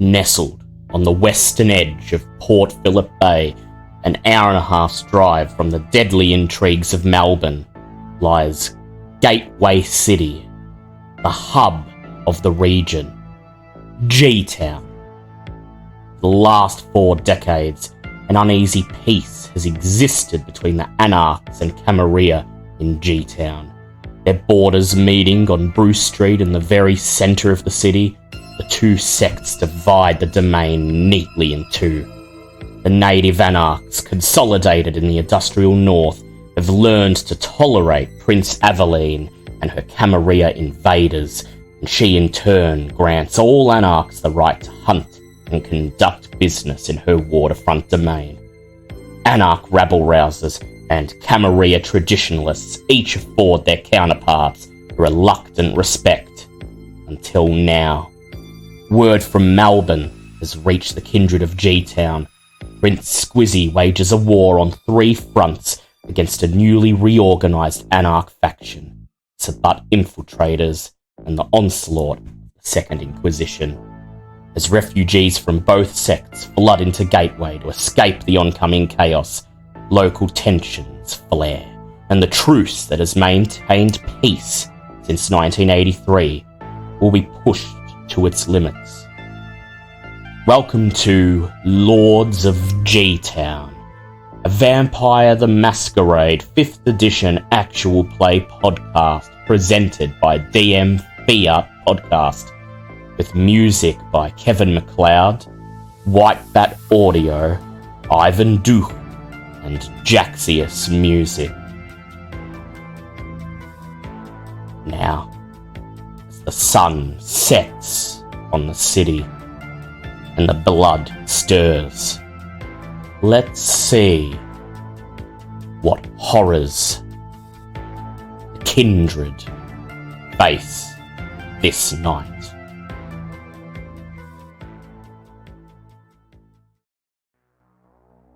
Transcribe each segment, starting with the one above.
Nestled on the western edge of Port Phillip Bay, an hour and a half's drive from the deadly intrigues of Melbourne, lies Gateway City, the hub of the region, G-Town. For the last 4 decades, an uneasy peace has existed between the Anarchs and Camarilla in G-Town, their borders meeting on Bruce Street in the very centre of the city. The two sects divide the domain neatly in two. The native Anarchs, consolidated in the industrial north, have learned to tolerate Prince Aveline and her Camarilla invaders, and she in turn grants all Anarchs the right to hunt and conduct business in her waterfront domain. Anarch rabble-rousers and Camarilla traditionalists each afford their counterparts a reluctant respect. Until now. Word from Melbourne has reached the kindred of G-Town. Prince Squizzy wages a war on 3 fronts against a newly reorganised Anarch faction, Sabbat infiltrators, and the onslaught of the Second Inquisition. As refugees from both sects flood into Gateway to escape the oncoming chaos, local tensions flare, and the truce that has maintained peace since 1983 will be pushed to its limits. Welcome to Lords of G-Town, a Vampire the Masquerade 5th edition actual play podcast presented by DM Fiat Podcast, with music by Kevin MacLeod, White Bat Audio, Ivan Duch, and Jaxius Music. Now, as the sun sets on the city and the blood stirs, let's see what horrors the kindred face this night.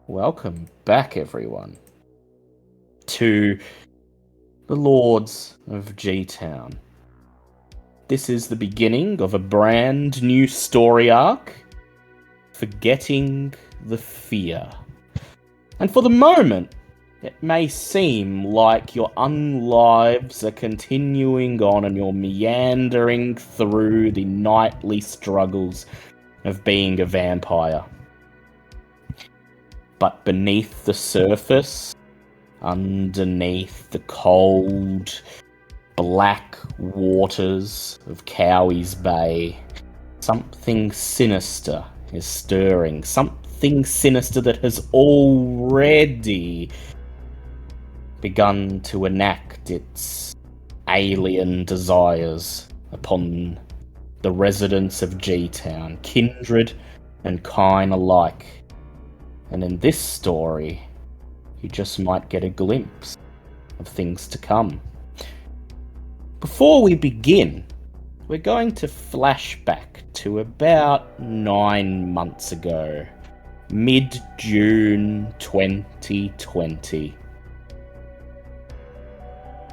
Welcome back, everyone, to the Lords of G-Town. This is the beginning of a brand new story arc, Forgetting the Fear. And for the moment, it may seem like your unlives are continuing on and you're meandering through the nightly struggles of being a vampire. But beneath the surface, underneath the cold, black waters of Cowie's Bay, something sinister is stirring. Something sinister that has already begun to enact its alien desires upon the residents of G-Town, kindred and kine alike. And in this story, you just might get a glimpse of things to come. Before we begin, we're going to flash back to about 9 months ago, mid-June 2020.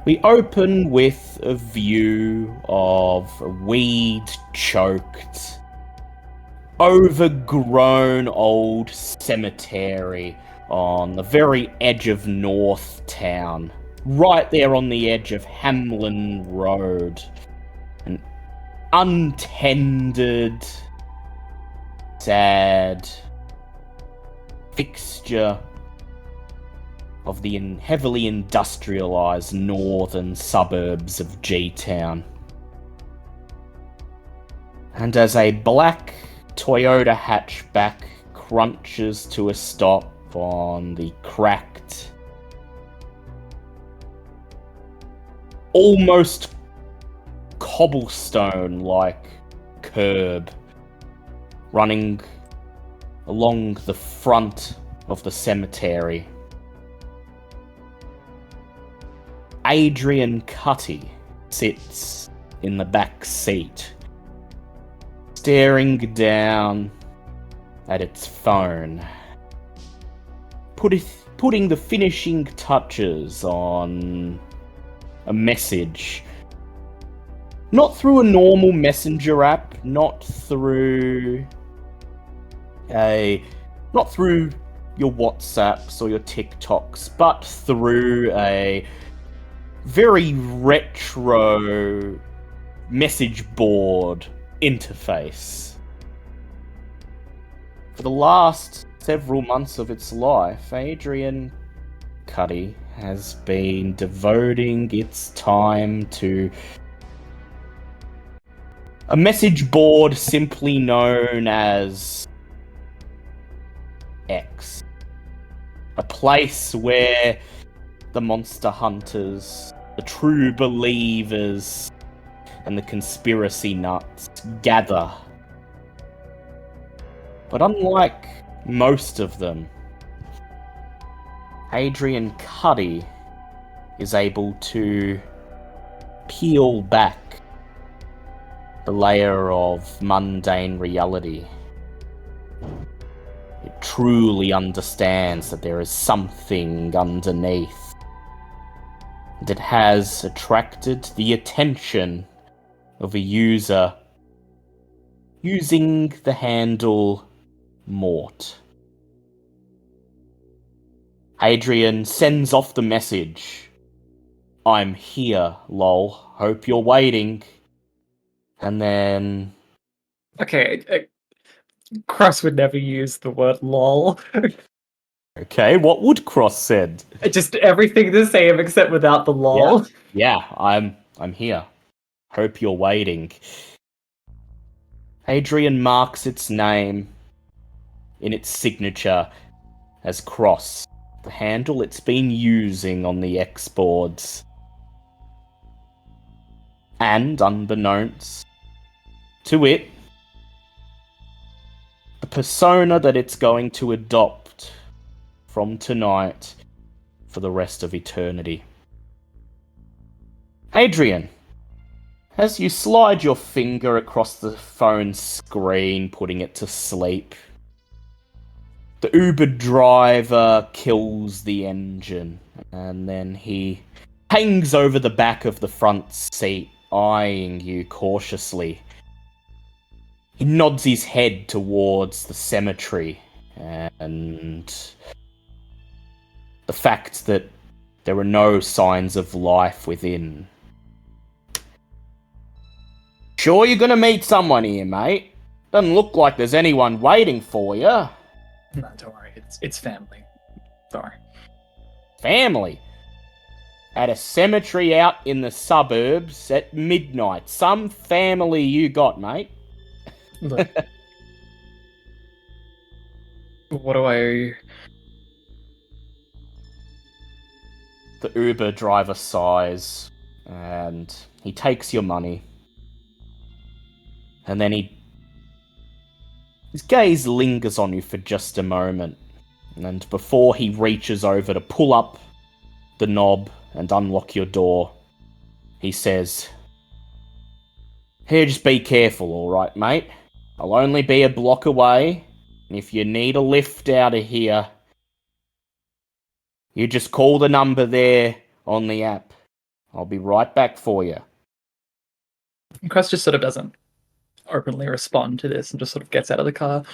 We open with a view of a weed-choked, overgrown old cemetery on the very edge of North Town, right there on the edge of Hamlin Road. An untended, sad fixture of the heavily industrialised northern suburbs of G-Town. And as a black Toyota hatchback crunches to a stop on the cracked, almost cobblestone-like curb running along the front of the cemetery, Adrian Cutty sits in the back seat, staring down at its phone, putting the finishing touches on a message. Not through a normal messenger app, not through not through your WhatsApps or your TikToks, but through a very retro message board interface. For the last several months of its life, Adrian Cuddy has been devoting its time to a message board simply known as X. A place where the monster hunters, the true believers, and the conspiracy nuts gather. But unlike most of them, Adrian Cuddy is able to peel back the layer of mundane reality. It truly understands that there is something underneath. And it has attracted the attention of a user using the handle Mort. Adrian sends off the message. I'm here, lol. Hope you're waiting. And then... Okay, Cross would never use the word lol. Okay, what would Cross said? Just everything the same except without the lol. Yeah, I'm here. Hope you're waiting. Adrian marks its name in its signature as Cross, the handle it's been using on the X boards. And unbeknownst to it, the persona that it's going to adopt from tonight for the rest of eternity. Adrian, as you slide your finger across the phone screen, putting it to sleep, the Uber driver kills the engine, and then he hangs over the back of the front seat, eyeing you cautiously. He nods his head towards the cemetery, and the fact that there are no signs of life within. Sure you're gonna meet someone here, mate? Doesn't look like there's anyone waiting for you. No, don't worry. It's family. Don't worry. Family? At a cemetery out in the suburbs at midnight. Some family you got, mate. Look. What do I owe you? The Uber driver sighs, and he takes your money. And then his gaze lingers on you for just a moment. And before he reaches over to pull up the knob and unlock your door, he says, "Here, just be careful, alright, mate? I'll only be a block away, and if you need a lift out of here, you just call the number there on the app. I'll be right back for you." Cross just sort of doesn't openly respond to this and just sort of gets out of the car.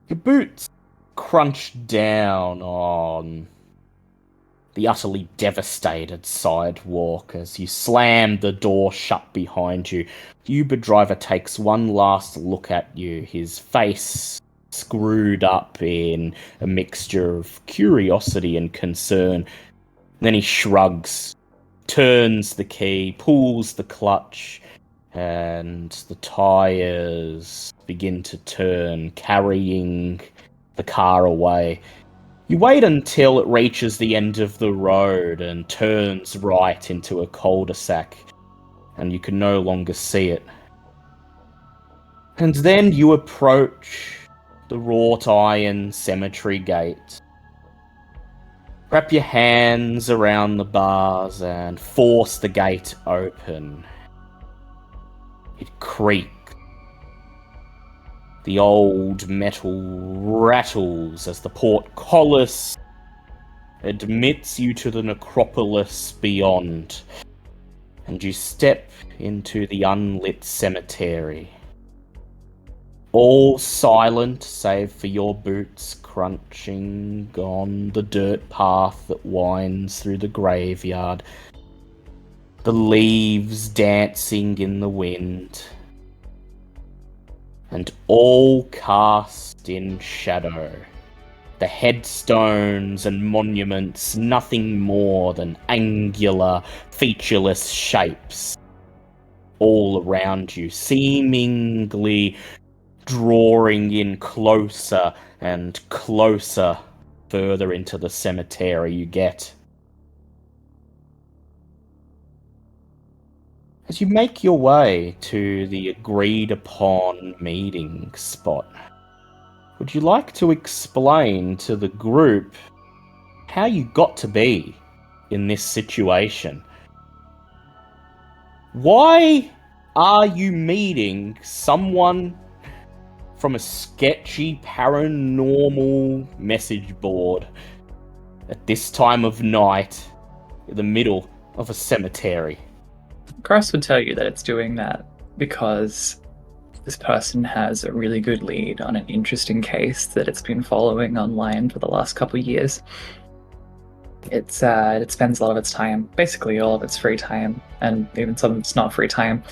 Your boots crunch down on the utterly devastated sidewalk as you slam the door shut behind you. The Uber driver takes one last look at you, his face screwed up in a mixture of curiosity and concern. Then he shrugs, turns the key, pulls the clutch, and the tires begin to turn, carrying the car away. You wait until it reaches the end of the road and turns right into a cul-de-sac, and you can no longer see it. And then you approach the wrought iron cemetery gate. Wrap your hands around the bars and force the gate open. It creaks. The old metal rattles as the portcullis admits you to the necropolis beyond, and you step into the unlit cemetery. All silent save for your boots crunching on the dirt path that winds through the graveyard. The leaves dancing in the wind. And all cast in shadow. The headstones and monuments, nothing more than angular, featureless shapes all around you, seemingly drawing in closer and closer further into the cemetery you get. As you make your way to the agreed upon meeting spot, would you like to explain to the group how you got to be in this situation? Why are you meeting someone from a sketchy paranormal message board at this time of night in the middle of a cemetery? Cross would tell you that it's doing that because this person has a really good lead on an interesting case that it's been following online for the last couple of years. It spends a lot of its time, basically all of its free time, and even some of it's not free time,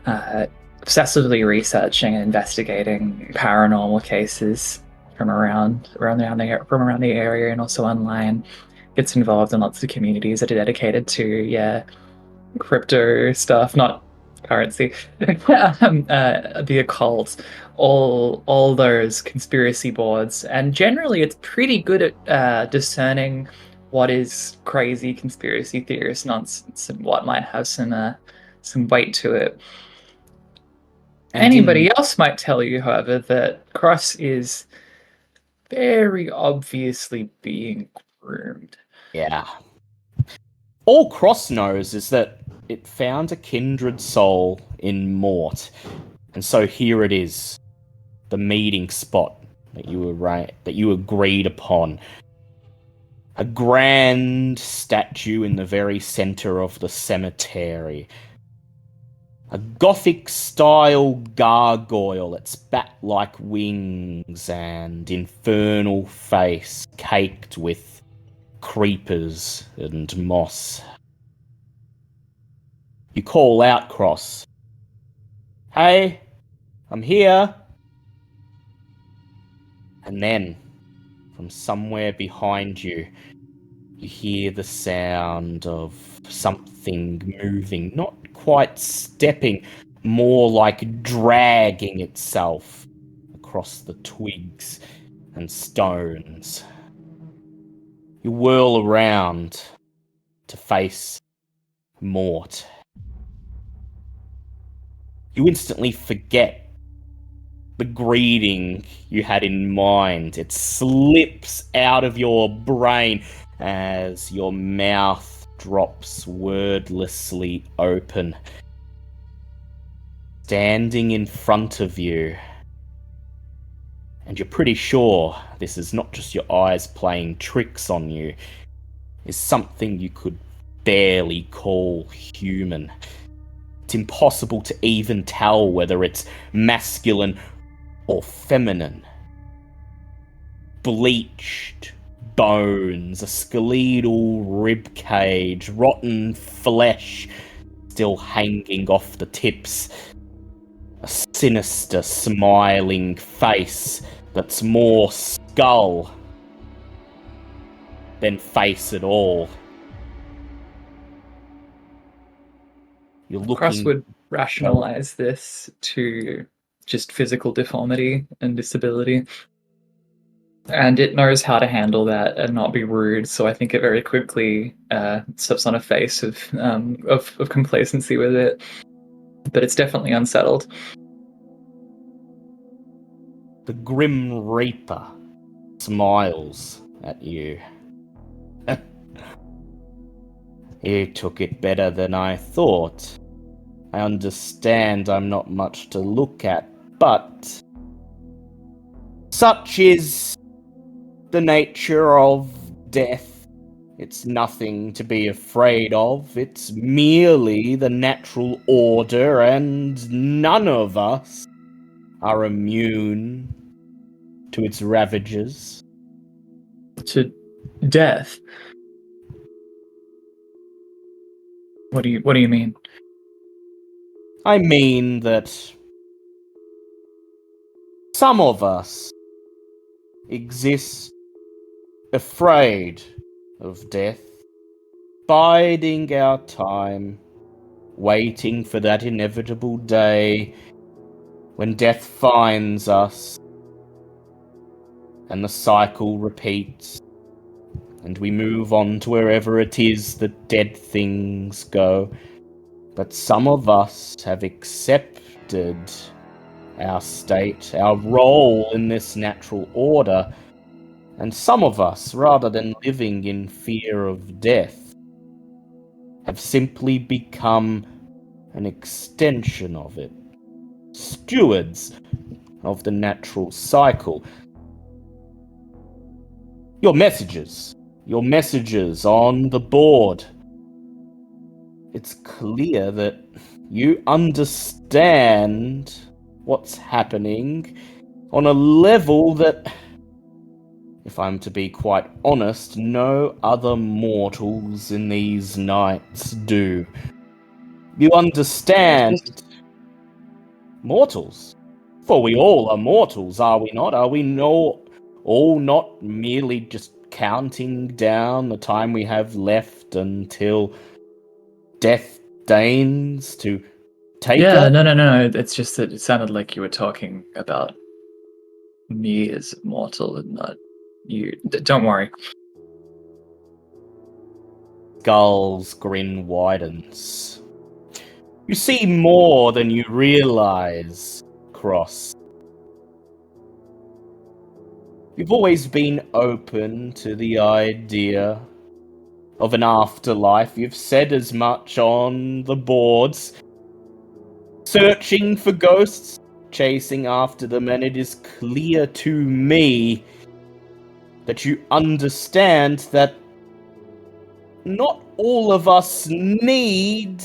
obsessively researching and investigating paranormal cases from around the area and also online. Gets involved in lots of communities that are dedicated to crypto stuff, not currency, the occult, all those conspiracy boards, and generally it's pretty good at discerning what is crazy conspiracy theorist nonsense and what might have some weight to it. And Anybody else might tell you, however, that Cross is very obviously being groomed. Yeah. All Cross knows is that it found a kindred soul in Mort. And so here it is. The meeting spot that you agreed upon. A grand statue in the very center of the cemetery. A Gothic-style gargoyle, its bat-like wings and infernal face caked with creepers and moss. You call out, Cross. Hey, I'm here. And then, from somewhere behind you, you hear the sound of something moving, not quite stepping, more like dragging itself across the twigs and stones. You whirl around to face Mort. You instantly forget the greeting you had in mind. It slips out of your brain as your mouth drops wordlessly open. Standing in front of you, and you're pretty sure this is not just your eyes playing tricks on you, is something you could barely call human. It's impossible to even tell whether it's masculine or feminine. Bleached bones, a skeletal rib cage, rotten flesh still hanging off the tips, a sinister smiling face that's more skull than face at all. You're looking. Cross would rationalize this to just physical deformity and disability. And it knows how to handle that and not be rude, so I think it very quickly steps on a face of complacency with it. But it's definitely unsettled. The Grim Reaper smiles at you. You took it better than I thought. I understand I'm not much to look at, but such is the nature of death. It's nothing to be afraid of. It's merely the natural order, and none of us are immune to its ravages. To death? What do you mean? I mean that some of us exist afraid of death, biding our time, waiting for that inevitable day when death finds us and the cycle repeats and we move on to wherever it is that dead things go. But some of us have accepted our state, our role in this natural order, and some of us, rather than living in fear of death, have simply become an extension of it, stewards of the natural cycle. Your messages on the board. It's clear that you understand what's happening on a level that, if I'm to be quite honest, no other mortals in these nights do. You understand mortals. For we all are mortals, are we not? Are we all not merely just counting down the time we have left until death deigns to take us? No. It's just that it sounded like you were talking about me as mortal and not you. Don't worry. Gull's grin widens. You see more than you realize, Cross. You've always been open to the idea of an afterlife. You've said as much on the boards. Searching for ghosts, chasing after them, and it is clear to me that you understand that not all of us need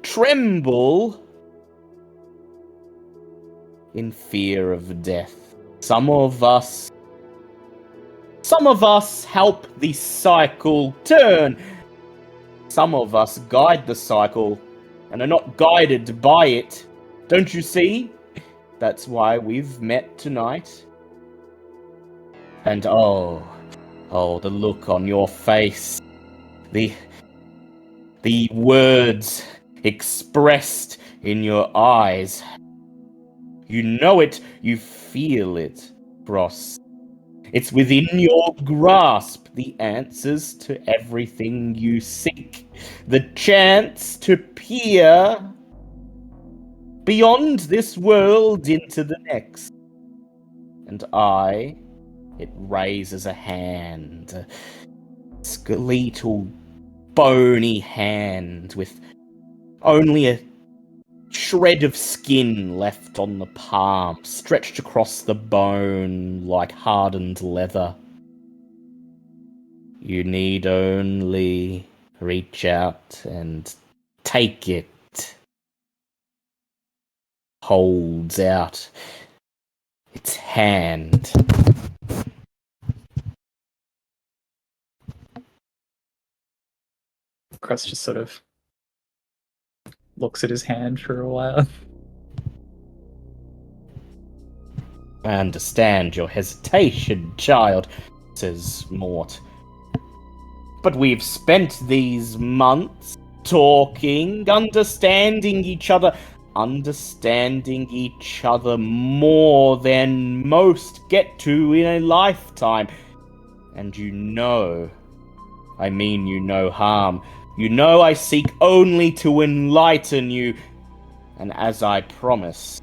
tremble in fear of death. Some of us help the cycle turn. Some of us guide the cycle and are not guided by it. Don't you see? That's why we've met tonight. And oh, the look on your face. The words expressed in your eyes. You know it, you feel it, Cross. It's within your grasp, the answers to everything you seek. The chance to peer beyond this world into the next. And it raises a hand. A skeletal, bony hand with only a shred of skin left on the palm, stretched across the bone like hardened leather. You need only reach out and take it. Holds out its hand. Crust just sort of looks at his hand for a while. I understand your hesitation, child, says Mort. But we've spent these months talking, understanding each other more than most get to in a lifetime. And you know no harm. You know I seek only to enlighten you, and as I promised,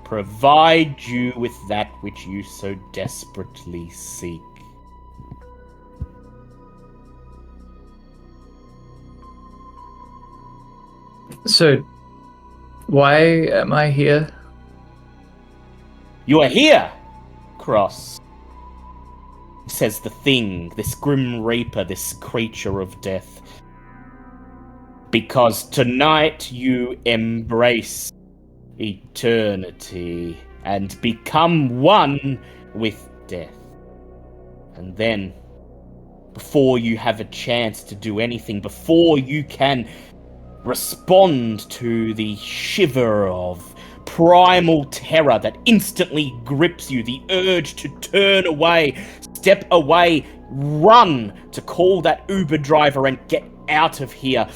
provide you with that which you so desperately seek. So, why am I here? You are here, Cross, says the thing, this grim reaper, this creature of death. Because tonight you embrace eternity. and become one with death. And then, before you have a chance to do anything, before you can respond to the shiver of primal terror that instantly grips you, the urge to turn away, step away, run to call that Uber driver and get out of here,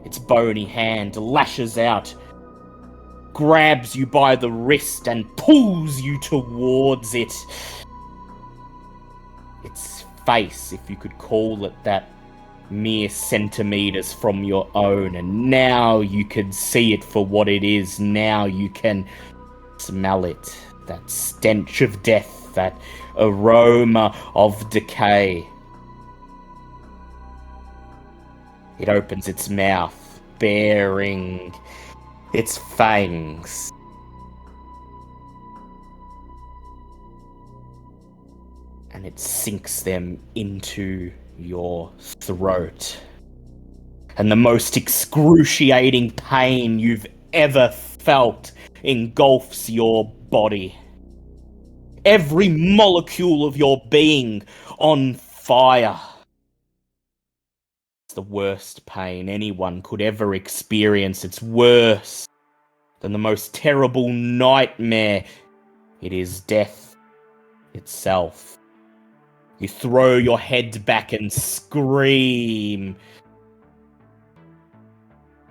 its bony hand lashes out, grabs you by the wrist and pulls you towards it. Its face, if you could call it that, mere centimeters from your own, and now you can see it for what it is. Now you can smell it, that stench of death, that aroma of decay. It opens its mouth, baring its fangs. And it sinks them into your throat. And the most excruciating pain you've ever felt engulfs your body. Every molecule of your being on fire. It's the worst pain anyone could ever experience. It's worse than the most terrible nightmare. It is death itself. You throw your head back and scream.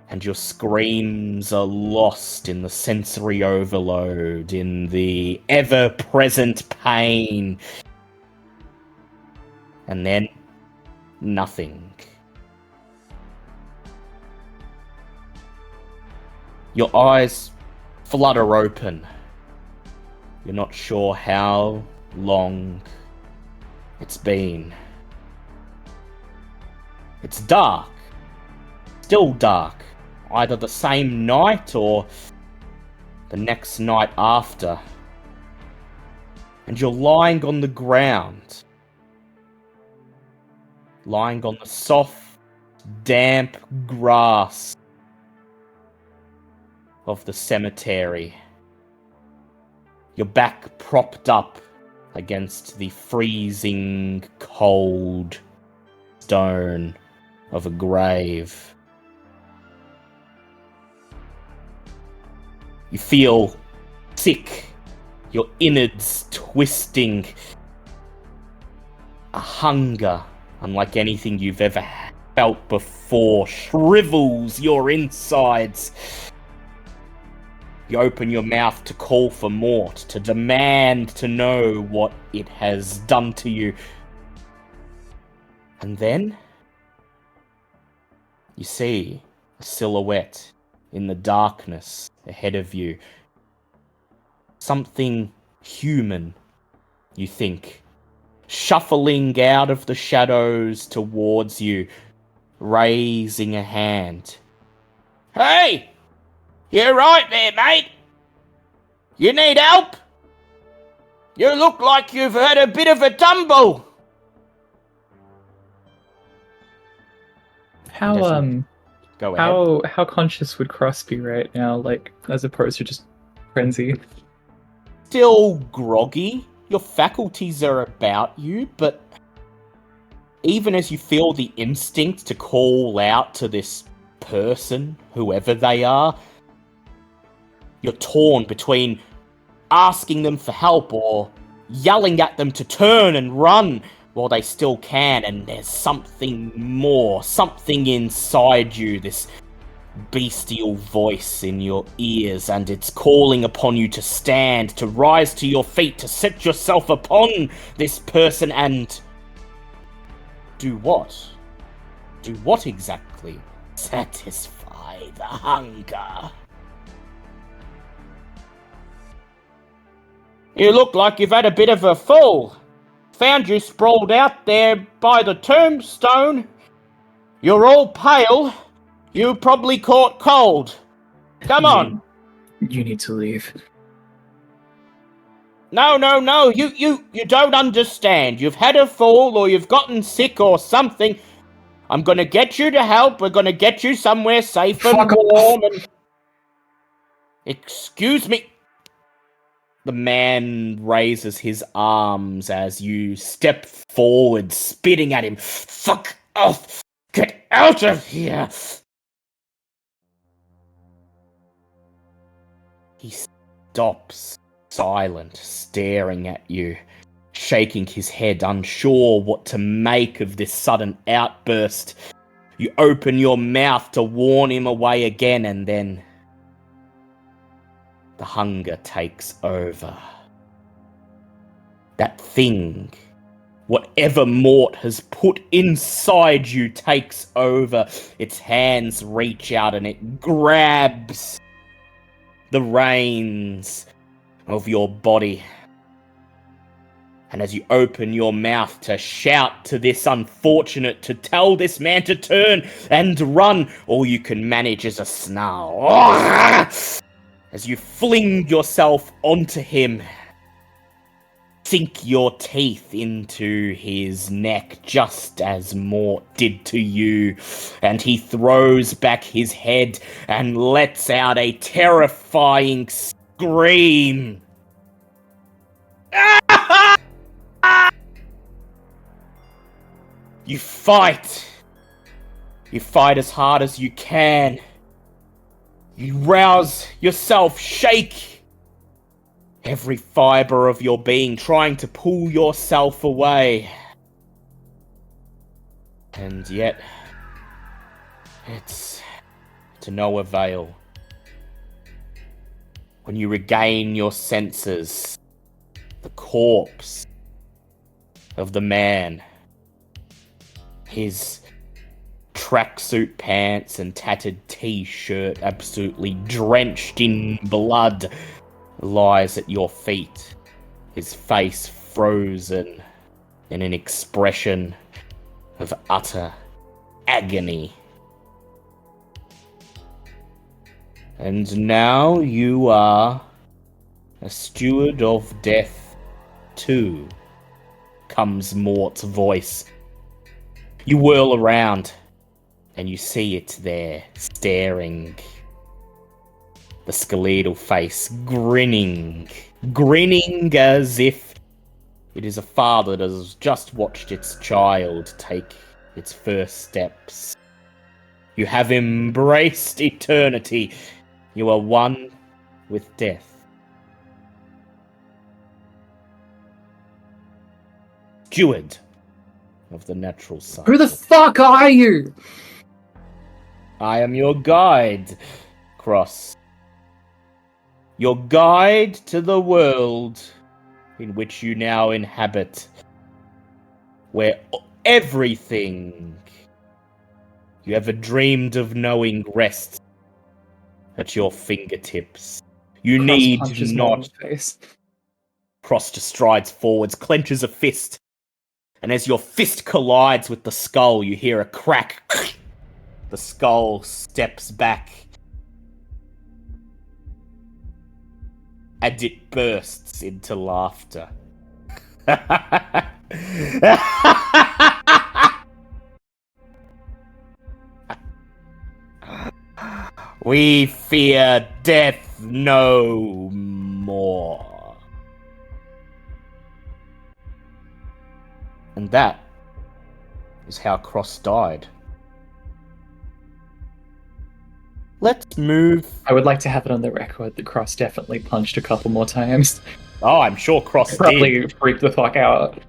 And your screams are lost in the sensory overload, in the ever-present pain. And then, nothing. Your eyes flutter open. You're not sure how long it's been. It's dark. Still dark. Either the same night or the next night after. And you're lying on the ground. Lying on the soft, damp grass of the cemetery. Your back propped up against the freezing cold stone of a grave. You feel sick, your innards twisting. A hunger unlike anything you've ever felt before shrivels your insides. You open your mouth to call for Mort, to demand to know what it has done to you. And then you see a silhouette in the darkness ahead of you. Something human, you think, shuffling out of the shadows towards you, raising a hand. Hey! You're right there, mate. You need help? You look like you've had a bit of a tumble. How Go ahead. how conscious would Cross be right now, like as opposed to just frenzy? Still groggy. Your faculties are about you, but even as you feel the instinct to call out to this person, whoever they are, you're torn between asking them for help or yelling at them to turn and run while they still can, and there's something more, something inside you, this bestial voice in your ears, and it's calling upon you to stand, to rise to your feet, to set yourself upon this person and do what? Do what exactly? Satisfy the hunger. You look like you've had a bit of a fall. Found you sprawled out there by the tombstone. You're all pale. You probably caught cold. Come on. You need to leave. No. You don't understand. You've had a fall or you've gotten sick or something. I'm gonna get you to help. We're gonna get you somewhere safe and warm and... Excuse me. The man raises his arms as you step forward, spitting at him. Fuck off! Get out of here! He stops, silent, staring at you, shaking his head, unsure what to make of this sudden outburst. You open your mouth to warn him away again, and then the hunger takes over. That thing, whatever Mort has put inside you, takes over. Its hands reach out and it grabs the reins of your body. And as you open your mouth to shout to this unfortunate, to tell this man to turn and run, all you can manage is a snarl. As you fling yourself onto him, sink your teeth into his neck just as Mort did to you, and he throws back his head and lets out a terrifying scream. You fight. You fight as hard as you can. You rouse yourself, shake every fiber of your being, trying to pull yourself away. And yet, it's to no avail. When you regain your senses, the corpse of the man, his tracksuit pants and tattered t-shirt absolutely drenched in blood, lies at your feet, his face frozen in an expression of utter agony. And now you are a steward of death too, comes Mort's voice. You whirl around, and you see it there, staring. The skeletal face, grinning as if it is a father that has just watched its child take its first steps. You have embraced eternity. You are one with death. Steward of the natural cycle. Who the fuck are you? I am your guide, Cross. Your guide to the world in which you now inhabit, where everything you ever dreamed of knowing rests at your fingertips. You Cross need punches not. Morton's face. Cross just strides forwards, clenches a fist, and as your fist collides with the skull, you hear a crack. The skull steps back, and it bursts into laughter. We fear death no more. And that is how Cross died. Let's move. I would like to have it on the record that Cross definitely punched a couple more times. Oh, I'm sure Cross Probably did. freaked the fuck out.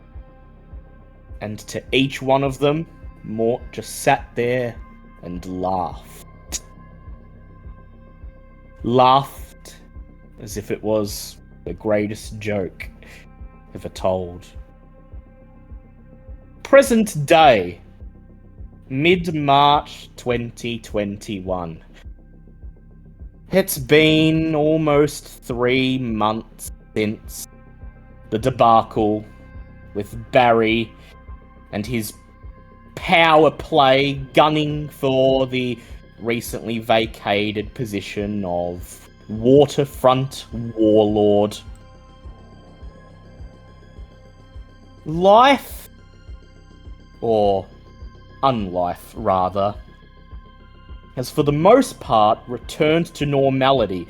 And to each one of them, Mort just sat there and laughed. Laughed as if it was the greatest joke ever told. Present day, mid-March 2021. It's been almost 3 months since the debacle with Barry and his power play gunning for the recently vacated position of waterfront warlord. Life, or unlife rather, has for the most part returned to normality.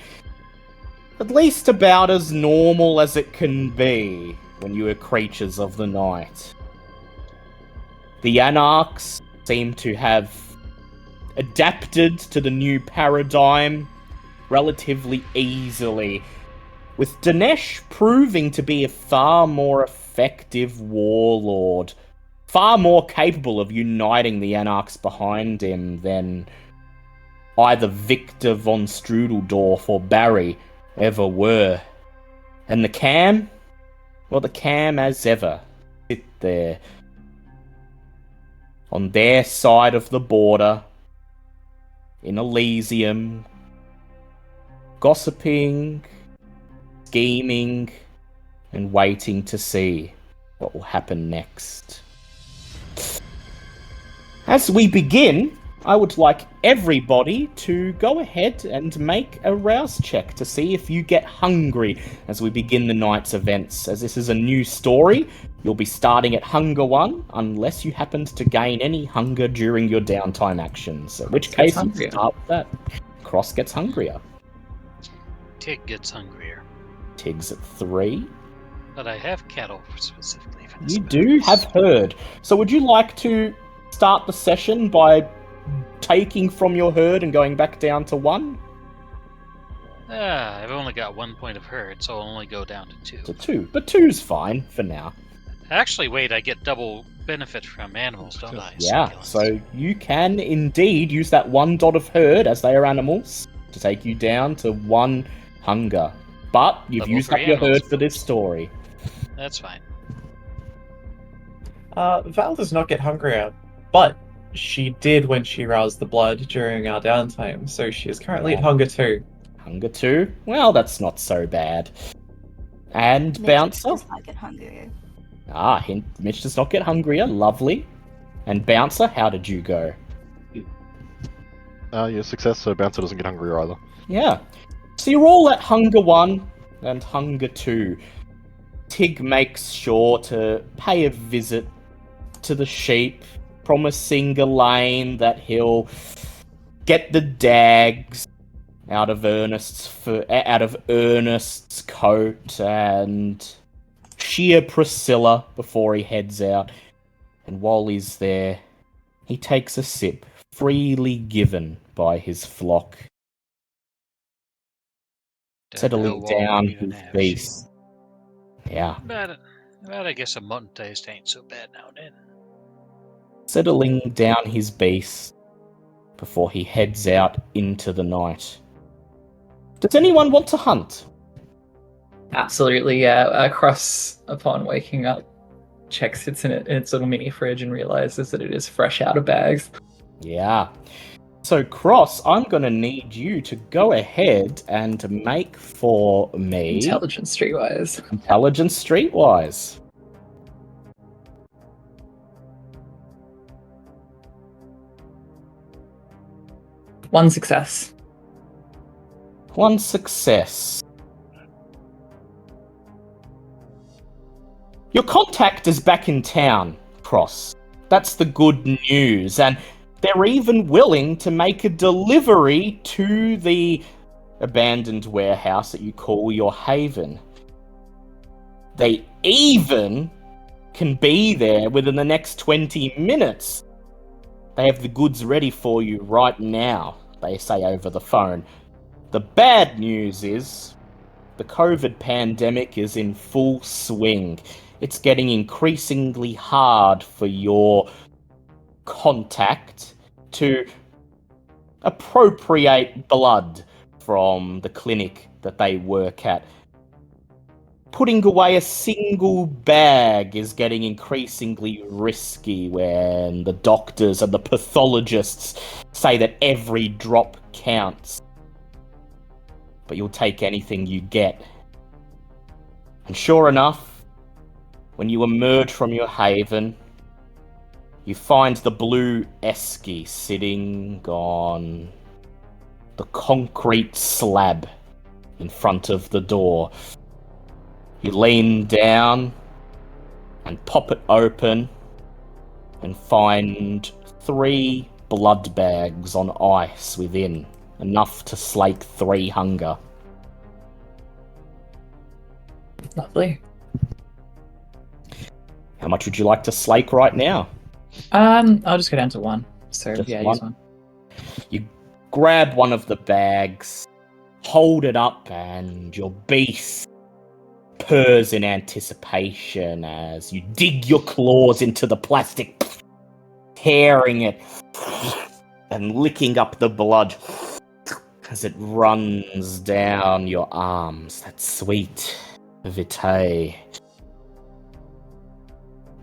At least about as normal as it can be when you are creatures of the night. The Anarchs seem to have adapted to the new paradigm relatively easily, with Dinesh proving to be a far more effective warlord, far more capable of uniting the Anarchs behind him than either Victor von Strudeldorf or Barry ever were. And the Cam? Well, the Cam, as ever, sit there on their side of the border in Elysium, gossiping, scheming, and waiting to see what will happen next. As we begin, I would like everybody to go ahead and make a rouse check to see if you get hungry as we begin the night's events. As this is a new story, you'll be starting at hunger 1 unless you happened to gain any hunger during your downtime actions, in which case you start with that. Cross gets hungrier. Tig gets hungrier. Tig's at 3. But I have cattle specifically for this. You do have herd. So would you like to start the session by taking from your herd and going back down to 1? I've only got 1 point of herd, so I'll only go down to 2. To 2. But 2's fine for now. Actually, wait, I get double benefit from animals, don't I? Yeah, so you can indeed use that 1 dot of herd, as they are animals, to take you down to 1 hunger. But you've Level used up 3 your herd animals. for this story. That's fine. Val does not get hungrier, but she did when she roused the blood during our downtime, so she is currently at hunger 2. Hunger 2? Well, that's not so bad. And Bouncer? Does not get hungrier. Mitch does not get hungrier. Lovely. And Bouncer, how did you go? Yeah, success, so Bouncer doesn't get hungrier either. Yeah. So you're all at hunger 1 and hunger 2. Tig makes sure to pay a visit to the sheep, promising Elaine that he'll get the dags out of Ernest's coat and shear Priscilla before he heads out. And while he's there, he takes a sip freely given by his flock, settling down his beast. Yeah. But I guess a mutton taste ain't so bad now and then. Settling down his beast before he heads out into the night. Does anyone want to hunt? Absolutely, yeah. Cross, upon waking up, checks it's in its little mini fridge and realizes that it is fresh out of bags. Yeah. So, Cross, I'm going to need you to go ahead and make for me... Intelligence streetwise. Intelligence streetwise. One success. 1 success. Your contact is back in town, Cross. That's the good news, and they're even willing to make a delivery to the abandoned warehouse that you call your haven. They even can be there within the next 20 minutes. They have the goods ready for you right now, they say over the phone. The bad news is the COVID pandemic is in full swing. It's getting increasingly hard for your contact to appropriate blood from the clinic that they work at. Putting away a single bag is getting increasingly risky when the doctors and the pathologists say that every drop counts. But you'll take anything you get. And sure enough, when you emerge from your haven, you find the blue esky sitting on the concrete slab in front of the door. You lean down and pop it open and find 3 blood bags on ice within, enough to slake 3 hunger. Lovely. How much would you like to slake right now? I'll just go down to 1. So Just yeah, one? use 1. You grab one of the bags, hold it up, and your beast purrs in anticipation as you dig your claws into the plastic, tearing it and licking up the blood as it runs down your arms. That sweet vitae.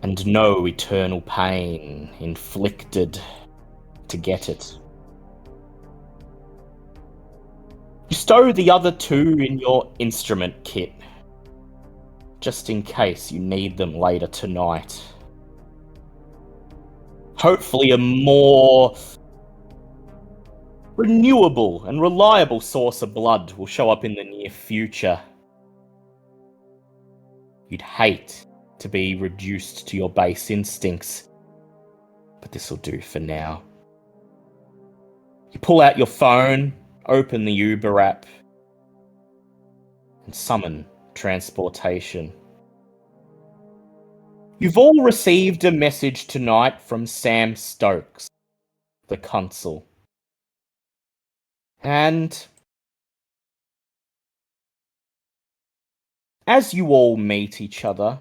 And no eternal pain inflicted to get it. You stow the other 2 in your instrument kit, just in case you need them later tonight. Hopefully a more renewable and reliable source of blood will show up in the near future. You'd hate to be reduced to your base instincts, but this'll do for now. You pull out your phone, open the Uber app, and summon transportation. You've all received a message tonight from Sam Stokes, the consul. And as you all meet each other,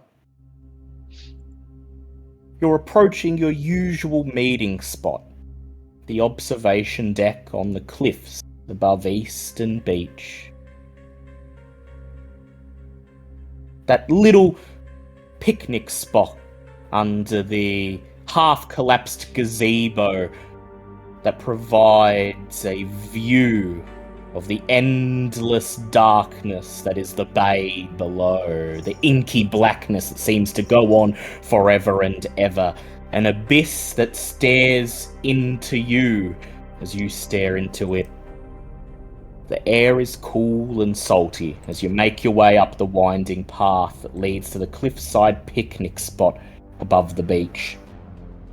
you're approaching your usual meeting spot, the observation deck on the cliffs above Eastern Beach. That little picnic spot under the half-collapsed gazebo that provides a view of the endless darkness that is the bay below, the inky blackness that seems to go on forever and ever, an abyss that stares into you as you stare into it. The air is cool and salty as you make your way up the winding path that leads to the cliffside picnic spot above the beach.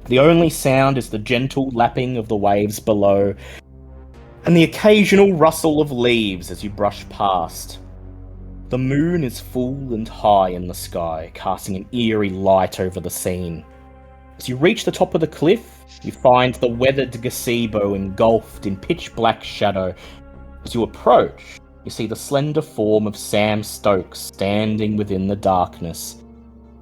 The only sound is the gentle lapping of the waves below, and the occasional rustle of leaves as you brush past. The moon is full and high in the sky, casting an eerie light over the scene. As you reach the top of the cliff, you find the weathered gazebo engulfed in pitch-black shadow. As you approach, you see the slender form of Sam Stokes standing within the darkness.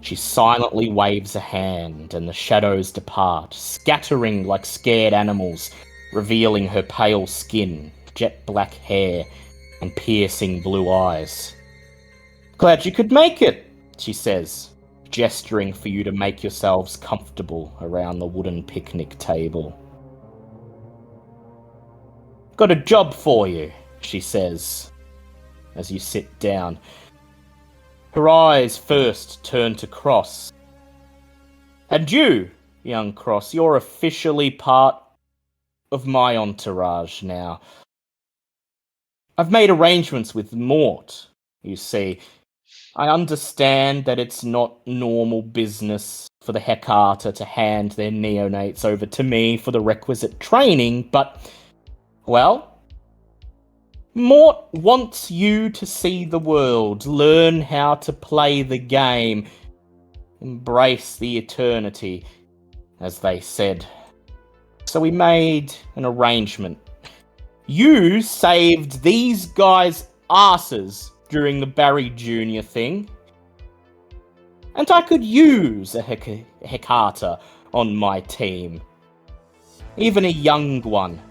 She silently waves a hand, and the shadows depart, scattering like scared animals, revealing her pale skin, jet black hair, and piercing blue eyes. "Glad you could make it," she says, gesturing for you to make yourselves comfortable around the wooden picnic table. "Got a job for you," she says, as you sit down. Her eyes first turn to Cross. "And you, young Cross, you're officially part of my entourage now. I've made arrangements with Mort, you see. I understand that it's not normal business for the Hecata to hand their neonates over to me for the requisite training, but, well, Mort wants you to see the world, learn how to play the game, embrace the eternity, as they said. So we made an arrangement. You saved these guys' asses during the Barry Jr. thing, and I could use a Hecata on my team. Even a young one.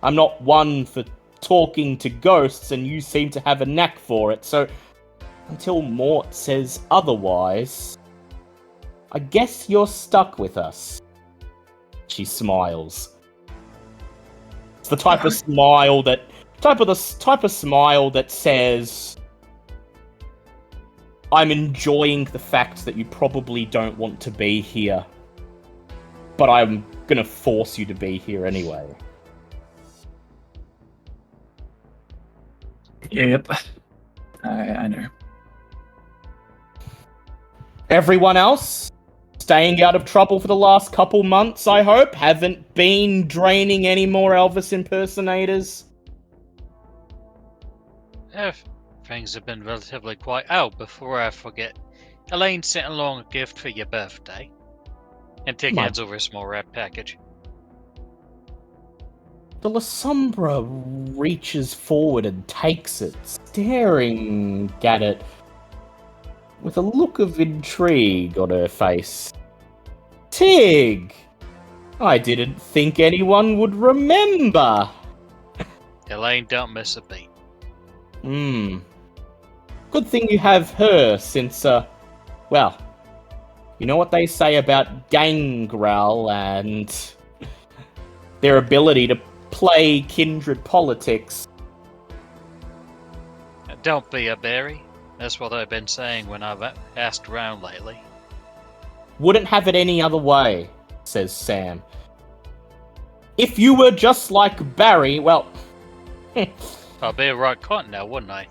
I'm not one for talking to ghosts, and you seem to have a knack for it, so until Mort says otherwise, I guess you're stuck with us." She smiles. It's the type of smile that says, "I'm enjoying the fact that you probably don't want to be here, but I'm gonna force you to be here anyway." Yep. I know. Everyone else, staying out of trouble for the last couple months, I hope, haven't been draining any more Elvis impersonators. Things have been relatively quiet. Oh, before I forget, Elaine sent along a gift for your birthday. And Tig My- hands over a small wrap package. The Lasombra reaches forward and takes it, staring at it with a look of intrigue on her face. Tig! I didn't think anyone would remember. Elaine don't miss a beat. Good thing you have her, since, well, you know what they say about gangrel and their ability to play kindred politics. Don't be a berry. That's what I've been saying when I've asked around lately. Wouldn't have it any other way, says Sam. If you were just like Barry, well... I'll be a right cunt now, wouldn't I?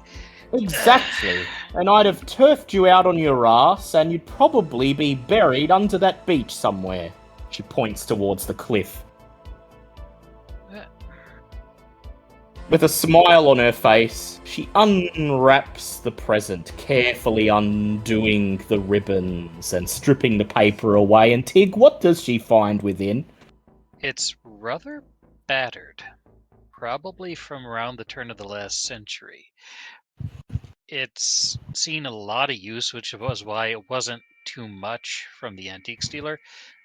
Exactly. And I'd have turfed you out on your ass, and you'd probably be buried under that beach somewhere. She points towards the cliff. With a smile on her face, she unwraps the present, carefully undoing the ribbons and stripping the paper away. And Tig, what does she find within? It's rather battered. Probably from around the turn of the last century. It's seen a lot of use, which was why it wasn't too much from the antique dealer,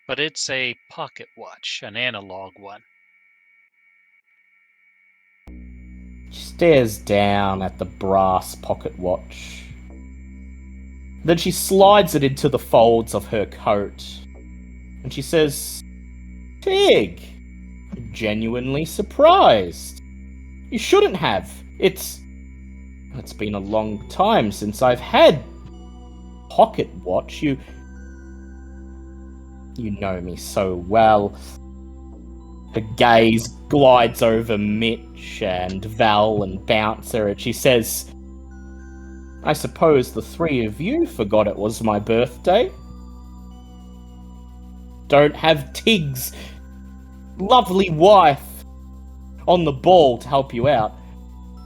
but it's a pocket watch, an analog one. She stares down at the brass pocket watch. Then she slides it into the folds of her coat. And she says, Tig, I'm genuinely surprised. You shouldn't have. It's been a long time since I've had pocket watch. You know me so well. Her gaze glides over Mitch and Val and Bouncer, and she says, I suppose the three of you forgot it was my birthday? Don't have Tig's lovely wife on the ball to help you out.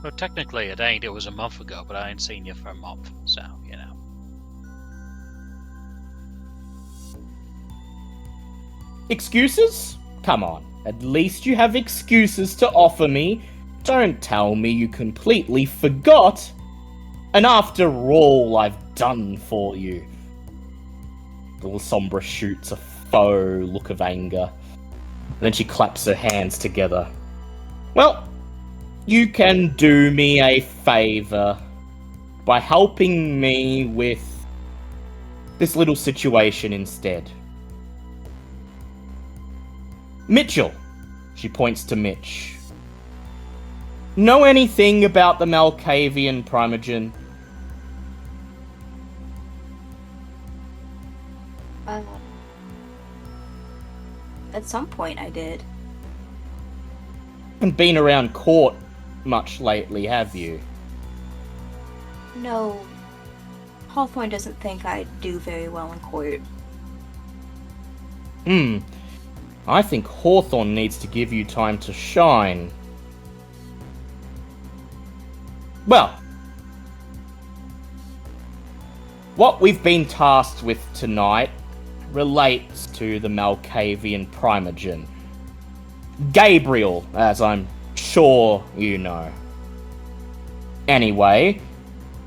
Well, technically it ain't. It was a month ago, but I ain't seen you for a month, so, you know. Excuses? Come on. At least you have excuses to offer me. Don't tell me you completely forgot. And after all I've done for you. The Lasombra shoots a faux look of anger. And then she claps her hands together. Well, you can do me a favour by helping me with this little situation instead. Mitchell, she points to Mitch. Know anything about the Malkavian Primogen? At some point I did. Haven't been around court much lately, have you? No, Hawthorne doesn't think I do very well in court. I think Hawthorne needs to give you time to shine. Well, what we've been tasked with tonight relates to the Malkavian Primogen. Gabriel, as I'm sure you know. Anyway,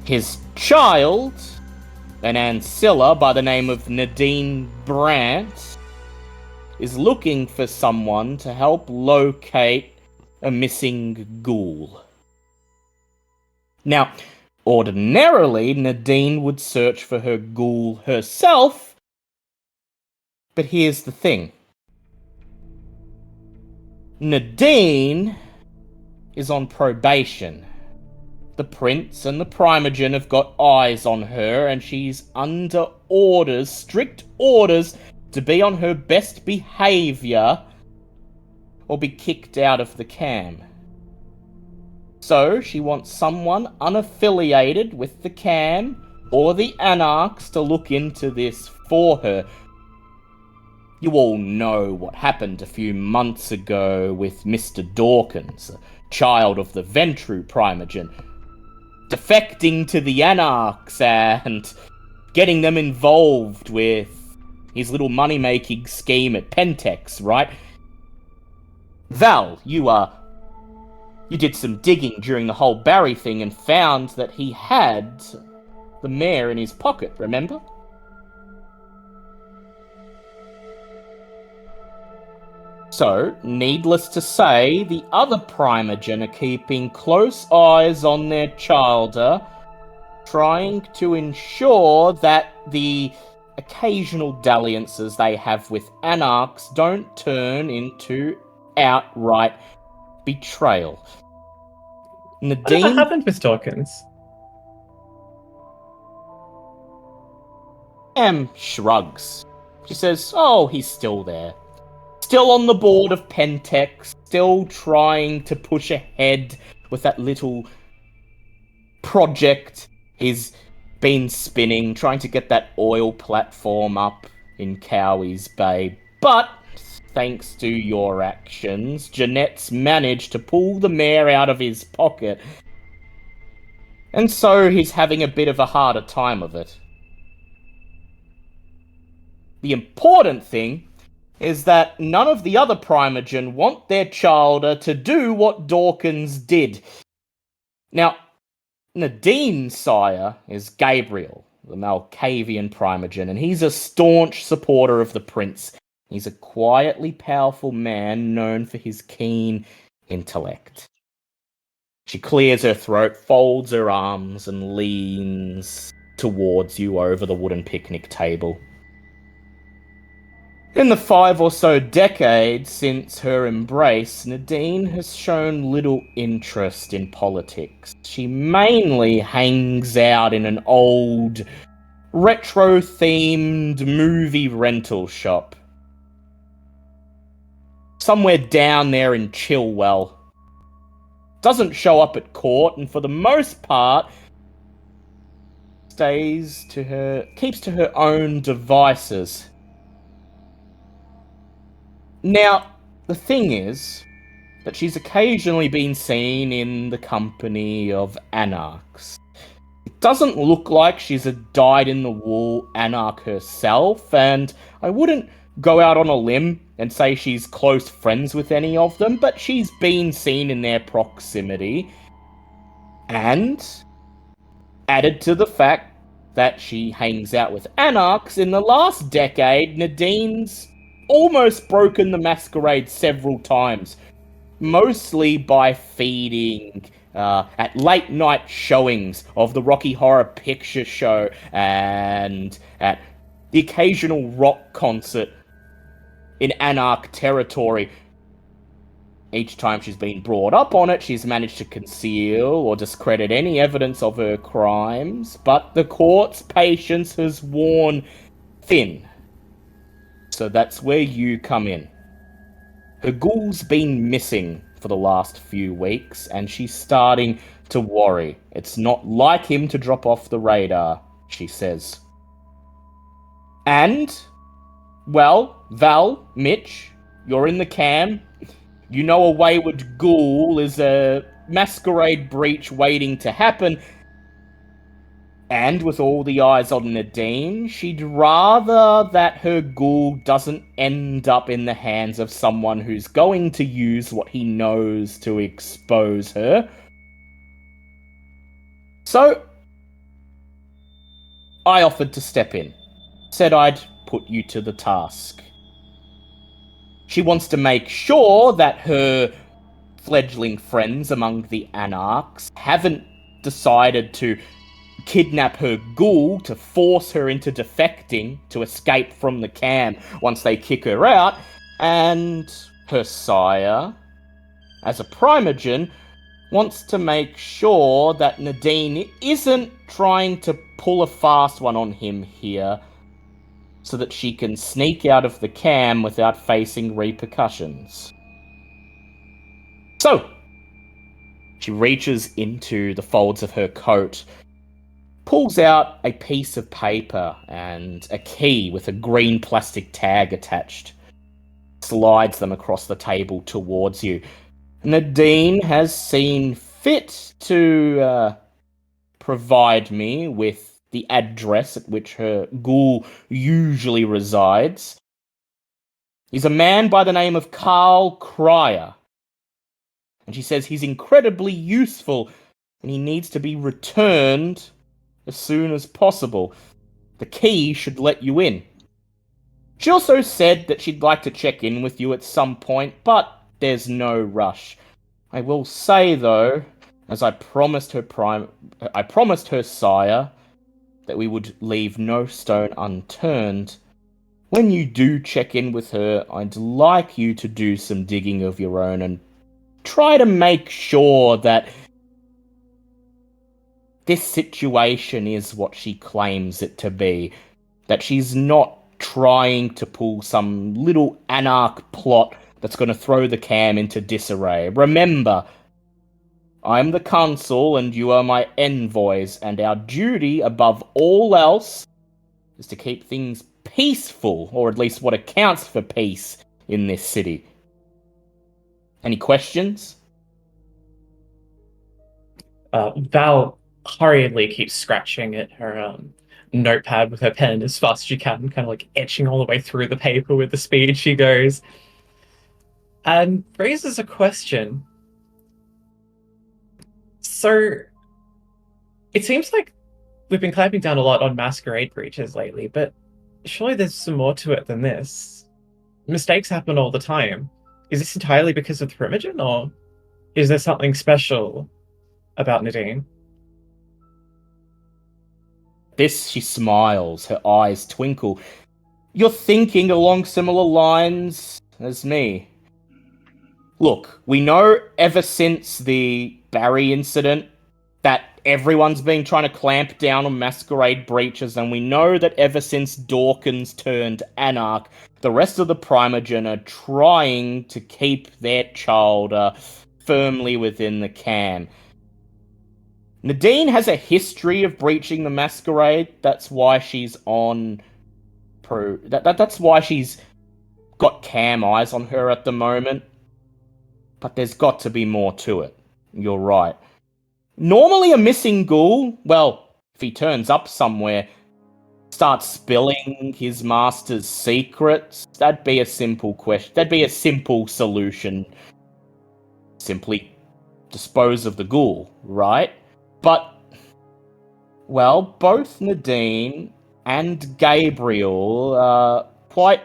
his child, an ancilla by the name of Nadine Brandt, is looking for someone to help locate a missing ghoul. Now, ordinarily, Nadine would search for her ghoul herself, but here's the thing. Nadine is on probation. The Prince and the Primogen have got eyes on her, and she's under orders, strict orders, to be on her best behaviour or be kicked out of the cam. So she wants someone unaffiliated with the cam or the Anarchs to look into this for her. You all know what happened a few months ago with Mr. Dawkins, a child of the Ventru Primogen. defecting to the Anarchs and getting them involved with his little money-making scheme at Pentex, right? Val, you did some digging during the whole Barry thing and found that he had the mayor in his pocket, remember? So, needless to say, the other Primogen are keeping close eyes on their childer, trying to ensure that the occasional dalliances they have with Anarchs don't turn into outright betrayal. Whatever Nadine happened with Dawkins? shrugs. She says, oh, he's still there. Still on the board of Pentex, still trying to push ahead with that little project he's been spinning, trying to get that oil platform up in Cowie's Bay. But, thanks to your actions, Jeanette's managed to pull the mayor out of his pocket. And so he's having a bit of a harder time of it. The important thing is that none of the other Primogen want their childer to do what Dawkins did. Now, Nadine's sire is Gabriel, the Malkavian Primogen, and he's a staunch supporter of the prince. He's a quietly powerful man known for his keen intellect. She clears her throat, folds her arms, and leans towards you over the wooden picnic table. In the 5 or so decades since her embrace, Nadine has shown little interest in politics. She mainly hangs out in an old, retro-themed movie rental shop. Somewhere down there in Chilwell. Doesn't show up at court, and for the most part, keeps to her own devices. Now, the thing is that she's occasionally been seen in the company of Anarchs. It doesn't look like she's a dyed-in-the-wool Anarch herself, and I wouldn't go out on a limb and say she's close friends with any of them, but she's been seen in their proximity. And, added to the fact that she hangs out with Anarchs, in the last decade, Nadine's almost broken the Masquerade several times, mostly by feeding at late night showings of the Rocky Horror Picture Show and at the occasional rock concert in Anarch territory. Each time she's been brought up on it, she's managed to conceal or discredit any evidence of her crimes, but the court's patience has worn thin. So that's where you come in. Her ghoul's been missing for the last few weeks, and she's starting to worry. It's not like him to drop off the radar, she says. And, well, Val, Mitch, you're in the cam. You know a wayward ghoul is a masquerade breach waiting to happen. And with all the eyes on Nadine, she'd rather that her ghoul doesn't end up in the hands of someone who's going to use what he knows to expose her. So, I offered to step in. Said I'd put you to the task. She wants to make sure that her fledgling friends among the Anarchs haven't decided to kidnap her ghoul to force her into defecting to escape from the cam once they kick her out, and her sire, as a Primogen, wants to make sure that Nadine isn't trying to pull a fast one on him here, so that she can sneak out of the cam without facing repercussions. So, she reaches into the folds of her coat, pulls out a piece of paper and a key with a green plastic tag attached, slides them across the table towards you. Nadine has seen fit to provide me with the address at which her ghoul usually resides, is a man by the name of Carl Cryer. And she says he's incredibly useful and he needs to be returned as soon as possible. The key should let you in. She also said that she'd like to check in with you at some point, but there's no rush. I will say, though, as I promised her sire that we would leave no stone unturned. When you do check in with her, I'd like you to do some digging of your own and try to make sure that this situation is what she claims it to be. That she's not trying to pull some little anarch plot that's going to throw the cam into disarray. Remember, I'm the consul and you are my envoys, and our duty, above all else, is to keep things peaceful, or at least what accounts for peace in this city. Any questions? Val hurriedly keeps scratching at her notepad with her pen as fast as she can, kind of like etching all the way through the paper with the speed she goes, and raises a question. So, it seems like we've been clamping down a lot on Masquerade breaches lately, but surely there's some more to it than this. Mistakes happen all the time. Is this entirely because of the Primogen, or is there something special about Nadine? This, she smiles, her eyes twinkle. You're thinking along similar lines as me. Look, we know ever since the Barry incident that everyone's been trying to clamp down on Masquerade breaches, and we know that ever since Dawkins turned Anarch, the rest of the Primogen are trying to keep their child firmly within the can. Nadine has a history of breaching the Masquerade. That's why she's on that's why she's got cam eyes on her at the moment. But there's got to be more to it. You're right. Normally a missing ghoul, well, if he turns up somewhere, starts spilling his master's secrets, that'd be a simple question. That'd be a simple solution. Simply dispose of the ghoul, right? But, well, both Nadine and Gabriel are quite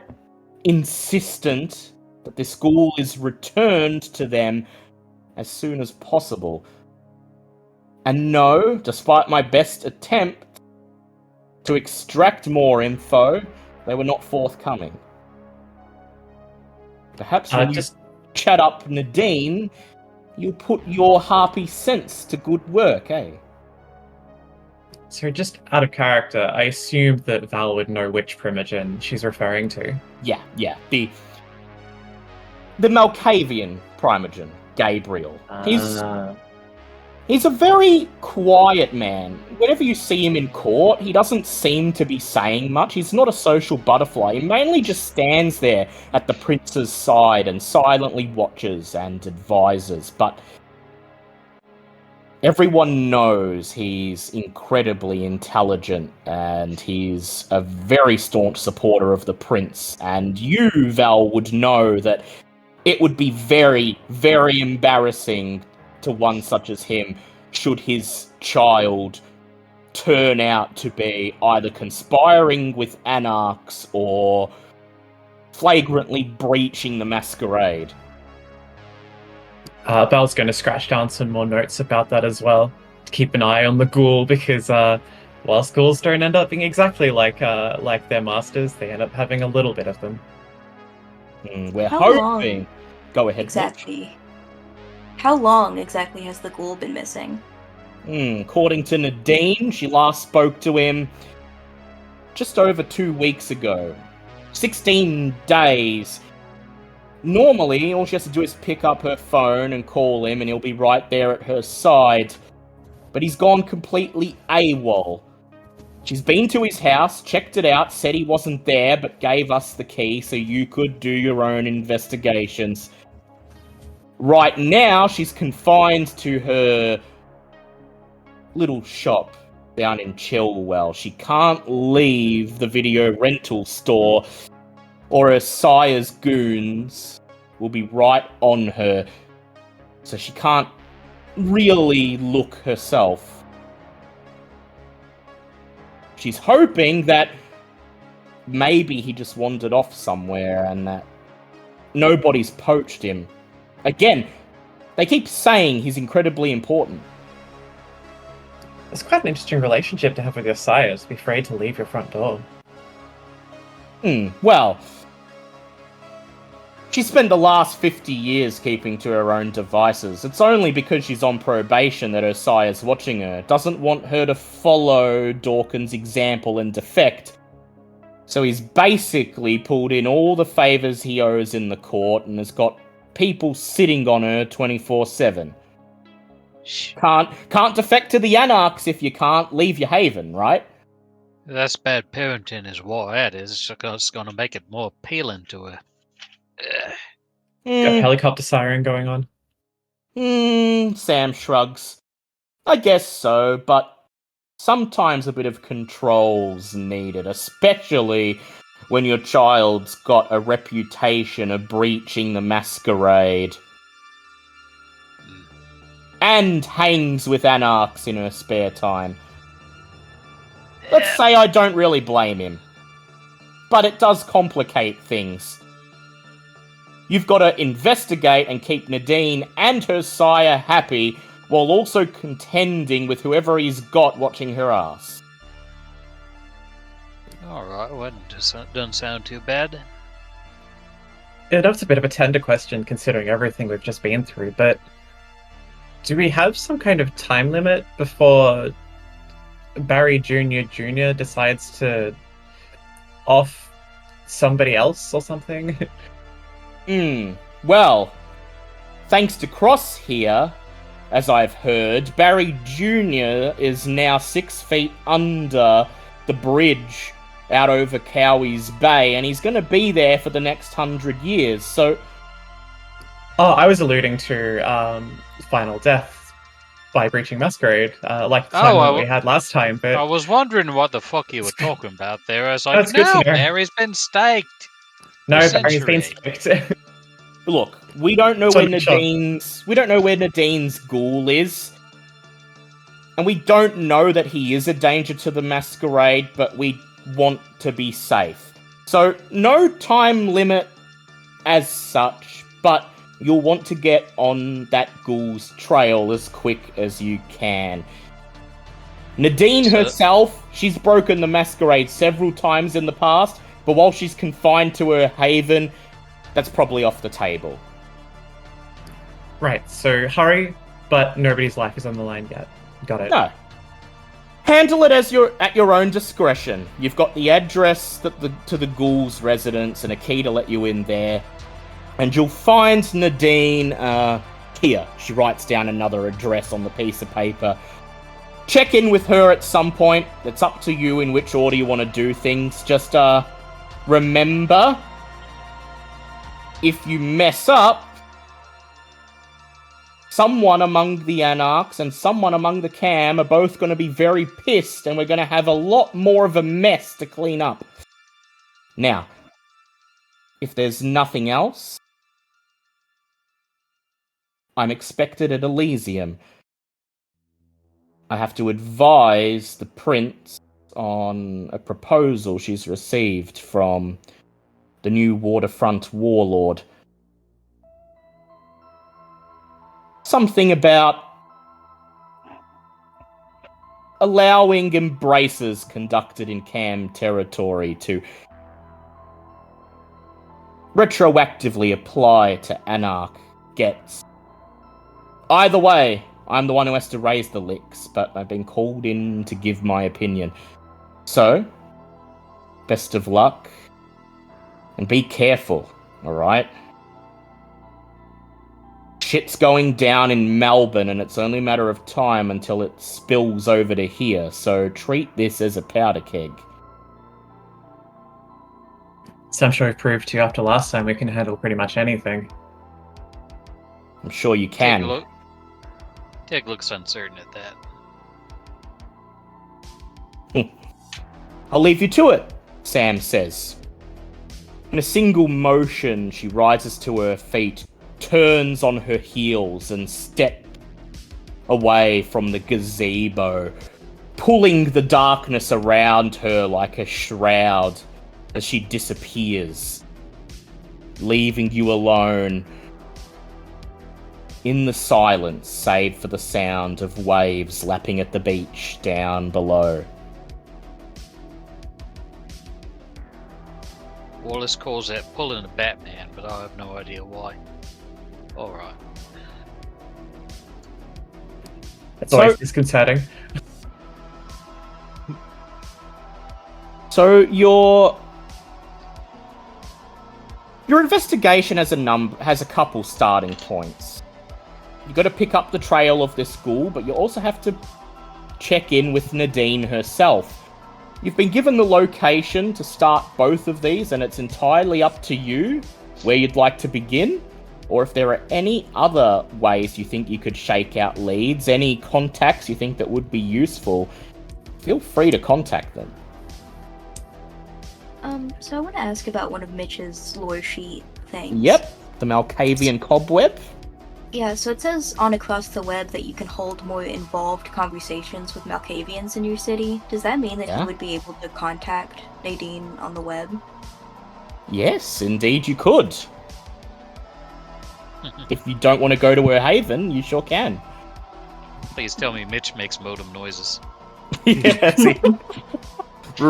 insistent that this ghoul is returned to them as soon as possible. And no, despite my best attempt to extract more info, they were not forthcoming. Perhaps when you chat up Nadine, you'll put your harpy sense to good work, eh? So just out of character, I assumed that Val would know which Primogen she's referring to. Yeah. The Malkavian Primogen, Gabriel. He's a very quiet man. Whenever you see him in court, he doesn't seem to be saying much. He's not a social butterfly. He mainly just stands there at the prince's side and silently watches and advises. But everyone knows he's incredibly intelligent and he's a very staunch supporter of the prince. And you, Val, would know that it would be very, very embarrassing to one such as him should his child turn out to be either conspiring with anarchs or flagrantly breaching the Masquerade. Val's going to scratch down some more notes about that as well. Keep an eye on the ghoul, because whilst ghouls don't end up being exactly like their masters, they end up having a little bit of them. We're How hoping... long Go ahead. exactly? How long exactly has the ghoul been missing? According to Nadine, she last spoke to him just over 2 weeks ago. 16 days. Normally, all she has to do is pick up her phone and call him, and he'll be right there at her side. But he's gone completely AWOL. She's been to his house, checked it out, said he wasn't there, but gave us the key so you could do your own investigations. Right now, she's confined to her little shop down in Chilwell. She can't leave the video rental store, or her sire's goons will be right on her. So she can't really look herself. She's hoping that maybe he just wandered off somewhere and that nobody's poached him. Again, they keep saying he's incredibly important. It's quite an interesting relationship to have with your sires, to be afraid to leave your front door. Well, she spent the last 50 years keeping to her own devices. It's only because she's on probation that her sire's watching her. Doesn't want her to follow Dawkins' example and defect. So he's basically pulled in all the favours he owes in the court and has got people sitting on her 24/7. Can't defect to the Anarchs if you can't leave your haven, right? That's bad parenting is what that is. It's going to make it more appealing to her. Got a helicopter siren going on. Sam shrugs. I guess so, but sometimes a bit of control's needed, especially when your child's got a reputation of breaching the Masquerade. And hangs with Anarchs in her spare time. Let's say I don't really blame him. But it does complicate things. You've got to investigate and keep Nadine and her sire happy, while also contending with whoever he's got watching her ass. Alright, well, doesn't sound too bad. Yeah, that's a bit of a tender question considering everything we've just been through, but do we have some kind of time limit before Barry Jr. decides to off somebody else or something? Well, thanks to Cross here, as I've heard, Barry Jr. is now 6 feet under the bridge out over Cowie's Bay, and he's going to be there for the next 100 years, so... Oh, I was alluding to Final Death by breaching Masquerade, like the time we had last time, but... I was wondering what the fuck you were talking about there. I was like, That's good to know. Barry's been staked. No, Barry's been staked. Look, we don't know where Nadine's ghoul is. And we don't know that he is a danger to the Masquerade, but we want to be safe. So, no time limit as such, but you'll want to get on that ghoul's trail as quick as you can. Nadine herself, she's broken the Masquerade several times in the past, but while she's confined to her haven, that's probably off the table. Right, so hurry, but nobody's life is on the line yet. Got it. No. Handle it at your own discretion. You've got the address to the ghoul's residence and a key to let you in there. And you'll find Nadine here. She writes down another address on the piece of paper. Check in with her at some point. It's up to you in which order you want to do things. Just remember, if you mess up, someone among the Anarchs and someone among the Cam are both going to be very pissed, and we're going to have a lot more of a mess to clean up. Now, if there's nothing else, I'm expected at Elysium. I have to advise the Prince on a proposal she's received from the new waterfront warlord. Something about allowing embraces conducted in Cam territory to retroactively apply to Anarch gets. Either way, I'm the one who has to raise the licks, but I've been called in to give my opinion. So, best of luck, and be careful, alright? Shit's going down in Melbourne, and it's only a matter of time until it spills over to here, so treat this as a powder keg. So I'm sure I've proved to you after last time we can handle pretty much anything. I'm sure you can. Tig looks uncertain at that. I'll leave you to it, Sam says. In a single motion, she rises to her feet, turns on her heels, and steps away from the gazebo, pulling the darkness around her like a shroud as she disappears, leaving you alone in the silence, save for the sound of waves lapping at the beach down below. Wallace calls that pulling a Batman, but I have no idea why. Alright. It's always disconcerting. So your investigation has a couple starting points. You got to pick up the trail of this ghoul, but you also have to check in with Nadine herself. You've been given the location to start both of these, and it's entirely up to you where you'd like to begin, or if there are any other ways you think you could shake out leads, any contacts you think that would be useful, feel free to contact them. So I want to ask about one of Mitch's lore sheet things. Yep, the Malkavian cobweb. Yeah, so it says on across the web that you can hold more involved conversations with Malkavians in your city. Does that mean that Yeah. you would be able to contact Nadine on the web? Yes, indeed you could. If you don't want to go to her haven, you sure can. Please tell me Mitch makes modem noises. Yeah, see. It's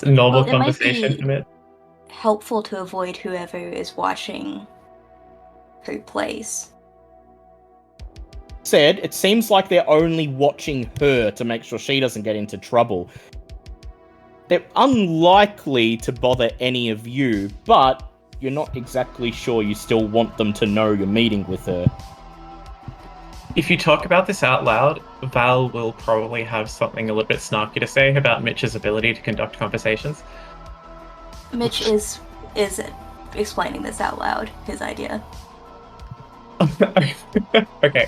a normal Well, it might conversation be- for me. Helpful to avoid whoever is watching her place. Said, it seems like they're only watching her to make sure she doesn't get into trouble. They're unlikely to bother any of you, but you're not exactly sure you still want them to know you're meeting with her. If you talk about this out loud, Val will probably have something a little bit snarky to say about Mitch's ability to conduct conversations. Mitch is explaining this out loud, his idea. Okay.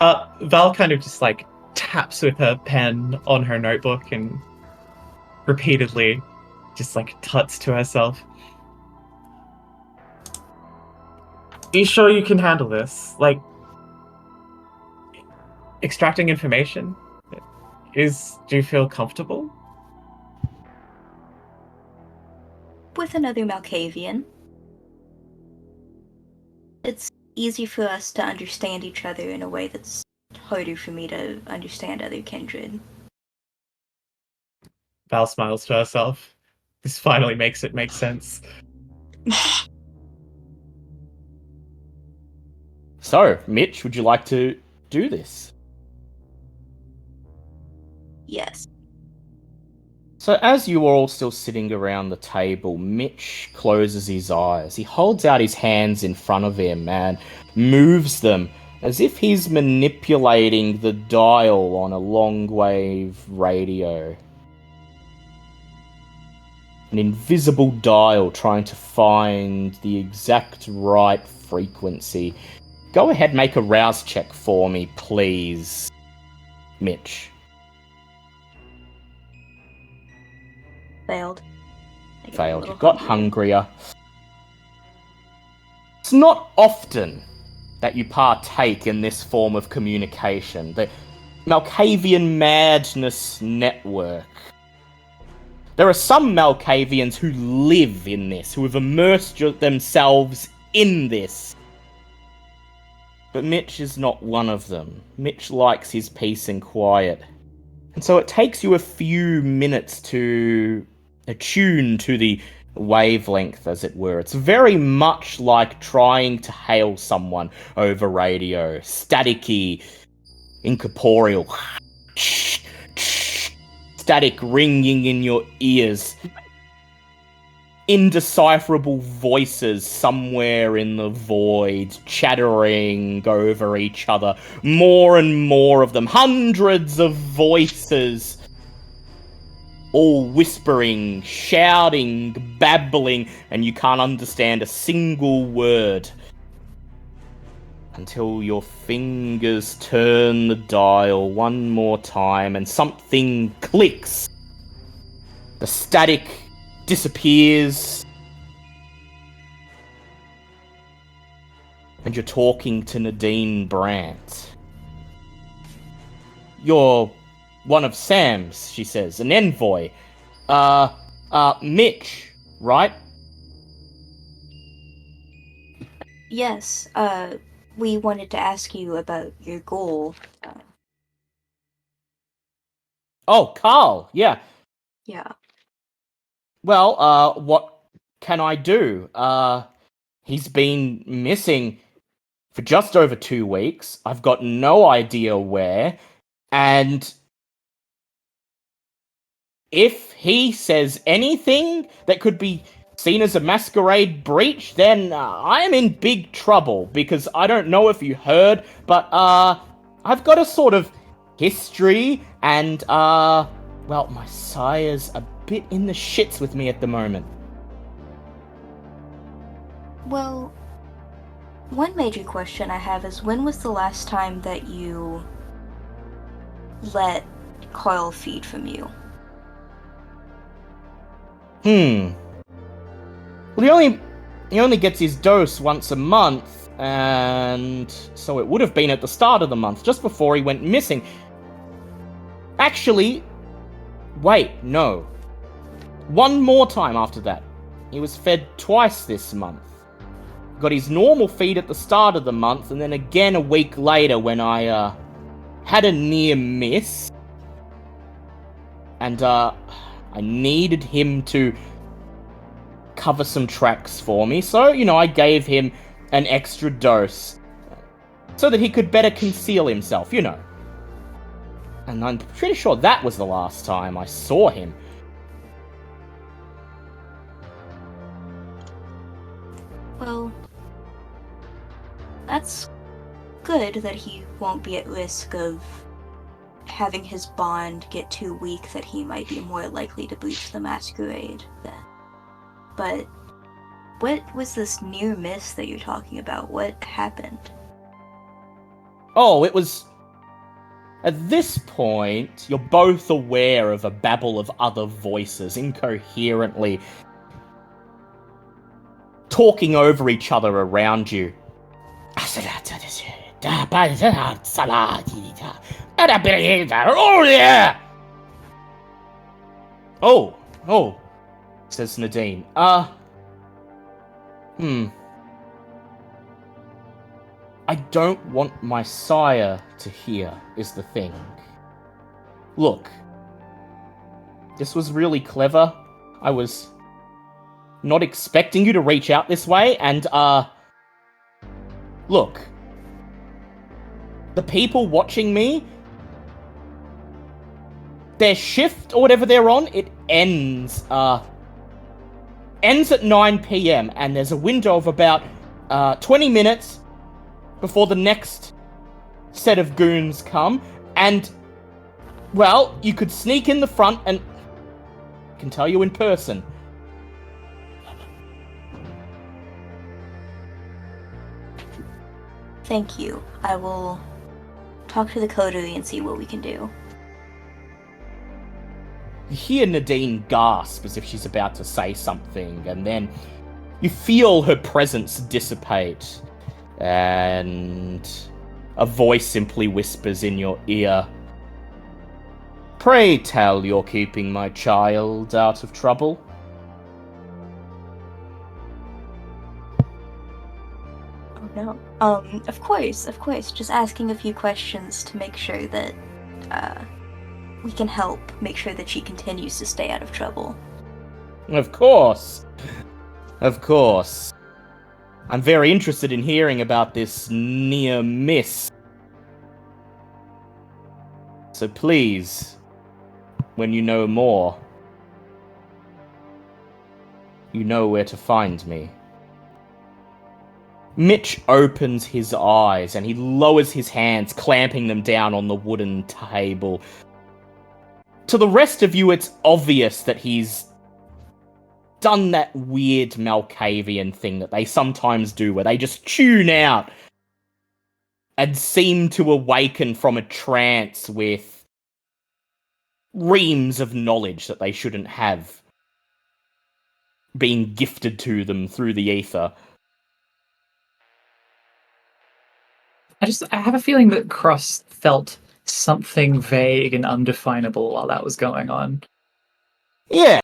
Val kind of just like taps with her pen on her notebook and repeatedly just like tuts to herself. Are you sure you can handle this? Like, extracting information? Do you feel comfortable? With another Malkavian, it's easy for us to understand each other in a way that's harder for me to understand other kindred. Val smiles to herself. This finally makes it make sense. So, Mitch, would you like to do this? Yes. So as you are all still sitting around the table, Mitch closes his eyes. He holds out his hands in front of him and moves them as if he's manipulating the dial on a long-wave radio. An invisible dial trying to find the exact right frequency. Go ahead, make a rouse check for me, please, Mitch. Failed. I get a Failed. little You got hungrier. hungrier. It's not often that you partake in this form of communication. The Malkavian Madness Network. There are some Malkavians who live in this, who have immersed themselves in this. But Mitch is not one of them. Mitch likes his peace and quiet. And so it takes you a few minutes to attune to the wavelength, as it were. It's very much like trying to hail someone over radio. Staticky, incorporeal. Static ringing in your ears. Indecipherable voices somewhere in the void, chattering over each other. More and more of them. Hundreds of voices. All whispering, shouting, babbling, and you can't understand a single word. until your fingers turn the dial one more time and something clicks. The static disappears. And you're talking to Nadine Brandt. You're one of Sam's, she says, an envoy. Mitch, right? Yes, we wanted to ask you about your goal. Oh, Carl, yeah. Yeah. Well, what can I do? He's been missing for just over 2 weeks. I've got no idea where. And if he says anything that could be seen as a masquerade breach, then I am in big trouble, because I don't know if you heard, but I've got a sort of history, and well, my sire's a bit in the shits with me at the moment. Well, one major question I have is, when was the last time that you let Coil feed from you? Well, he only gets his dose once a month, and so it would have been at the start of the month, just before he went missing. Actually, wait, no. One more time after that. He was fed twice this month. Got his normal feed at the start of the month, and then again a week later when I had a near miss. And I needed him to cover some tracks for me, so, I gave him an extra dose so that he could better conceal himself, And I'm pretty sure that was the last time I saw him. Well, that's good that he won't be at risk of having his bond get too weak that he might be more likely to breach the Masquerade then. But what was this near miss that you're talking about? What happened? Oh, it was... At this point, you're both aware of a babble of other voices, incoherently talking over each other around you. Oh, yeah! Oh, says Nadine. I don't want my sire to hear, is the thing. Look, this was really clever. I was not expecting you to reach out this way, and, look. The people watching me, their shift, or whatever they're on, it ends at 9 p.m, and there's a window of about, 20 minutes before the next set of goons come, and, well, you could sneak in the front and... I can tell you in person. Thank you. I will talk to the coterie and see what we can do. You hear Nadine gasp as if she's about to say something, and then you feel her presence dissipate, and a voice simply whispers in your ear, "Pray tell you're keeping my child out of trouble." Oh no. Of course. Just asking a few questions to make sure that, we can help make sure that she continues to stay out of trouble. Of course. I'm very interested in hearing about this near miss. So please, when you know more, you know where to find me. Mitch opens his eyes and he lowers his hands, clamping them down on the wooden table. To the rest of you, it's obvious that he's done that weird Malkavian thing that they sometimes do, where they just tune out and seem to awaken from a trance with reams of knowledge that they shouldn't have being gifted to them through the ether. I have a feeling that Cross felt something vague and undefinable while that was going on. Yeah.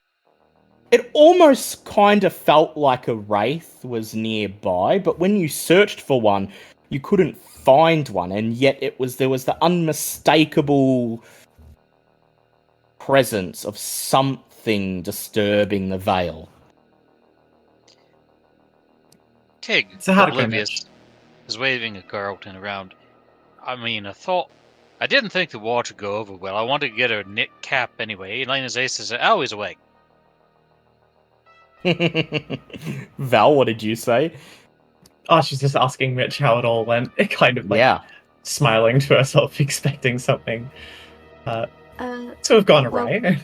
It almost kind of felt like a wraith was nearby, but when you searched for one, you couldn't find one, and yet there was the unmistakable presence of something disturbing the veil. Tig, So how to go, oblivious, Mitch? is waving at Carlton around. I mean, I didn't think the watch would go over well. I wanted to get her knit cap anyway. Elena's ace is always awake. Val, what did you say? Oh, she's just asking Mitch how it all went. Kind of like Yeah. smiling to herself, expecting something Uh, to have gone well, awry.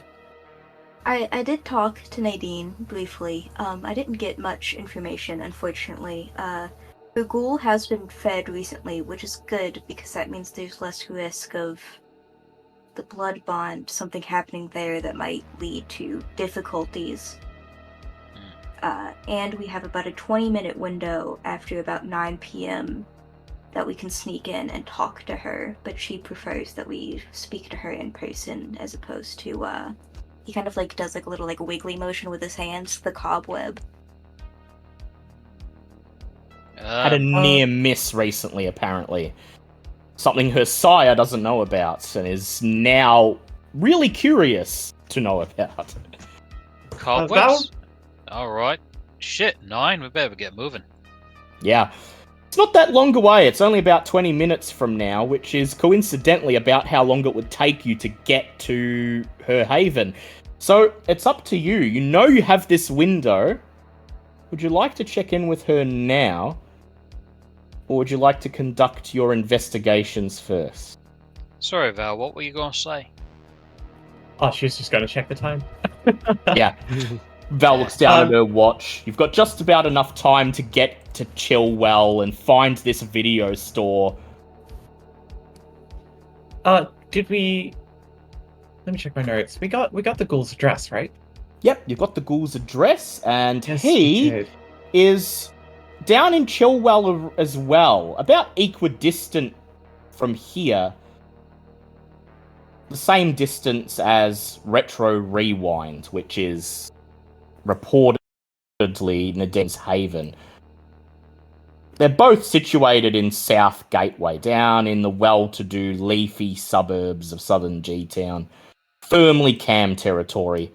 I did talk to Nadine briefly. I didn't get much information, unfortunately. The ghoul has been fed recently, which is good because that means there's less risk of the blood bond, something happening there that might lead to difficulties. And we have about a 20-minute window after about 9 p.m. that we can sneak in and talk to her, but she prefers that we speak to her in person as opposed to, he kind of like does like a little like wiggly motion with his hands, the cobweb. Had a near miss recently, apparently. Something her sire doesn't know about, and is now really curious to know about. Cobwebs? Alright. Shit, 9, we better get moving. Yeah. It's not that long away, it's only about 20 minutes from now, which is coincidentally about how long it would take you to get to her haven. So, it's up to you. You know you have this window. Would you like to check in with her now? Or would you like to conduct your investigations first? Sorry, Val, what were you going to say? Oh, she's just going to check the time. Yeah. Val looks down at her watch. You've got just about enough time to get to Chilwell and find this video store. Did we... Let me check my notes. We got the ghoul's address, right? Yep, you've got the ghoul's address, and Yes, we he did. is down in Chilwell as well, about equidistant from here. The same distance as Retro Rewind, which is reportedly Nadine's haven. They're both situated in South Gateway, down in the well-to-do leafy suburbs of southern G-Town. Firmly Cam territory.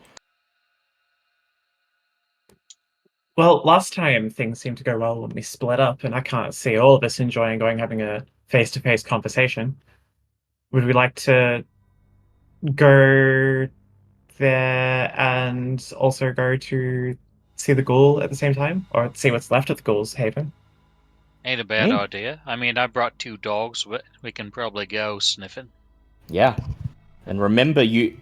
Well, last time things seemed to go well when we split up, and I can't see all of us enjoying having a face-to-face conversation. Would we like to go there and also go to see the ghoul at the same time? Or see what's left of the ghoul's haven? Ain't a bad idea. I mean, I brought 2 dogs, but we can probably go sniffing. Yeah. And remember, you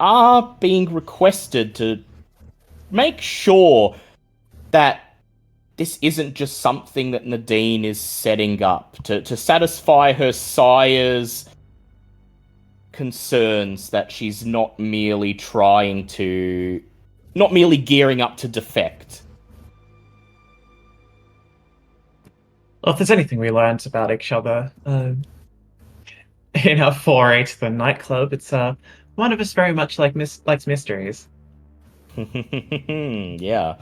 are being requested to make sure that this isn't just something that Nadine is setting up to satisfy her sire's concerns, that she's not merely gearing up to defect. Well, if there's anything we learned about each other in our foray to the nightclub, it's one of us very much likes mysteries. Yeah.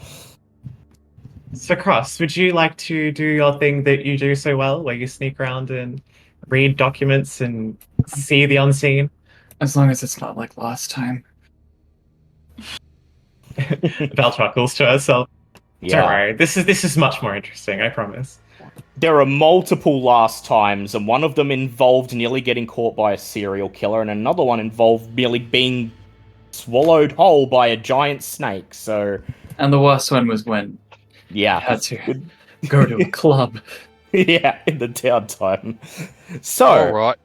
So, Cross, would you like to do your thing that you do so well, where you sneak around and read documents and see the unseen? As long as it's not like last time. Val chuckles to herself. Yeah. Don't worry, this is much more interesting, I promise. There are multiple last times, and one of them involved nearly getting caught by a serial killer, and another one involved merely being swallowed whole by a giant snake, so... And the worst one was when Yeah. I had to go to a club. Yeah, in the downtime. So, Alright.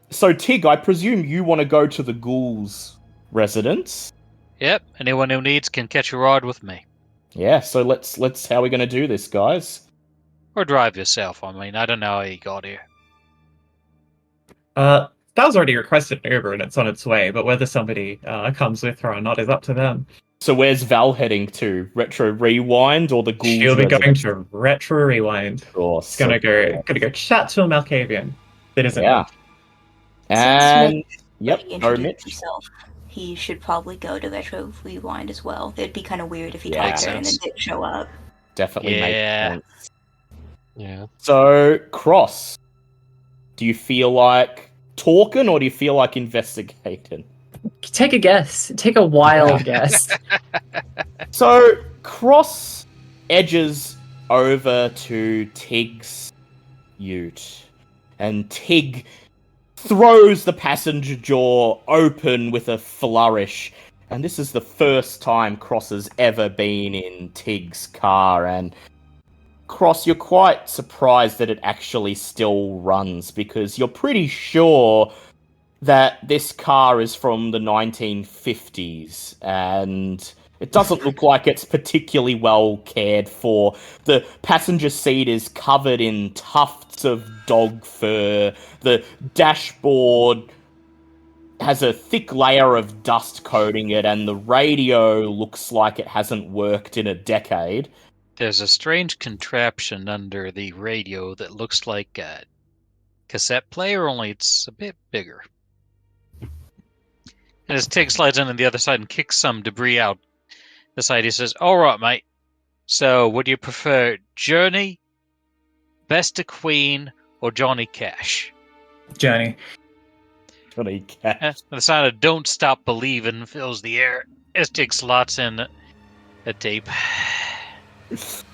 So Tig, I presume you want to go to the ghoul's residence? Yep, anyone who needs can catch a ride with me. Yeah, so let's how are we going to do this, guys? Or drive yourself, I mean, I don't know how you got here. That was already requested an Uber and it's on its way, but whether somebody comes with her or not is up to them. So where's Val heading to? Retro Rewind or the Ghoul's She'll be going residence? to Retro Rewind. Of course. She's gonna go chat to a Malkavian that isn't Yeah. Mitch. And Since yep, he go introduced Mitch. himself, he should probably go to Retro Rewind as well. It'd be kind of weird if he Yeah. talked Makes there and then sense. didn't show up. Definitely Yeah. makes sense. Yeah. So, Cross, do you feel like talking or do you feel like investigating? Take a guess. Take a wild guess. So, Cross edges over to Tig's ute, and Tig throws the passenger door open with a flourish. And this is the first time Cross has ever been in Tig's car, and Cross, you're quite surprised that it actually still runs, because you're pretty sure that this car is from the 1950s, and it doesn't look like it's particularly well cared for. The passenger seat is covered in tufts of dog fur. The dashboard has a thick layer of dust coating it, and the radio looks like it hasn't worked in a decade. There's a strange contraption under the radio that looks like a cassette player, only it's a bit bigger. And as Tig slides in on the other side and kicks some debris out the side, he says, "All right, mate. So, would you prefer Journey, Best of Queen, or Johnny Cash?" Journey. Johnny Cash. And the sound of "Don't Stop Believin'" fills the air as Tig slots in a tape. It's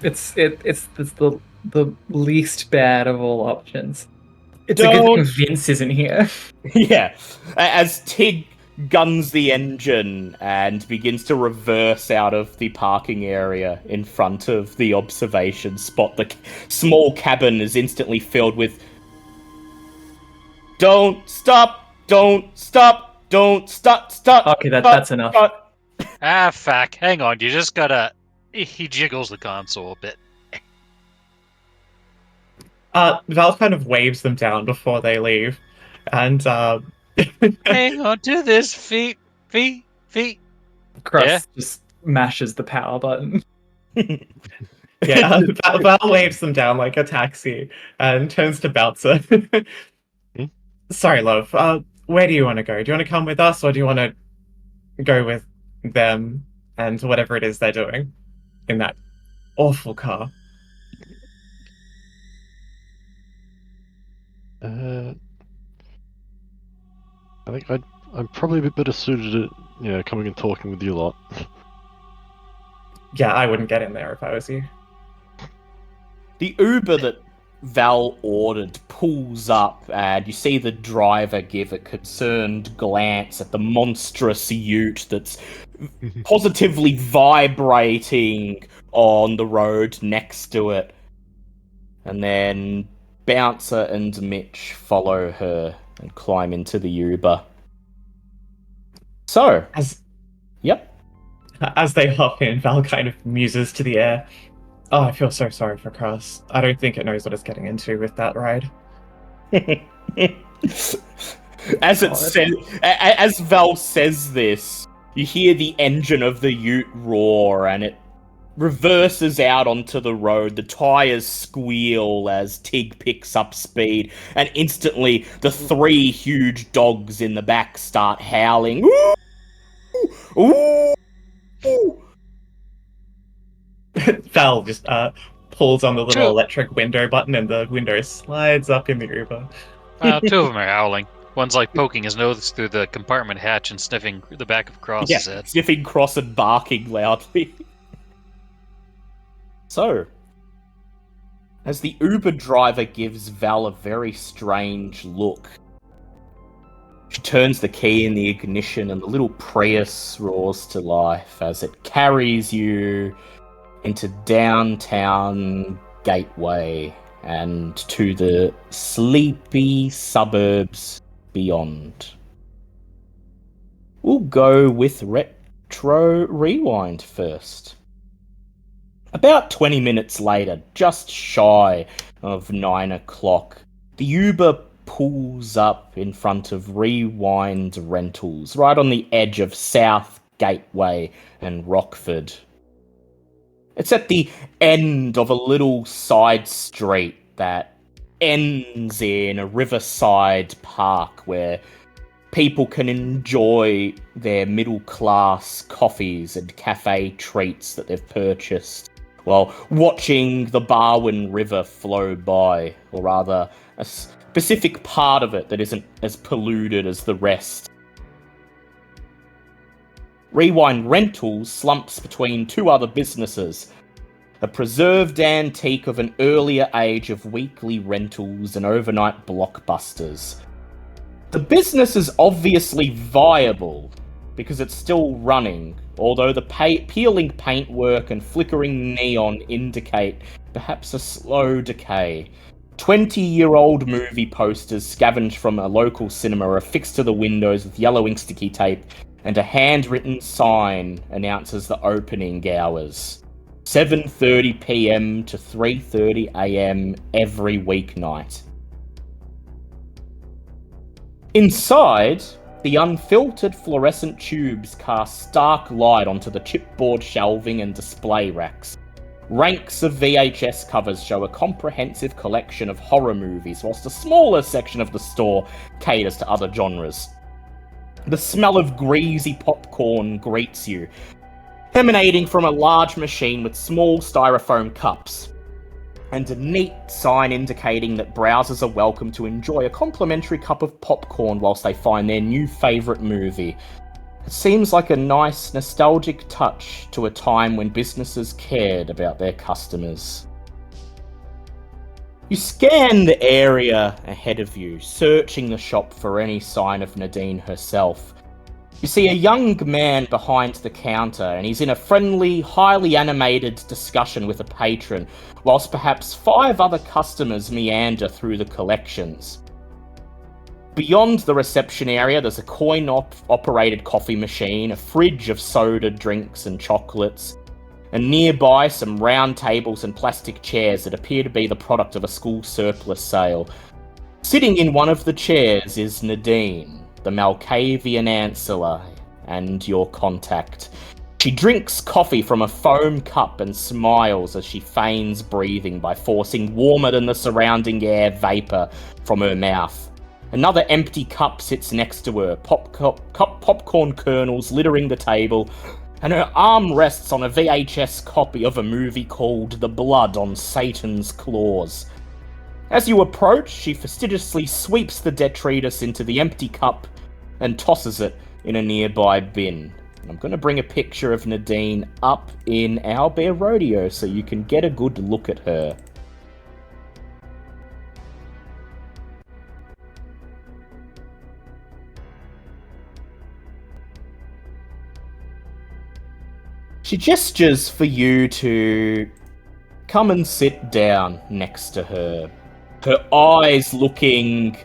the least bad of all options. It's a good Don't- thing Vince isn't here. Yeah, as Tig guns the engine and begins to reverse out of the parking area in front of the observation spot, the small cabin is instantly filled with "Don't stop, don't stop, don't stop, stop." Okay, that's enough. Stop. Ah, fuck. Hang on. You just gotta... He jiggles the console a bit. Val kind of waves them down before they leave, and Hang on to this, feet. Cross Yeah? just mashes the power button. yeah, Val waves them down like a taxi and turns to Bouncer. Sorry, love. Where do you want to go? Do you want to come with us, or do you want to go with them and whatever it is they're doing in that awful car? I think I'm probably a bit better suited at coming and talking with you lot. Yeah, I wouldn't get in there if I was you. The Uber that Val ordered pulls up, and you see the driver give a concerned glance at the monstrous ute that's positively vibrating on the road next to it. And then Bouncer and Mitch follow her and climb into the Uber. So, yep. As they hop in, Val kind of muses to the air. Oh, I feel so sorry for Cross. I don't think it knows what it's getting into with that ride. As Val says this, you hear the engine of the ute roar, and it reverses out onto the road. The tires squeal as Tig picks up speed, and instantly the three huge dogs in the back start howling. Ooh! Ooh! Ooh! Val just pulls on the little Two. electric window button, and the window slides up in the Uber. Two of them are howling. One's like poking his nose through the compartment hatch and sniffing the back of Cross's head. Sniffing Cross and barking loudly. So, as the Uber driver gives Val a very strange look, she turns the key in the ignition and the little Prius roars to life as it carries you into downtown Gateway and to the sleepy suburbs beyond. We'll go with Retro Rewind first. About 20 minutes later, just shy of 9 o'clock, the Uber pulls up in front of Rewind Rentals, right on the edge of South Gateway and Rockford. It's at the end of a little side street that ends in a riverside park where people can enjoy their middle-class coffees and cafe treats that they've purchased while watching the Barwon River flow by, or rather, a specific part of it that isn't as polluted as the rest. Rewind Rentals slumps between two other businesses, a preserved antique of an earlier age of weekly rentals and overnight blockbusters. The business is obviously viable because it's still running, although the peeling paintwork and flickering neon indicate perhaps a slow decay. 20-year-old movie posters scavenged from a local cinema are affixed to the windows with yellowing sticky tape, and a handwritten sign announces the opening hours. 7:30 p.m. to 3:30 a.m. every weeknight. Inside, the unfiltered fluorescent tubes cast stark light onto the chipboard shelving and display racks. Ranks of VHS covers show a comprehensive collection of horror movies, whilst a smaller section of the store caters to other genres. The smell of greasy popcorn greets you, emanating from a large machine with small styrofoam cups, and a neat sign indicating that browsers are welcome to enjoy a complimentary cup of popcorn whilst they find their new favourite movie. It seems like a nice, nostalgic touch to a time when businesses cared about their customers. You scan the area ahead of you, searching the shop for any sign of Nadine herself. You see a young man behind the counter, and he's in a friendly, highly animated discussion with a patron, whilst perhaps 5 other customers meander through the collections. Beyond the reception area, there's a coin-operated coffee machine, a fridge of soda drinks and chocolates, and nearby some round tables and plastic chairs that appear to be the product of a school surplus sale. Sitting in one of the chairs is Nadine, the Malkavian Ancilla, and your contact. She drinks coffee from a foam cup and smiles as she feigns breathing by forcing warmer than the surrounding air vapor from her mouth. Another empty cup sits next to her, popcorn kernels littering the table, and her arm rests on a VHS copy of a movie called The Blood on Satan's Claws. As you approach, she fastidiously sweeps the detritus into the empty cup and tosses it in a nearby bin. I'm going to bring a picture of Nadine up in Owlbear Rodeo so you can get a good look at her. She gestures for you to come and sit down next to her. Her eyes looking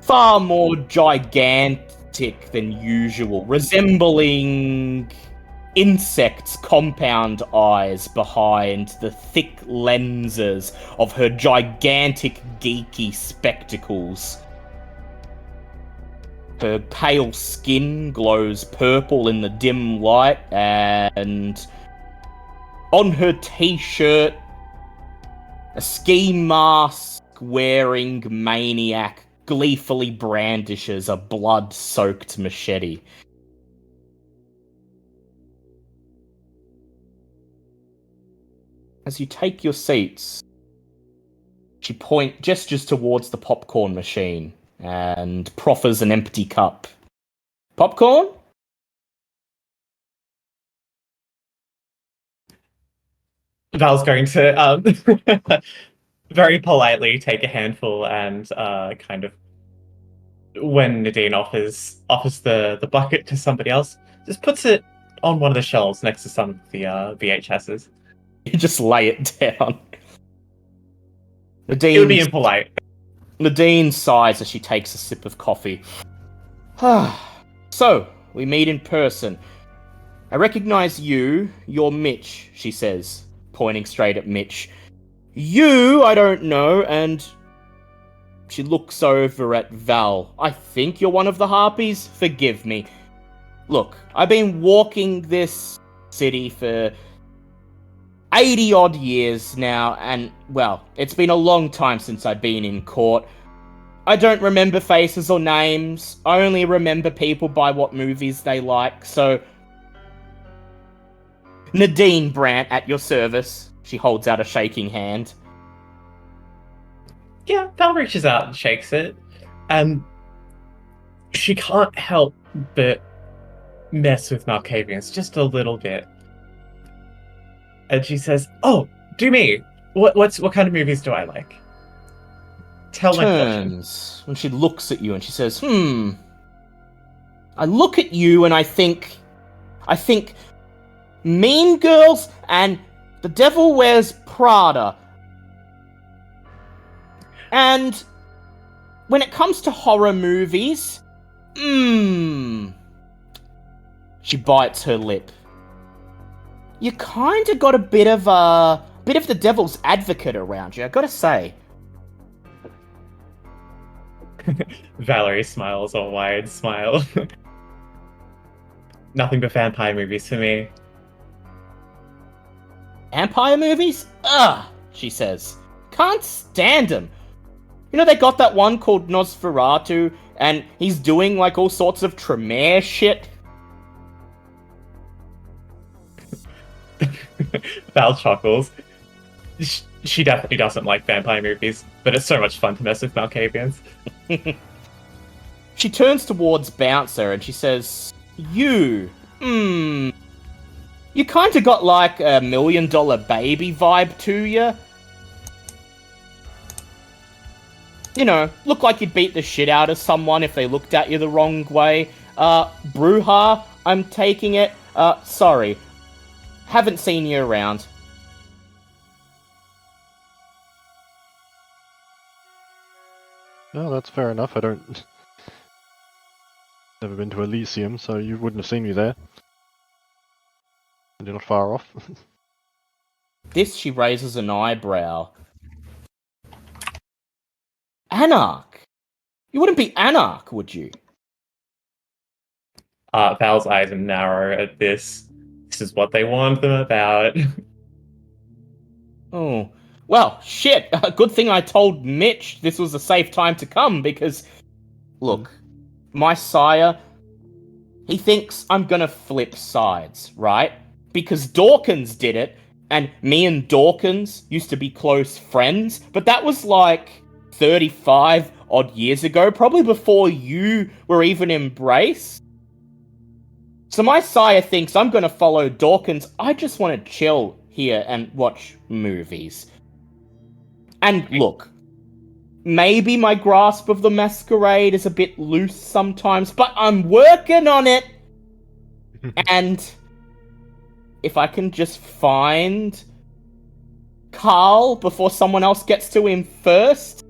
far more gigantic than usual, resembling insects' compound eyes behind the thick lenses of her gigantic geeky spectacles. Her pale skin glows purple in the dim light, and on her t-shirt, a ski mask wearing maniac gleefully brandishes a blood-soaked machete. As you take your seats, she gestures towards the popcorn machine and proffers an empty cup. Popcorn? Val's going to very politely take a handful and kind of, when Nadine offers the bucket to somebody else, just puts it on one of the shelves next to some of the VHSs. You just lay it down. It would be impolite. Nadine sighs as she takes a sip of coffee. So, we meet in person. I recognize you. You're Mitch, she says, pointing straight at Mitch. You, I don't know, and... She looks over at Val. I think you're one of the harpies? Forgive me. Look, I've been walking this city for 80 odd years now, and, well, it's been a long time since I've been in court. I don't remember faces or names. I only remember people by what movies they like, so... Nadine Brandt, at your service. She holds out a shaking hand. Yeah, Val reaches out and shakes it. She can't help but mess with Malkavians just a little bit. And she says, "Oh, do me. What kind of movies do I like?" Tell my fortune. Turns when she looks at you and she says, I look at you and I think Mean Girls and The Devil Wears Prada. And when it comes to horror movies, she bites her lip. You kinda got a bit of the devil's advocate around you, I gotta say. Valerie smiles a wide smile. Nothing but vampire movies for me. Vampire movies? Ugh, she says. Can't stand them. You know, they got that one called Nosferatu, and he's doing, like, all sorts of Tremere shit. Val chuckles. She definitely doesn't like vampire movies, but it's so much fun to mess with Malkavians. She turns towards Bouncer and she says, You kinda got, like, a $1 million baby vibe to you. You know, look like you'd beat the shit out of someone if they looked at you the wrong way. Bruja, I'm taking it. Sorry. Haven't seen you around. Well, that's fair enough. Never been to Elysium, so you wouldn't have seen me there. And you're not far off. This, she raises an eyebrow. Anarch? You wouldn't be Anarch, would you? Val's eyes narrow at this. This is what they warned them about. Oh. Well, shit. Good thing I told Mitch this was a safe time to come, because... Look, my sire... He thinks I'm gonna flip sides, right? Because Dawkins did it, and me and Dawkins used to be close friends, but that was like 35 odd years ago, probably before you were even embraced. So my sire thinks I'm gonna follow Dawkins. I just want to chill here and watch movies. And look, maybe my grasp of the Masquerade is a bit loose sometimes, but I'm working on it! And if I can just find Carl before someone else gets to him first,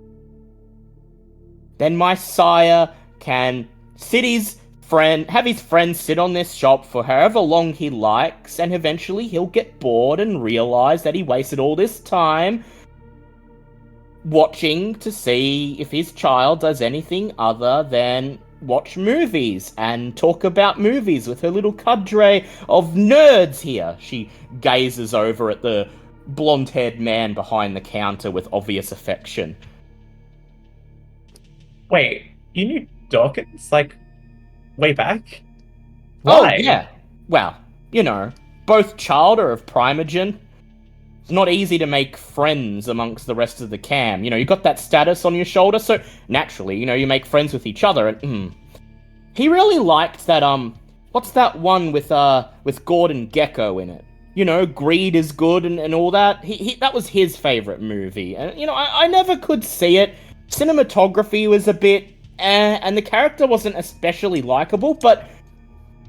then my sire can have his friend sit on this shop for however long he likes, and eventually he'll get bored and realize that he wasted all this time watching to see if his child does anything other than watch movies and talk about movies with her little cadre of nerds here. She gazes over at the blonde-haired man behind the counter with obvious affection. Wait, you knew Dawkins? Like, way back? Why? Oh, yeah. Well, you know, both child are of Primogen. It's not easy to make friends amongst the rest of the cam. You know, you got that status on your shoulder, so naturally, you know, you make friends with each other, and he really liked that, what's that one with Gordon Gekko in it? You know, Greed is Good and all that. That was his favorite movie. And, you know, I never could see it. Cinematography was a bit and the character wasn't especially likable, but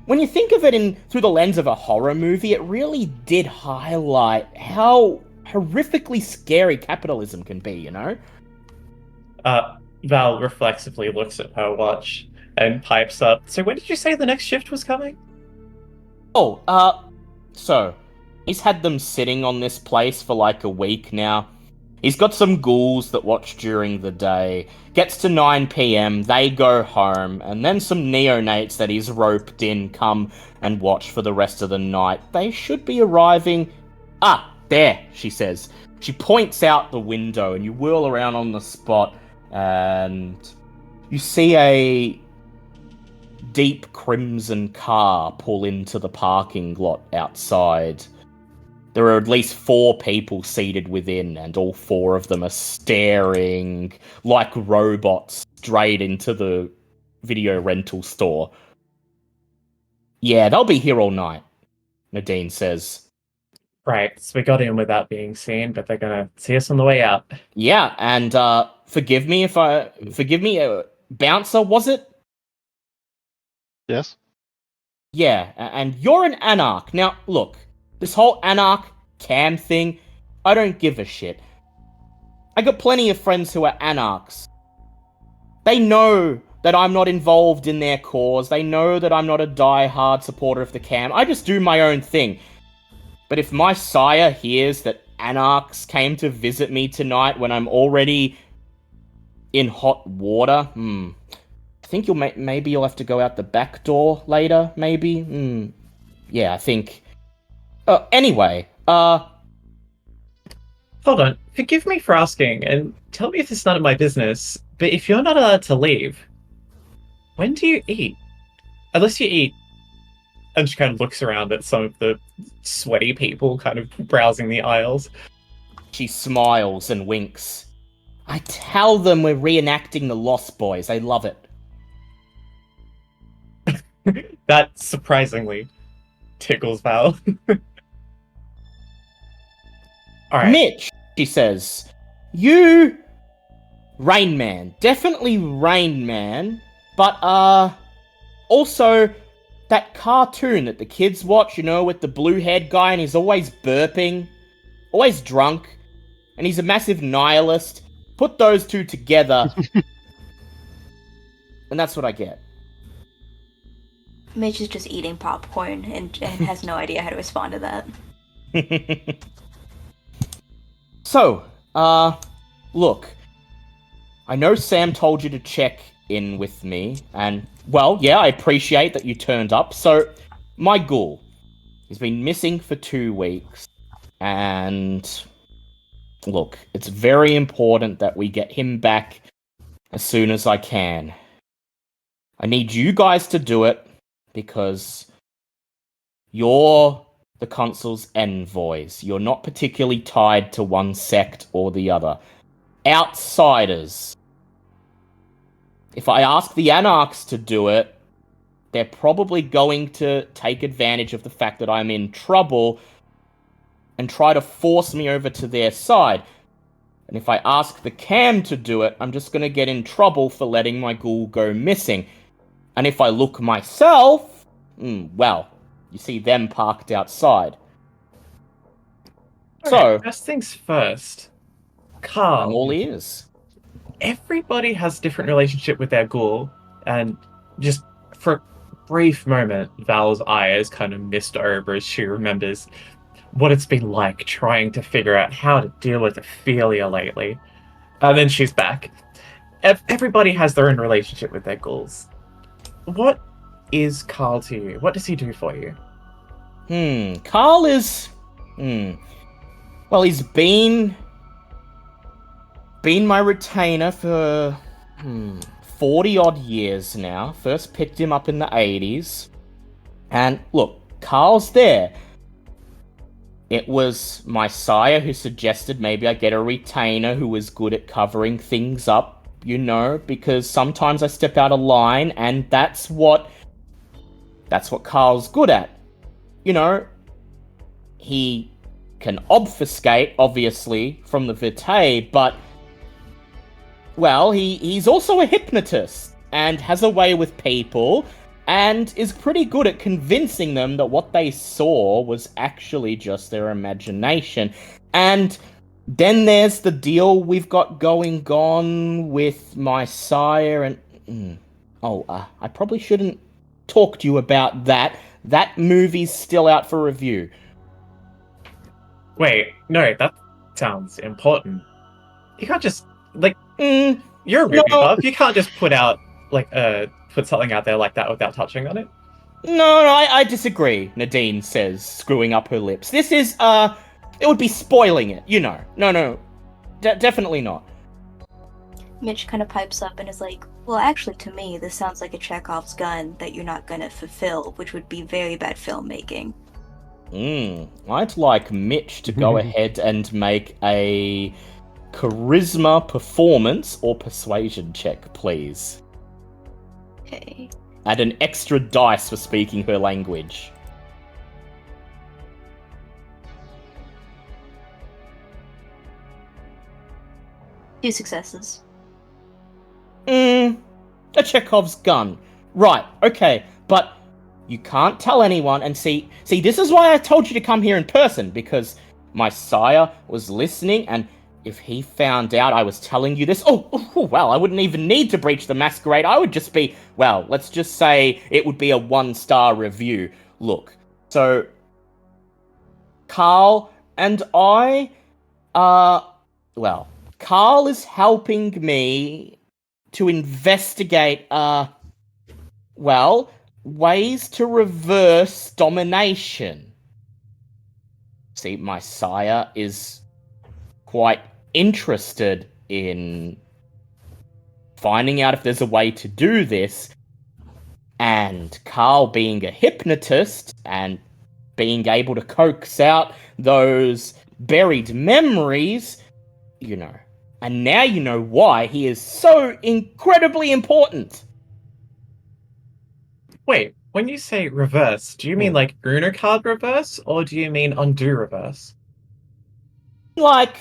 when you think of it through the lens of a horror movie, it really did highlight how horrifically scary capitalism can be, you know? Val reflexively looks at her watch and pipes up. So when did you say the next shift was coming? Oh, so, he's had them sitting on this place for like a week now. He's got some ghouls that watch during the day. Gets to 9 p.m, they go home, and then some neonates that he's roped in come and watch for the rest of the night. They should be arriving... Ah, there, she says. She points out the window, and you whirl around on the spot, and you see a deep crimson car pull into the parking lot outside. There are at least 4 people seated within, and all 4 of them are staring like robots straight into the video rental store. Yeah, they'll be here all night, Nadine says. Right, so we got in without being seen, but they're gonna see us on the way out. Yeah, and forgive me, Bouncer, was it? Yes? Yeah, and you're an anarch. Now, look, this whole anarch cam thing, I don't give a shit. I got plenty of friends who are anarchs. They know that I'm not involved in their cause. They know that I'm not a die-hard supporter of the cam. I just do my own thing. But if my sire hears that anarchs came to visit me tonight when I'm already in hot water, I think maybe you'll have to go out the back door later, maybe? Yeah, I think... anyway, Hold on, forgive me for asking, and tell me if it's none of my business, but if you're not allowed to leave, when do you eat? Unless you eat... And she kind of looks around at some of the sweaty people kind of browsing the aisles. She smiles and winks. I tell them we're reenacting the Lost Boys. They love it. That surprisingly tickles Val. Alright. Mitch, she says, you... Rain Man. Definitely Rain Man. But, also... that cartoon that the kids watch, you know, with the blue-haired guy and he's always burping. Always drunk. And he's a massive nihilist. Put those 2 together. And that's what I get. Mitch is just eating popcorn and has no idea how to respond to that. So, look. I know Sam told you to check in with me, and, well, yeah, I appreciate that you turned up. So, my ghoul, he's been missing for 2 weeks, and, look, it's very important that we get him back as soon as I can. I need you guys to do it, because you're the consul's envoys. You're not particularly tied to one sect or the other. Outsiders. If I ask the anarchs to do it, they're probably going to take advantage of the fact that I'm in trouble and try to force me over to their side. And if I ask the cam to do it, I'm just going to get in trouble for letting my ghoul go missing. And if I look myself, well, you see them parked outside. So, first things first. Carl. I'm all ears. Everybody has a different relationship with their ghoul, and just for a brief moment, Val's eyes kind of mist over as she remembers what it's been like trying to figure out how to deal with Ophelia lately. And then she's back. Everybody has their own relationship with their ghouls. What is Carl to you? What does he do for you? Carl is... Well, he's been my retainer for 40-odd years now. First picked him up in the 80s. And look, Carl's there. It was my sire who suggested maybe I get a retainer who was good at covering things up, you know, because sometimes I step out of line, and that's what Carl's good at. You know, he can obfuscate, obviously, from the vitae, but, well, he's also a hypnotist, and has a way with people, and is pretty good at convincing them that what they saw was actually just their imagination. And then there's the deal we've got going on with my sire, and... I probably shouldn't talk to you about that. That movie's still out for review. Wait, no, that sounds important. You can't just like Mm, you're a No. movie buff. You can't just put something out there like that without touching on it. no, I disagree, Nadine says, screwing up her lips. This is, it would be spoiling it, you know. No, definitely not. Mitch kind of pipes up and is like, well, actually, to me, this sounds like a Chekhov's gun that you're not going to fulfill, which would be very bad filmmaking. I'd like Mitch to go ahead and make a charisma, performance, or persuasion check, please. Okay. Add an extra dice for speaking her language. 2 successes. A Chekhov's gun. Right, okay, but you can't tell anyone, and see, this is why I told you to come here in person, because my sire was listening, and if he found out I was telling you this, well, I wouldn't even need to breach the Masquerade. I would just be, well, let's just say it would be a 1-star review. Look, so Carl and I, well, Carl is helping me to investigate, well, ways to reverse domination. See, my sire is quite interested in finding out if there's a way to do this, and Carl being a hypnotist and being able to coax out those buried memories, you know. And now you know why he is so incredibly important. Wait, when you say reverse, do you mean like Uno card reverse, or do you mean undo reverse? Like,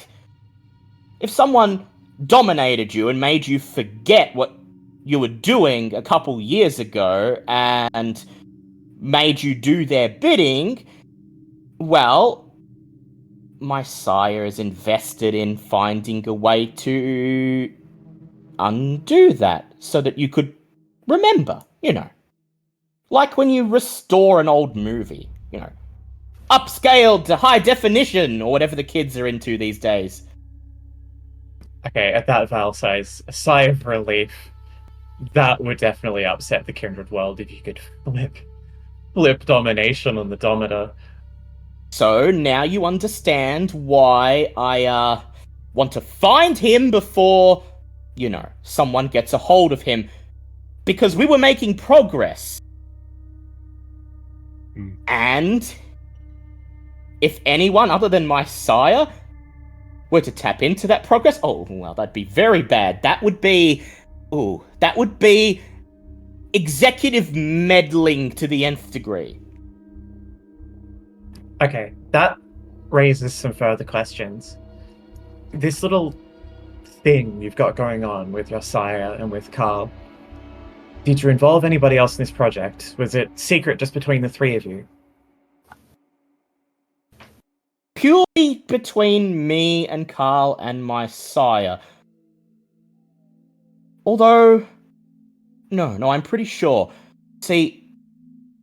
if someone dominated you and made you forget what you were doing a couple years ago and made you do their bidding, well, my sire is invested in finding a way to undo that so that you could remember, you know. Like when you restore an old movie, you know. Upscaled to high definition, or whatever the kids are into these days. Okay, at that vial size, a sigh of relief. That would definitely upset the kindred world if you could flip domination on the Dominator. So now you understand why I want to find him before, you know, someone gets a hold of him. Because we were making progress. And if anyone other than my sire were to tap into that progress, oh, well, that'd be very bad. That would be executive meddling to the nth degree. Okay, that raises some further questions. This little thing you've got going on with your sire and with Carl, did you involve anybody else in this project? Was it secret just between the 3 of you? Purely between me and Carl and my sire. Although, no, I'm pretty sure. See,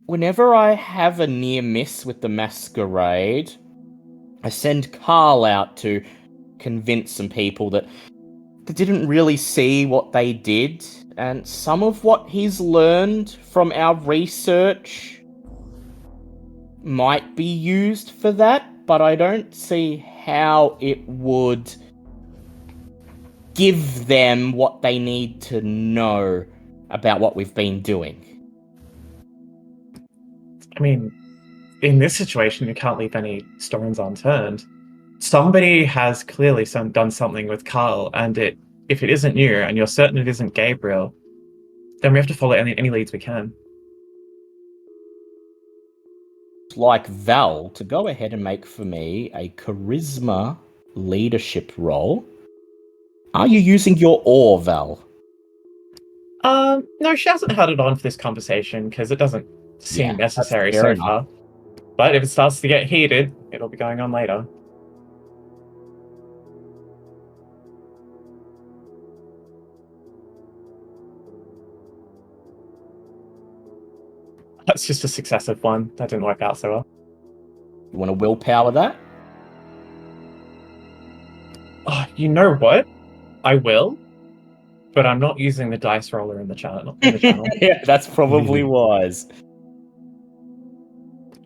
whenever I have a near miss with the Masquerade, I send Carl out to convince some people that didn't really see what they did, and some of what he's learned from our research might be used for that, but I don't see how it would give them what they need to know about what we've been doing. I mean, in this situation, you can't leave any stones unturned. Somebody has clearly done something with Carl, and if it isn't you, and you're certain it isn't Gabriel, then we have to follow any leads we can. Like Val to go ahead and make for me a charisma leadership roll. Are you using your ore, Val? No, she hasn't had it on for this conversation because it doesn't seem necessary fair so enough. far. But if it starts to get heated, it'll be going on later. That's just a successive one. That didn't work out so well. You want to willpower that? Oh, you know what? I will, but I'm not using the dice roller in the channel. Yeah, that's probably wise.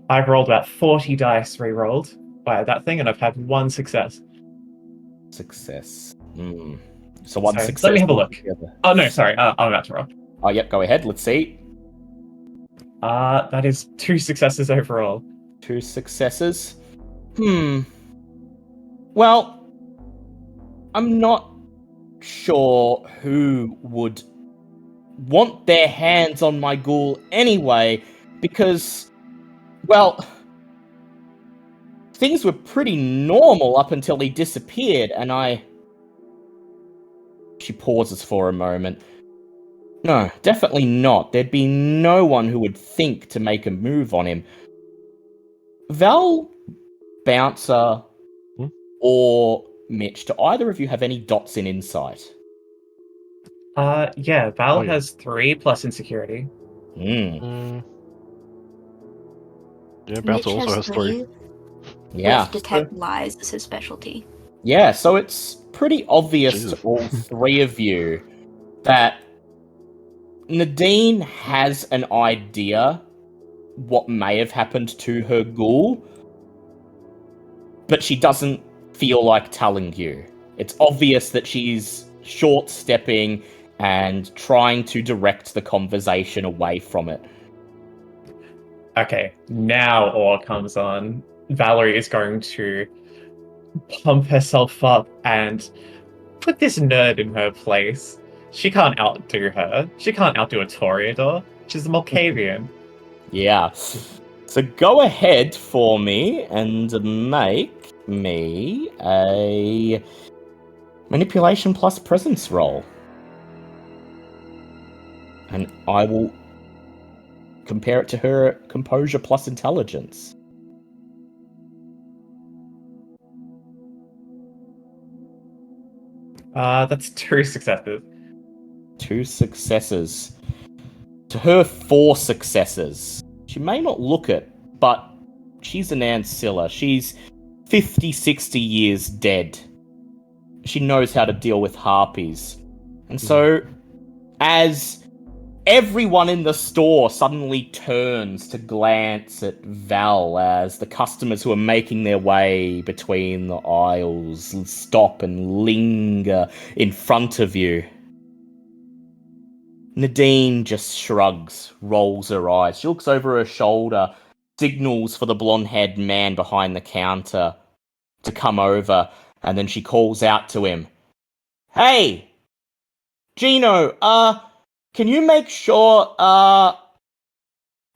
I've rolled about 40 dice re-rolled by that thing, and I've had one success. Success. So one So, success. let me have a look. altogether. Oh no, sorry, I'm about to roll. Oh, yep, go ahead. Let's see. That is 2 successes overall. 2 successes. Well, I'm not sure who would want their hands on my ghoul anyway, because, well, things were pretty normal up until he disappeared, and She pauses for a moment. No, definitely not. There'd be no one who would think to make a move on him. Val, Bouncer, or Mitch, do either of you have any dots in insight? Yeah, Val Oh, yeah. has 3 plus insecurity. Yeah, Mitch Bouncer also has 3. Yeah. With detect lies as his specialty. Yeah, so it's pretty obvious Jesus. to all 3 of you that Nadine has an idea what may have happened to her ghoul, but she doesn't feel like telling you. It's obvious that she's short-stepping and trying to direct the conversation away from it. Okay, now Ore comes on. Valerie is going to pump herself up and put this nerd in her place. She can't outdo her. She can't outdo a Toreador. She's a Malkavian. Yeah. So go ahead for me and make me a manipulation plus presence roll. And I will compare it to her composure plus intelligence. That's 2 successes. 2 successes. To her, 4 successes. She may not look it, but she's an ancilla. She's 50, 60 years dead. She knows how to deal with harpies. And so, as everyone in the store suddenly turns to glance at Val as the customers who are making their way between the aisles stop and linger in front of you. Nadine just shrugs, rolls her eyes. She looks over her shoulder, signals for the blonde-haired man behind the counter to come over, and then she calls out to him. Hey! Gino, can you make sure,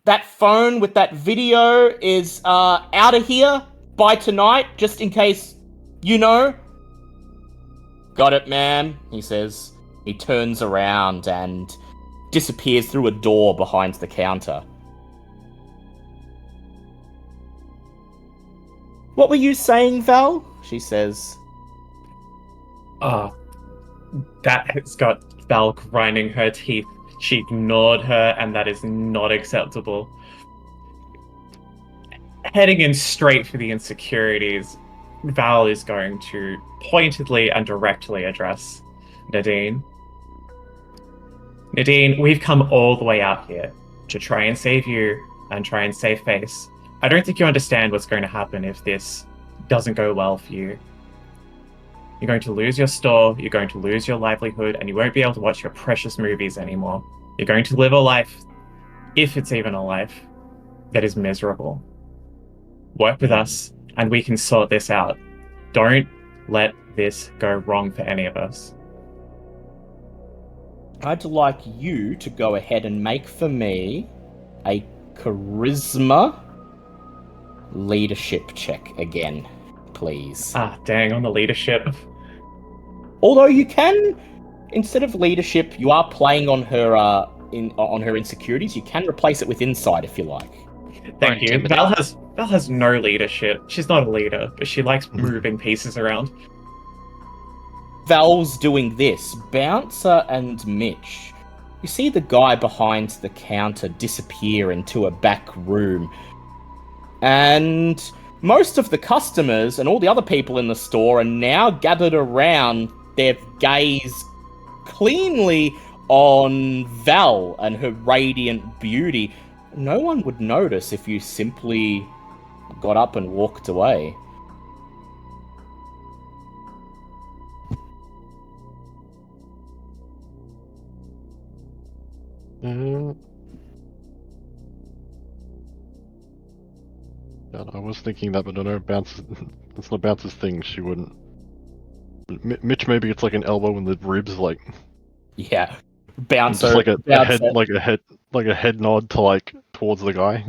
that phone with that video is, out of here by tonight, just in case you know? Got it, ma'am, he says. He turns around and disappears through a door behind the counter. What were you saying, Val? She says. That has got Val grinding her teeth. She ignored her, and that is not acceptable. Heading in straight for the insecurities, Val is going to pointedly and directly address Nadine. Nadine, we've come all the way out here to try and save you and try and save face. I don't think you understand what's going to happen if this doesn't go well for you. You're going to lose your store, you're going to lose your livelihood, and you won't be able to watch your precious movies anymore. You're going to live a life, if it's even a life, that is miserable. Work with us, and we can sort this out. Don't let this go wrong for any of us. I'd like you to go ahead and make for me a charisma leadership check again, please. Dang, on the leadership. Although you can, instead of leadership, you are playing on her on her insecurities. You can replace it with insight if you like. Thank you. Val has no leadership. She's not a leader, but she likes moving pieces around. Val's doing this. Bouncer and Mitch. You see the guy behind the counter disappear into a back room. And most of the customers and all the other people in the store are now gathered around their gaze cleanly on Val and her radiant beauty. No one would notice if you simply got up and walked away. God, I was thinking that, but I know Bounce. It's not Bounce's thing. She wouldn't. Mitch, maybe it's like an elbow in the ribs, like Yeah, bouncer, just like a bouncer. head nod to like towards the guy.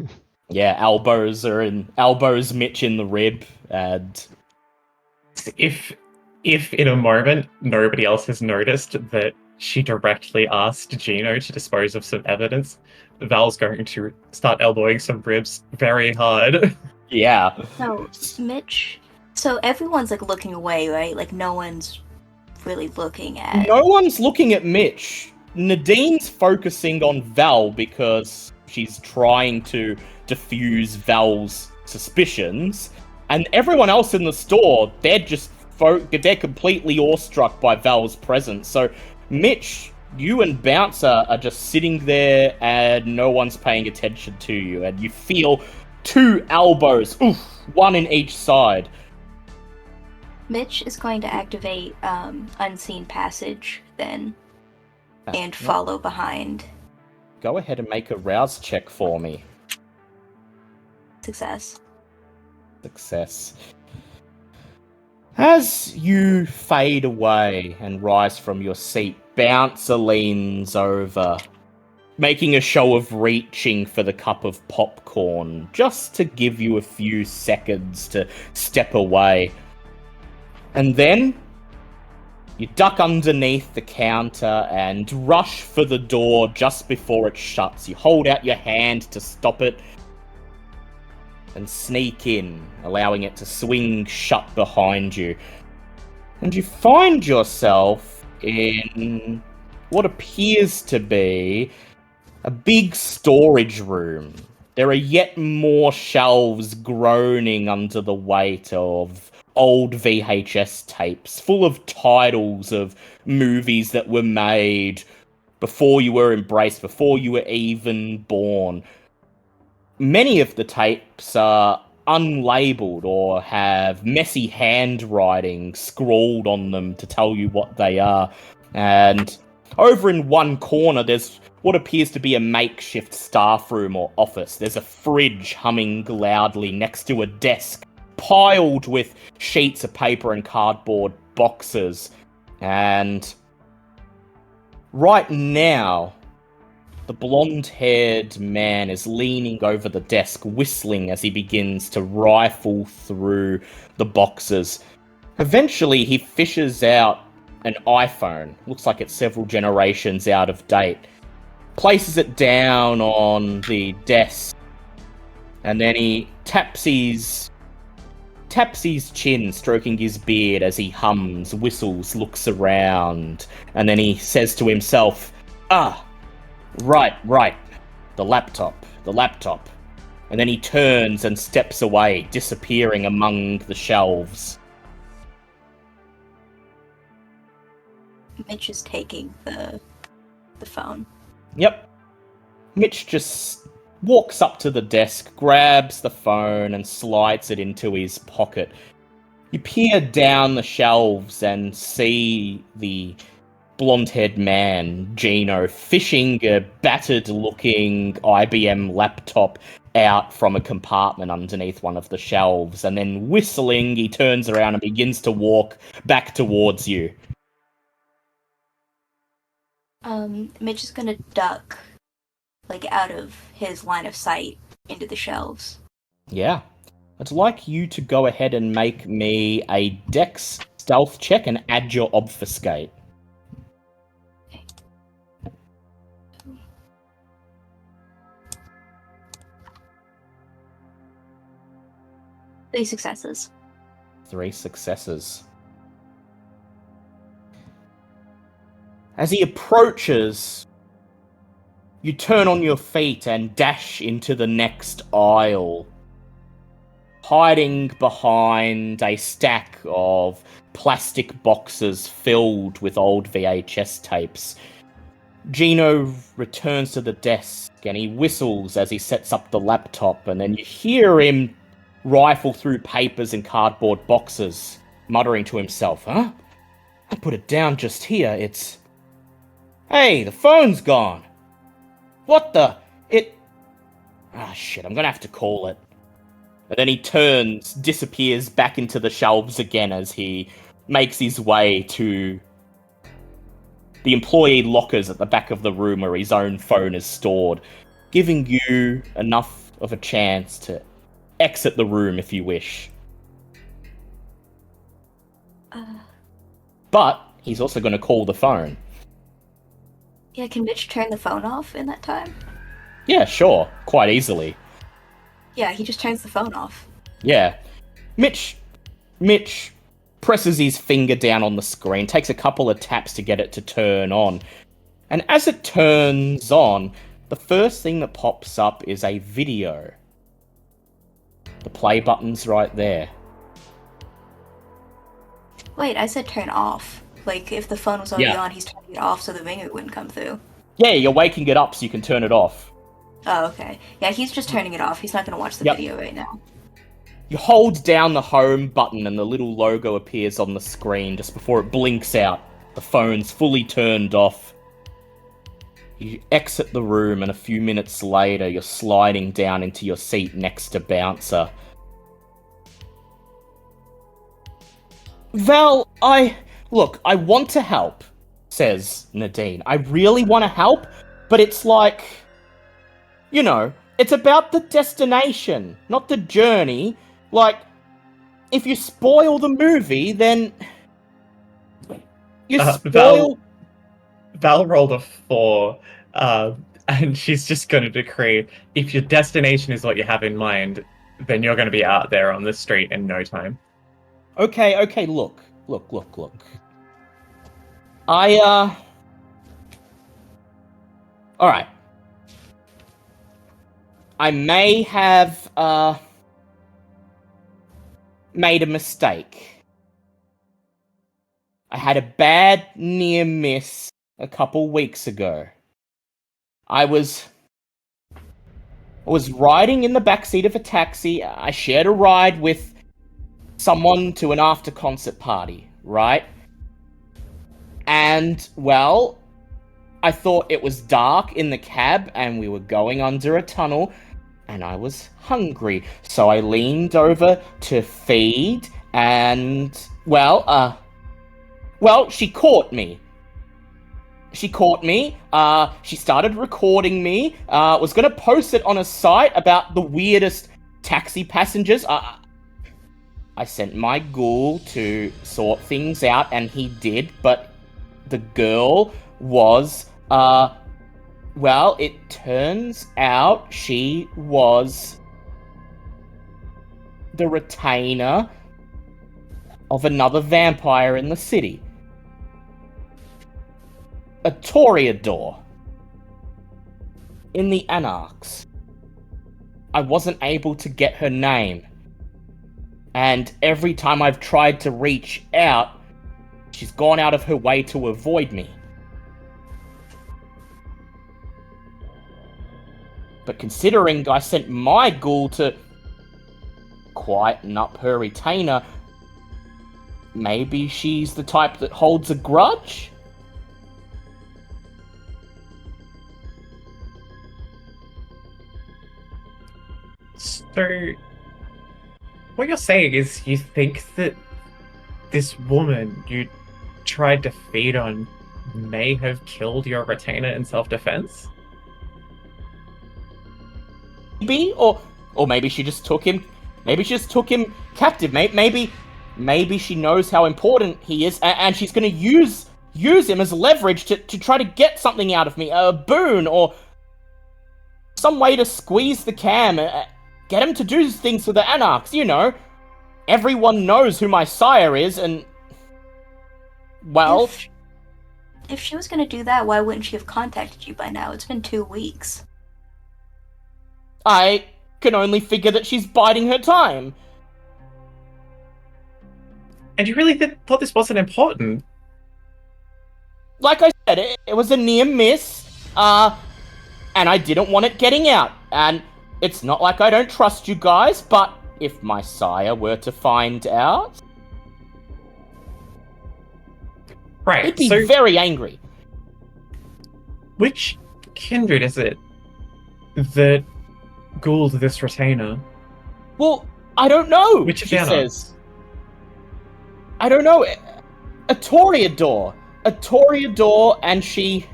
Yeah, elbows Mitch in the rib, and If in a moment nobody else has noticed that she directly asked Gino to dispose of some evidence, Val's going to start elbowing some ribs very hard. yeah. So, Mitch. So everyone's like looking away, right? Like no one's really looking at. No one's looking at Mitch. Nadine's focusing on Val because she's trying to diffuse Val's suspicions, and everyone else in the store, they're just they're completely awestruck by Val's presence. So, Mitch, you and Bouncer are just sitting there, and no one's paying attention to you, and you feel two elbows, one in each side. Mitch is going to activate Unseen Passage then, and follow behind. Go ahead and make a rouse check for me. Success. As you fade away and rise from your seat, Bouncer leans over, making a show of reaching for the cup of popcorn, just to give you a few seconds to step away. And then you duck underneath the counter and rush for the door just before it shuts. You hold out your hand to stop it and sneak in, allowing it to swing shut behind you. And you find yourself in what appears to be a big storage room. There are yet more shelves groaning under the weight of old VHS tapes, full of titles of movies that were made before you were embraced, before you were even born. Many of the tapes are unlabeled or have messy handwriting scrawled on them to tell you what they are. And over in one corner, there's what appears to be a makeshift staff room or office. There's a fridge humming loudly next to a desk piled with sheets of paper and cardboard boxes. And right now, the blonde-haired man is leaning over the desk, whistling as he begins to rifle through the boxes. Eventually, he fishes out an iPhone. Looks like it's several generations out of date. Places it down on the desk. And then he taps his chin, stroking his beard as he hums, whistles, looks around. And then he says to himself, Right. The laptop. And then he turns and steps away, disappearing among the shelves. Mitch is taking the phone. Yep. Mitch just walks up to the desk, grabs the phone, and slides it into his pocket. You peer down the shelves and see the blonde-haired man, Gino, fishing a battered-looking IBM laptop out from a compartment underneath one of the shelves, and then whistling, he turns around and begins to walk back towards you. Mitch is gonna duck, like, out of his line of sight into the shelves. Yeah. I'd like you to go ahead and make me a Dex stealth check and add your obfuscate. 3 successes. 3 successes. As he approaches, you turn on your feet and dash into the next aisle, hiding behind a stack of plastic boxes filled with old VHS tapes. Gino returns to the desk and he whistles as he sets up the laptop, and then you hear him rifle through papers and cardboard boxes, muttering to himself, "Huh? I put it down just here. It's... Hey, the phone's gone. What the... Ah, shit, I'm gonna have to call it." And then he disappears back into the shelves again as he makes his way to the employee lockers at the back of the room where his own phone is stored, giving you enough of a chance to exit the room if you wish. But he's also going to call the phone. Yeah, can Mitch turn the phone off in that time? Yeah, sure. Quite easily. Yeah, he just turns the phone off. Yeah. Mitch presses his finger down on the screen, takes a couple of taps to get it to turn on. And as it turns on, the first thing that pops up is a video. The play button's right there. Wait, I said turn off. Like, if the phone was already Yeah. on, he's turning it off so the ringer wouldn't come through. Yeah, you're waking it up so you can turn it off. Oh, okay. Yeah, he's just turning it off. He's not gonna watch the Yep. video right now. You hold down the home button and the little logo appears on the screen just before it blinks out. The phone's fully turned off. You exit the room and a few minutes later you're sliding down into your seat next to Bouncer. Val, I want to help, says Nadine. I really want to help, but it's like, you know, it's about the destination, not the journey. Like, if you spoil the movie, then you spoil... Val rolled a 4, and she's just going to decree, if your destination is what you have in mind, then you're going to be out there on the street in no time. Okay, look. Alright. I may have, made a mistake. I had a bad near miss a couple weeks ago. I was riding in the backseat of a taxi. I shared a ride with someone to an after-concert party, right? And, well, I thought it was dark in the cab and we were going under a tunnel and I was hungry. So I leaned over to feed and, well, she caught me. She started recording me, was gonna post it on a site about the weirdest taxi passengers. I sent my ghoul to sort things out, and he did, but the girl was, well, it turns out she was the retainer of another vampire in the city. A Toreador. In the Anarchs. I wasn't able to get her name. And every time I've tried to reach out, she's gone out of her way to avoid me. But considering I sent my ghoul to quieten up her retainer, maybe she's the type that holds a grudge? So, what you're saying is you think that this woman you tried to feed on may have killed your retainer in self-defense? Maybe, or maybe she just took him. Maybe she just took him captive. Maybe she knows how important he is, and she's going to use him as leverage to try to get something out of me, a boon or some way to squeeze the cam, get him to do things for the Anarchs. You know, everyone knows who my sire is, and well, if she was gonna do that, why wouldn't she have contacted you by now? It's been 2 weeks. I can only figure that she's biding her time. And you really thought this wasn't important? Like I said, it was a near miss, and I didn't want it getting out. And it's not like I don't trust you guys, but if my sire were to find out, Right, he'd be so very angry. which kindred is it that ghouled this retainer? Well, I don't know, Which of she the anarchs? says. I don't know. A Toreador. A Toreador, and she...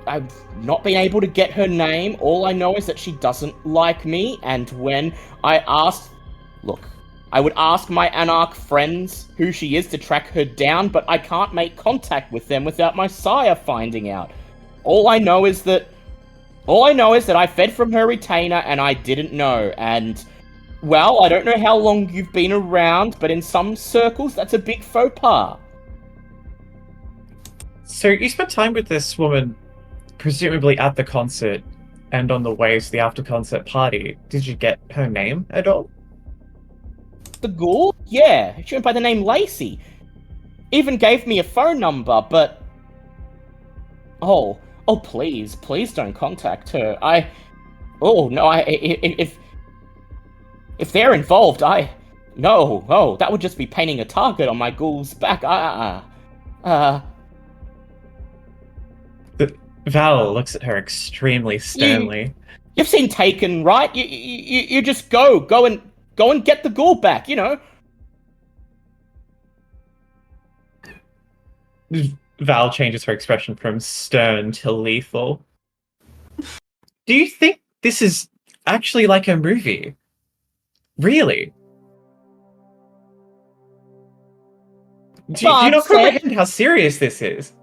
I've not been able to get her name. All I know is that she doesn't like me, and when I asked... Look, I would ask my anarch friends who she is to track her down, but I can't make contact with them without my sire finding out. All I know is that I fed from her retainer and I didn't know, and... Well, I don't know how long you've been around, but in some circles, that's a big faux pas. So you spent time with this woman, presumably at the concert and on the way to the after-concert party. Did you get her name at all? The ghoul? Yeah, she went by the name Lacey. Even gave me a phone number, but... Oh, please don't contact her. If they're involved, no, that would just be painting a target on my ghoul's back. Val looks at her extremely sternly. You've seen Taken, right? You just go and get the ghoul back, you know? Val changes her expression from stern to lethal. Do you think this is actually like a movie? Really? Do you not comprehend how serious this is?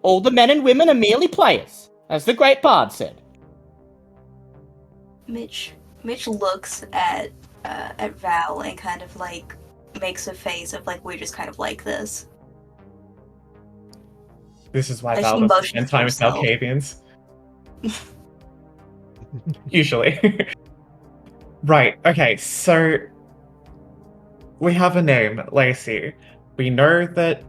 All the men and women are merely players, as the great bard said. Mitch looks at Val and kind of like makes a face of like, we're just kind of like this. This is why Like, Val he doesn't motions spend time with himself. Malkavians. Usually. Right, okay, so we have a name, Lacey. We know that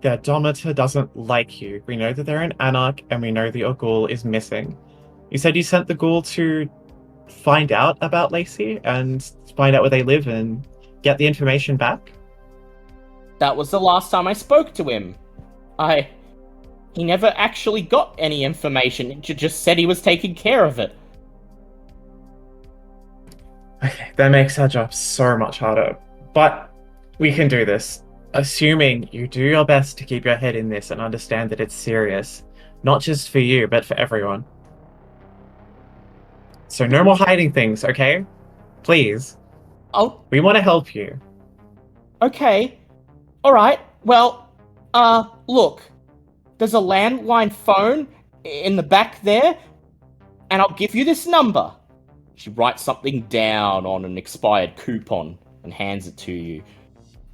the Automata doesn't like you. We know that they're an anarch, and we know that your ghoul is missing. You said you sent the ghoul to find out about Lacey and find out where they live and get the information back? That was the last time I spoke to him. He never actually got any information. He just said he was taking care of it. Okay, that makes our job so much harder. But we can do this. Assuming you do your best to keep your head in this and understand that it's serious. Not just for you, but for everyone. So no more hiding things, okay? Please. Oh, We want to help you. okay. Alright, well, look. There's a landline phone in the back there, and I'll give you this number. She writes something down on an expired coupon and hands it to you.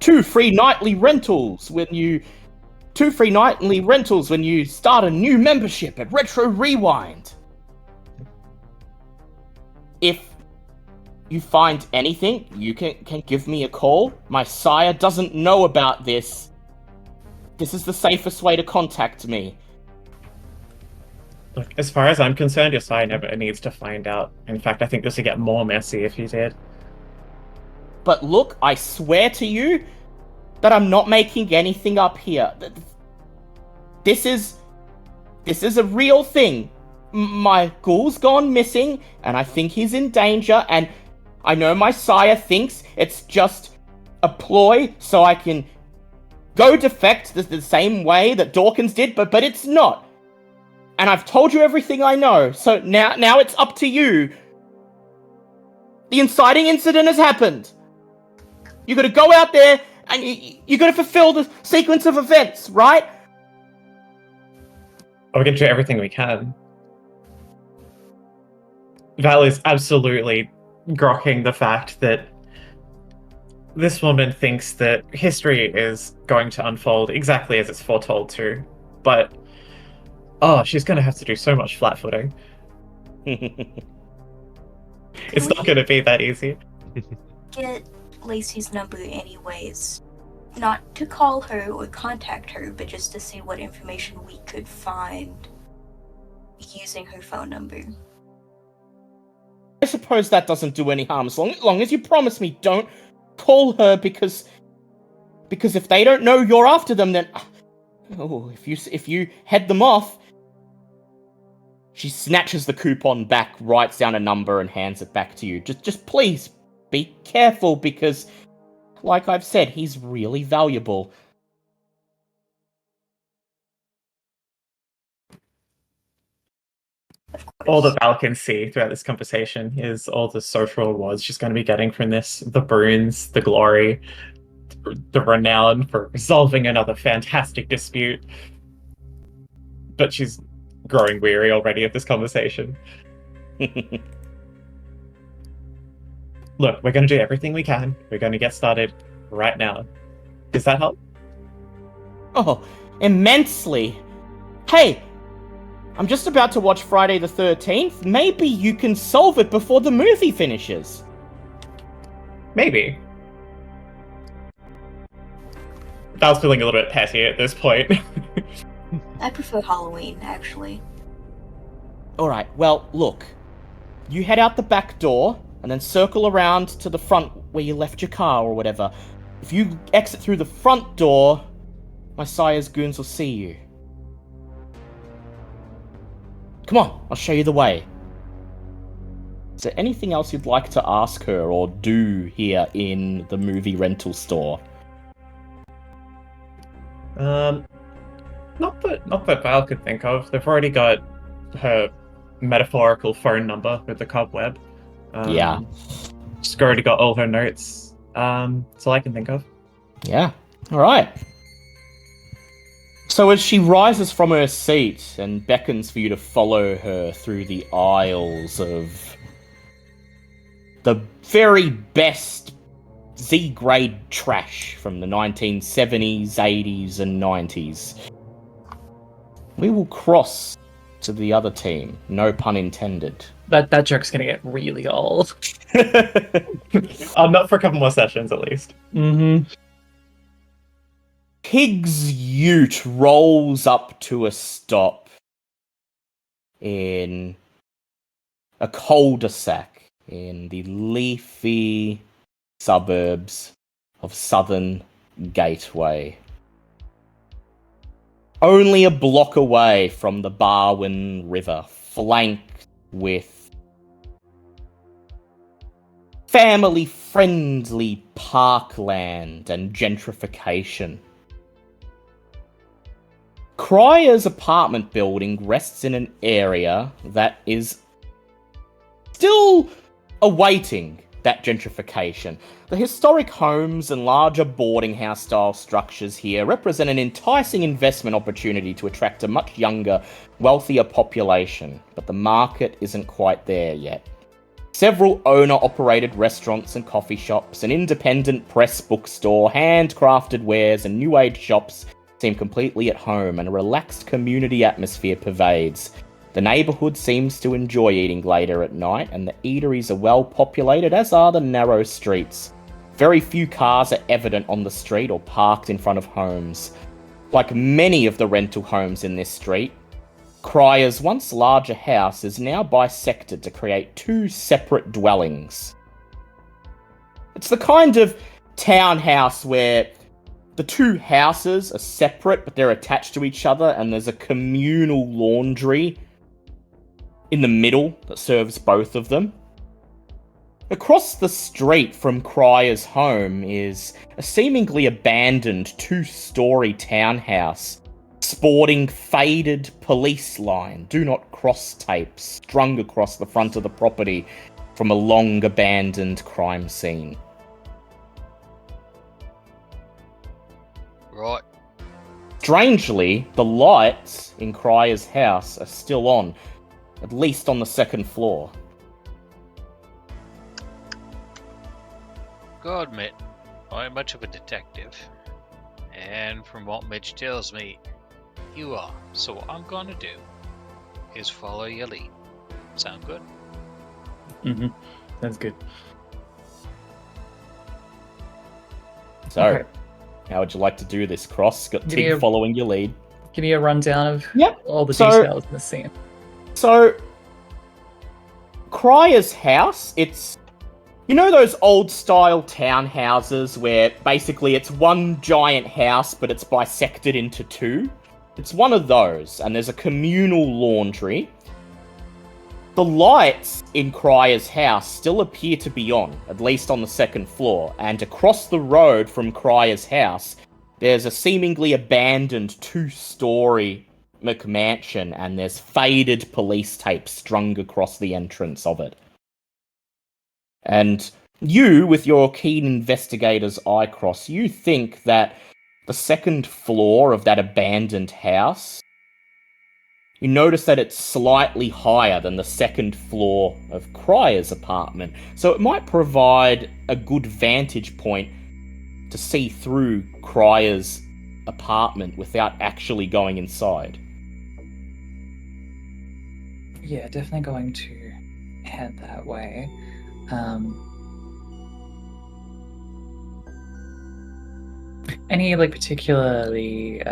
2 free nightly rentals when you start a new membership at Retro Rewind. If you find anything, you can give me a call. My sire doesn't know about this. This is the safest way to contact me. Look, as far as I'm concerned, your sire never needs to find out. In fact, I think this would get more messy if you did. But look, I swear to you that I'm not making anything up here. This is a real thing. My ghoul's gone missing, and I think he's in danger, and I know my sire thinks it's just a ploy so I can go defect the same way that Dawkins did, but it's not. And I've told you everything I know, so now it's up to you. The inciting incident has happened. You gotta go out there, and you gotta fulfill the sequence of events, right? We're going to do everything we can. Val is absolutely grokking the fact that this woman thinks that history is going to unfold exactly as it's foretold to, but she's going to have to do so much flat-footing. It's not going to be that easy. Get Lacey's number anyways. Not to call her or contact her, but just to see what information we could find using her phone number. I suppose that doesn't do any harm as long as you promise me don't call her because if they don't know you're after them, then if you head them off. She snatches the coupon back, writes down a number, and hands it back to you. Just please be careful because, like I've said, he's really valuable. Of course. All that Val can see throughout this conversation is all the social rewards she's going to be getting from this. The boons, the glory, the renown for resolving another fantastic dispute. But she's growing weary already of this conversation. Look, we're going to do everything we can. We're going to get started right now. Does that help? Oh, immensely. Hey, I'm just about to watch Friday the 13th. Maybe you can solve it before the movie finishes. Maybe. Val's feeling a little bit petty at this point. I prefer Halloween, actually. Alright, well, look. You head out the back door, and then circle around to the front where you left your car or whatever. If you exit through the front door, my sire's goons will see you. Come on, I'll show you the way. Is there anything else you'd like to ask her or do here in the movie rental store? Not that Val could think of. They've already got her metaphorical phone number with the cobweb. Yeah. She's already got all her notes. That's all I can think of. Yeah. Alright. So as she rises from her seat and beckons for you to follow her through the aisles of the very best Z-grade trash from the 1970s, 80s, and 90s, we will cross to the other team. No pun intended. That joke's gonna get really old. Not for a couple more sessions, at least. Mm-hmm. Higgs Ute rolls up to a stop in a cul-de-sac in the leafy suburbs of Southern Gateway. Only a block away from the Barwon River, flanked with family-friendly parkland and gentrification. Cryer's apartment building rests in an area that is still awaiting that gentrification. The historic homes and larger boarding house style structures here represent an enticing investment opportunity to attract a much younger, wealthier population, but the market isn't quite there yet. Several owner-operated restaurants and coffee shops, an independent press bookstore, handcrafted wares, and new age shops seem completely at home, and a relaxed community atmosphere pervades. The neighbourhood seems to enjoy eating later at night, and the eateries are well populated, as are the narrow streets. Very few cars are evident on the street or parked in front of homes. Like many of the rental homes in this street, Cryer's once larger house is now bisected to create two separate dwellings. It's the kind of townhouse where the two houses are separate, but they're attached to each other, and there's a communal laundry in the middle that serves both of them. Across the street from Cryer's home is a seemingly abandoned two-story townhouse, sporting faded police line, do not cross tapes strung across the front of the property from a long abandoned crime scene. Right. Strangely, the lights in Cryer's house are still on, at least on the second floor. Gotta admit, I am much of a detective. And from what Mitch tells me, you are. So what I'm gonna do is follow your lead. Sound good? Mm-hmm. That's good. So, Okay. how would you like to do this, Cross? Got Give me Tig a- following your lead. Give me a rundown of Yep. all the So- details in the scene. So, Cryer's house, it's... You know those old-style townhouses where basically it's one giant house, but it's bisected into two? It's one of those, and there's a communal laundry. The lights in Cryer's house still appear to be on, at least on the second floor, and across the road from Cryer's house, there's a seemingly abandoned two-story McMansion, and there's faded police tape strung across the entrance of it. And you, with your keen investigator's eye, Cross, you think that the second floor of that abandoned house, you notice that it's slightly higher than the second floor of Cryer's apartment, so it might provide a good vantage point to see through Cryer's apartment without actually going inside. Yeah, definitely going to head that way. Any like particularly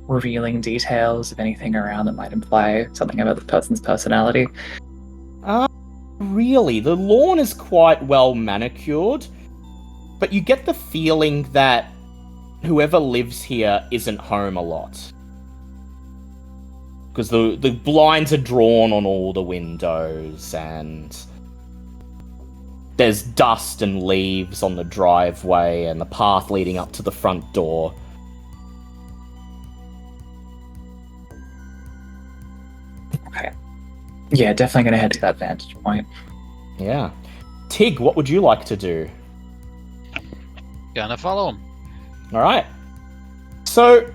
revealing details of anything around that might imply something about the person's personality? Really, the lawn is quite well manicured, but you get the feeling that whoever lives here isn't home a lot. Because the blinds are drawn on all the windows, and there's dust and leaves on the driveway and the path leading up to the front door. Okay. Yeah, definitely going to head to that vantage point. Yeah. Tig, what would you like to do? Gonna follow him. Alright. So,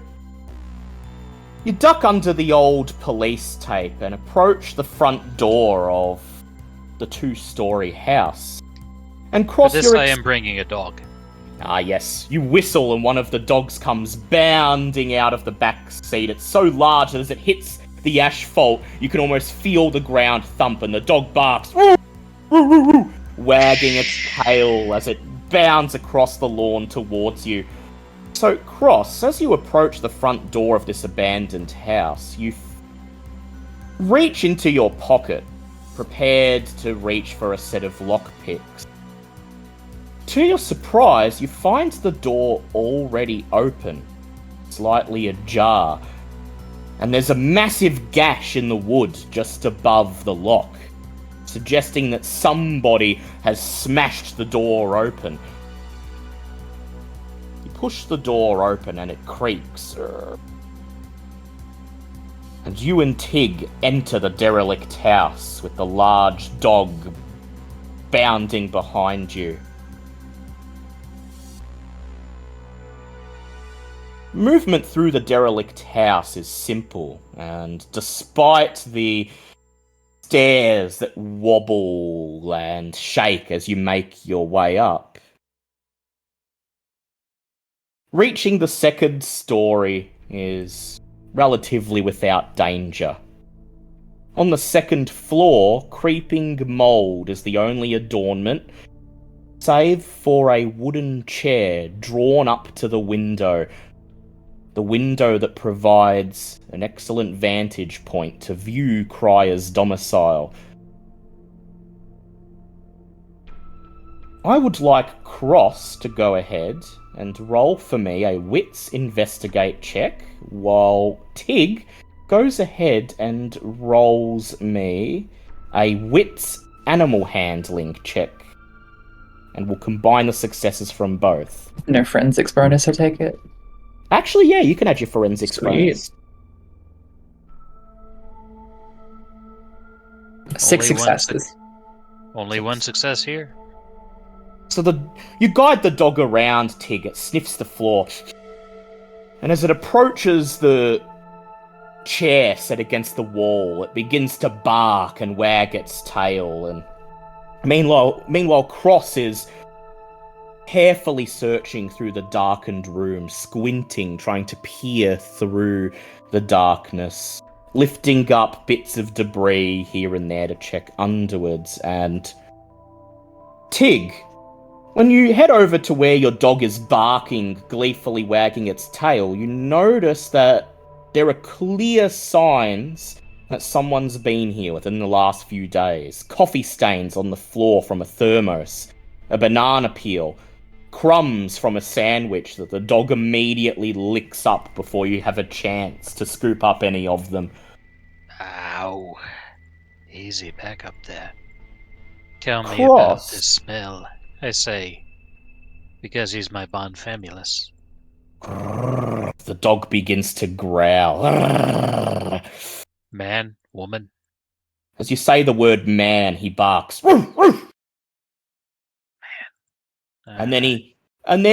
you duck under the old police tape and approach the front door of the two-story house. And For cross this, your... I am bringing a dog. Ah, yes. You whistle and one of the dogs comes bounding out of the back seat. It's so large that as it hits the asphalt, you can almost feel the ground thump, and the dog barks, "Woo! Woo, woo, woo," wagging its tail as it bounds across the lawn towards you. So, Cross, as you approach the front door of this abandoned house, you reach into your pocket, prepared to reach for a set of lockpicks. To your surprise, you find the door already open, slightly ajar, and there's a massive gash in the wood just above the lock, suggesting that somebody has smashed the door open. You push the door open and it creaks. And you and Tig enter the derelict house with the large dog bounding behind you. Movement through the derelict house is simple, and despite the stairs that wobble and shake as you make your way up, reaching the second story is relatively without danger. On the second floor, creeping mould is the only adornment, save for a wooden chair drawn up to the window that provides an excellent vantage point to view Cryer's domicile. I would like Cross to go ahead and roll for me a wits investigate check, while Tig goes ahead and rolls me a wits animal handling check. And we'll combine the successes from both. No forensics bonus, I take it? Actually, yeah, you can add your forensics Sweet. bonus. 6 Only one successes. Only one success here. So you guide the dog around, Tig. It sniffs the floor. And as it approaches the chair set against the wall, it begins to bark and wag its tail. And meanwhile, Cross is carefully searching through the darkened room, squinting, trying to peer through the darkness, lifting up bits of debris here and there to check underwards, and Tig, when you head over to where your dog is barking, gleefully wagging its tail, you notice that there are clear signs that someone's been here within the last few days. Coffee stains on the floor from a thermos, a banana peel, crumbs from a sandwich that the dog immediately licks up before you have a chance to scoop up any of them. Ow. Easy back up there. Tell me about Cross. this smell. I say, because he's my Bon Famulus. The dog begins to growl. Man, woman. As you say the word man, he barks. And then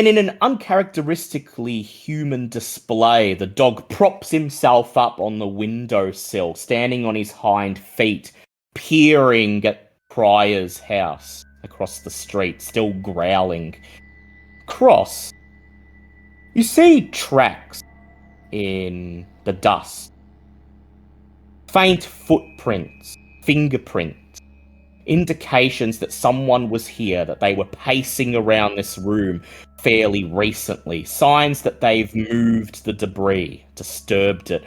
in an uncharacteristically human display, the dog props himself up on the windowsill, standing on his hind feet, peering at Pryor's house across the street, still growling. Cross, you see tracks in the dust. Faint footprints, fingerprints, indications that someone was here, that they were pacing around this room fairly recently, signs that they've moved the debris, disturbed it.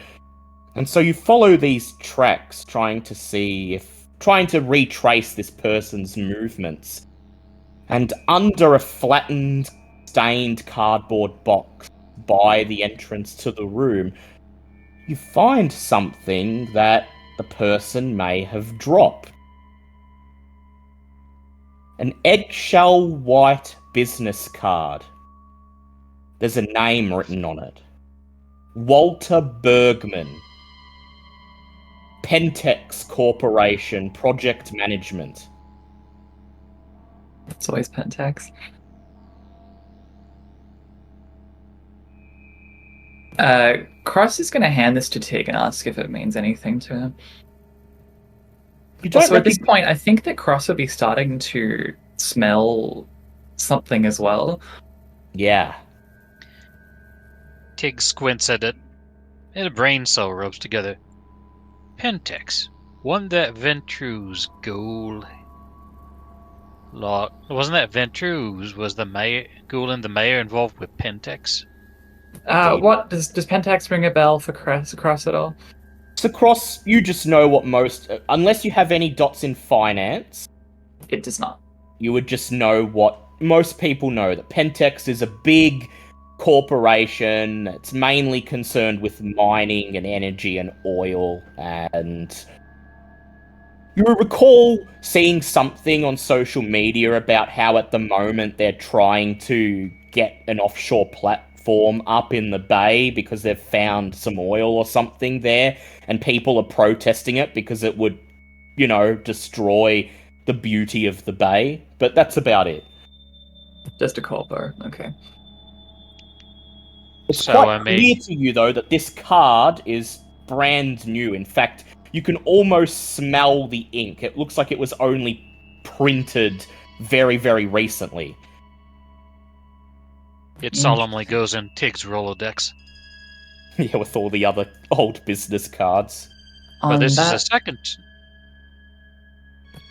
And so you follow these tracks, trying to retrace this person's movements. And under a flattened, stained cardboard box by the entrance to the room, you find something that the person may have dropped. An eggshell white business card. There's a name written on it. Walter Bergman. Pentex Corporation Project Management. It's always Pentax. Cross is going to hand this to Tig and ask if it means anything to him. Also, at this point, I think that Cross would be starting to smell something as well. Yeah. Tig squints at it, and a brain cell rubs together. Pentex. One that Ventru's ghoul. Wasn't that Ventru's? Was the mayor, ghoul and the mayor involved with Pentex? What does Pentax ring a bell for Cross at all? So Cross, you just know what unless you have any dots in finance, It does not. you would just know what most people know, that Pentex is a big corporation. It's mainly concerned with mining and energy and oil, and you recall seeing something on social media about how at the moment they're trying to get an offshore platform up in the bay because they've found some oil or something there, and people are protesting it because it would, destroy the beauty of the bay. But that's about it. Just a corpo, okay. It's quite clear to you, though, that this card is brand new. In fact, you can almost smell the ink. It looks like it was only printed very, very recently. It solemnly goes in Tig's Rolodex. Yeah, with all the other old business cards. But this is a second.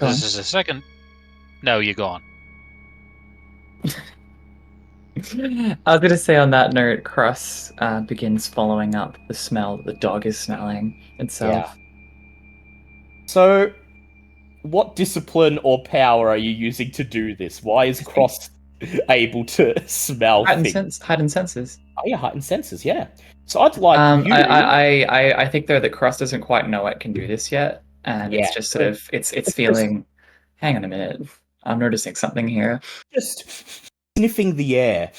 This is a second. No, you're gone. I was going to say on that note, Cross begins following up the smell that the dog is smelling itself. Yeah. So, what discipline or power are you using to do this? Why is Cross able to smell things? Heightened senses. Oh yeah, heightened senses, yeah. So I'd like you... I think, though, that Cross doesn't quite know it can do this yet. And it's just sort of... It's feeling... Hang on a minute. I'm noticing something here. Just sniffing the air.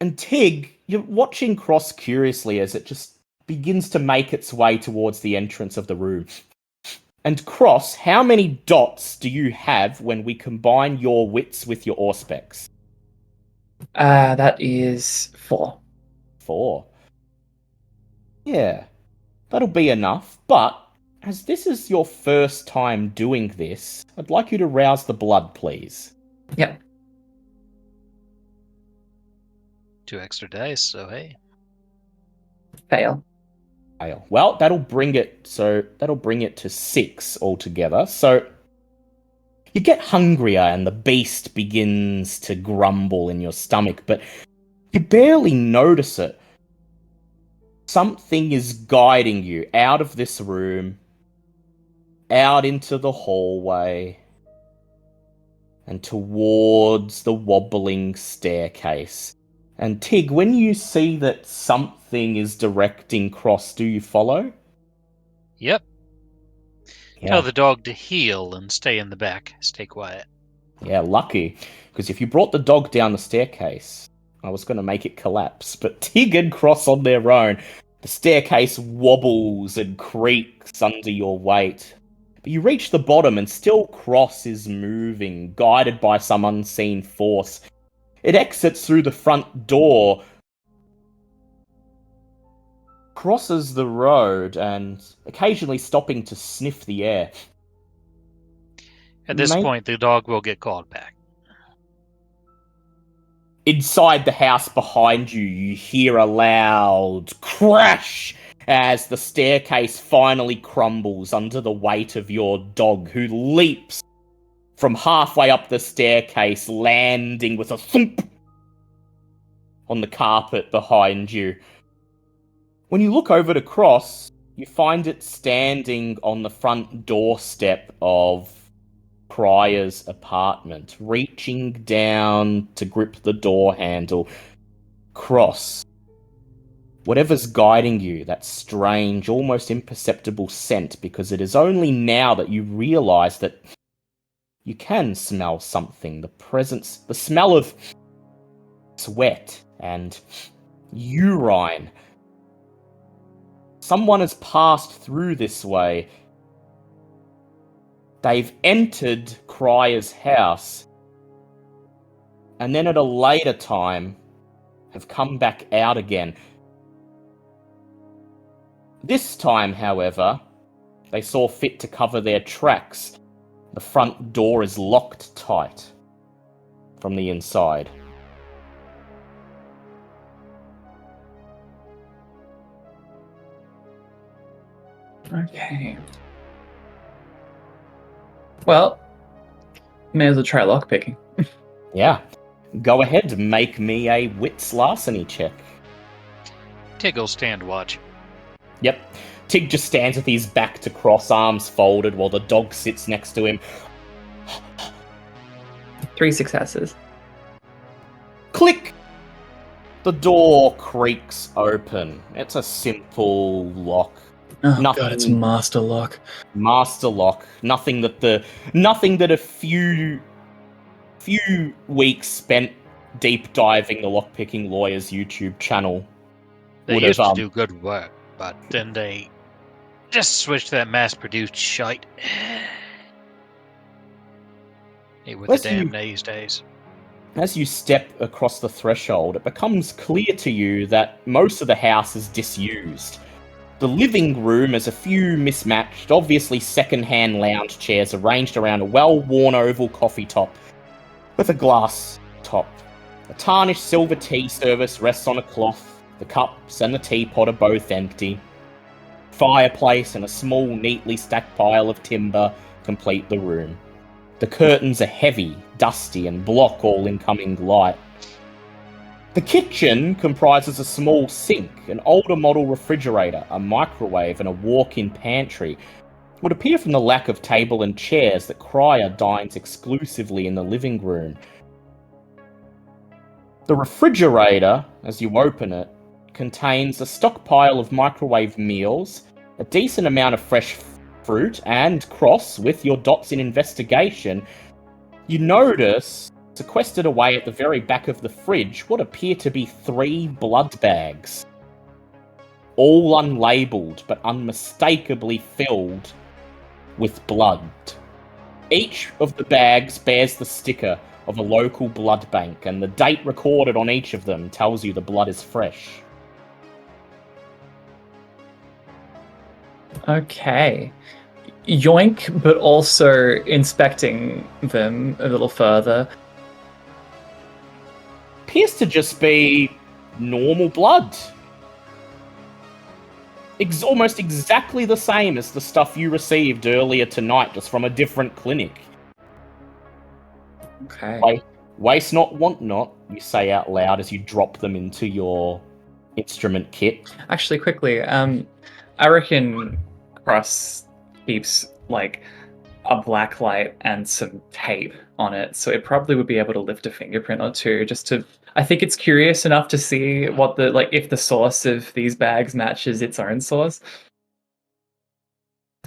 And Tig, you're watching Cross curiously as it just begins to make its way towards the entrance of the room. And Cross, how many dots do you have when we combine your wits with your auspex? That is 4. 4. Yeah, that'll be enough, but as this is your first time doing this, I'd like you to rouse the blood, please. Yep. 2 extra dice, so hey. Fail. Well, that'll bring it to 6 altogether. So You get hungrier and the beast begins to grumble in your stomach, but you barely notice it. Something is guiding you out of this room, out into the hallway, and towards the wobbling staircase. And Tig, when you see that something is directing Cross, do you follow? Yep. Yeah. Tell the dog to heel and stay in the back. Stay quiet. Yeah, lucky. Because if you brought the dog down the staircase, I was going to make it collapse. But Tig and Cross on their own, the staircase wobbles and creaks under your weight. But you reach the bottom and still Cross is moving, guided by some unseen force. It exits through the front door, crosses the road, and occasionally stopping to sniff the air. At this point, the dog will get called back. Inside the house behind you, you hear a loud crash as the staircase finally crumbles under the weight of your dog, who leaps from halfway up the staircase, landing with a thump on the carpet behind you. When you look over to Cross, you find it standing on the front doorstep of Cryer's apartment, reaching down to grip the door handle. Cross, whatever's guiding you, that strange, almost imperceptible scent, because it is only now that you realize that you can smell something. The smell of sweat and urine. Someone has passed through this way. They've entered Cryer's house, and then at a later time have come back out again. This time, however, they saw fit to cover their tracks. The front door is locked tight from the inside. Okay. Well, may as well try lockpicking. Yeah. Go ahead, make me a wits larceny check. Tiggle stand watch. Yep. Tig just stands with his back to Cross, arms folded, while the dog sits next to him. 3 successes. Click! The door creaks open. It's a simple lock. Oh Nothing- god, it's master lock. Master lock. Nothing that a few weeks spent deep diving the lockpicking lawyer's YouTube channel They would used have, to do good work, but then they just switched to that mass-produced shite. Hey, with Let's the damn see. these days. As you step across the threshold, it becomes clear to you that most of the house is disused. The living room has a few mismatched, obviously second-hand lounge chairs arranged around a well-worn oval coffee top with a glass top. A tarnished silver tea service rests on a cloth. The cups and the teapot are both empty. Fireplace and a small, neatly stacked pile of timber complete the room. The curtains are heavy, dusty, and block all incoming light. The kitchen comprises a small sink, an older model refrigerator, a microwave, and a walk-in pantry. It would appear from the lack of table and chairs that Cryer dines exclusively in the living room. The refrigerator, as you open it, contains a stockpile of microwave meals, a decent amount of fresh fruit, and Cross, with your dots in investigation, you notice, sequestered away at the very back of the fridge, what appear to be 3 blood bags. All unlabeled, but unmistakably filled with blood. Each of the bags bears the sticker of a local blood bank, and the date recorded on each of them tells you the blood is fresh. Okay. Yoink, but also inspecting them a little further. Appears to just be normal blood. Almost exactly the same as the stuff you received earlier tonight, just from a different clinic. Okay. Waste not, want not, you say out loud as you drop them into your instrument kit. Actually, quickly, I reckon Cross keeps like a black light and some tape on it, so it probably would be able to lift a fingerprint or two. Just to, I think it's curious enough to see what the if the source of these bags matches its own source.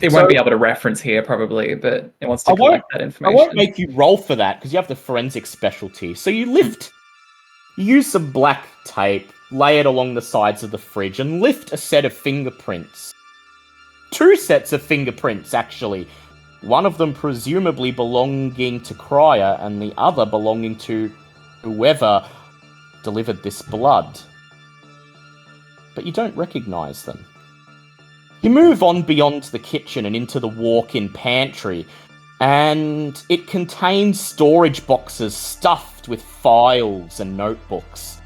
It won't be able to reference here probably, but it wants to collect that I information. won't make you roll for that because you have the forensic specialty. So you use some black tape, lay it along the sides of the fridge, and lift a set of fingerprints. 2 sets of fingerprints, actually. One of them presumably belonging to Cryer, and the other belonging to whoever delivered this blood. But you don't recognize them. You move on beyond the kitchen and into the walk-in pantry, and it contains storage boxes stuffed with files and notebooks.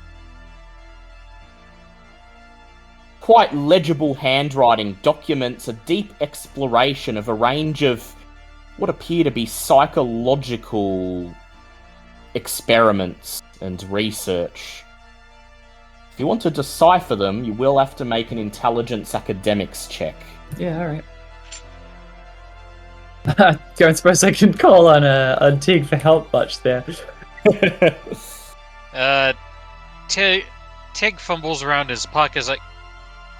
Quite legible handwriting documents a deep exploration of a range of what appear to be psychological experiments and research. If you want to decipher them, you will have to make an intelligence academics check. Yeah, alright. Don't suppose I can call on Tig for help much there. Tig fumbles around his pockets like,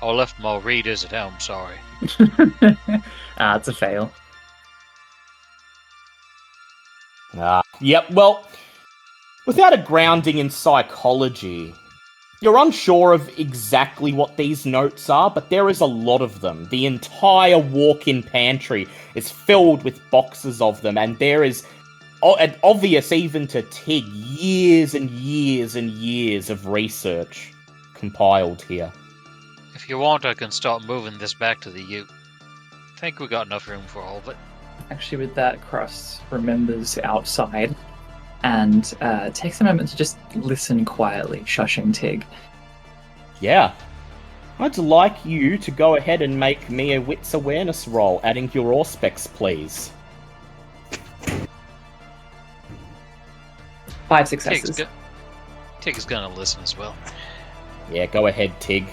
I left my readers at home, sorry. It's a fail. Yep, well, without a grounding in psychology, you're unsure of exactly what these notes are, but there is a lot of them. The entire walk-in pantry is filled with boxes of them, and there is an obvious, even to Tig, years and years and years of research compiled here. If you want, I can start moving this back to the ute. Think we got enough room for all of it. Actually, with that, Cross remembers outside and takes a moment to just listen quietly, shushing Tig. Yeah. I'd like you to go ahead and make me a wits awareness roll, adding your auspex, please. 5 successes. Tig's gonna listen as well. Yeah, go ahead, Tig.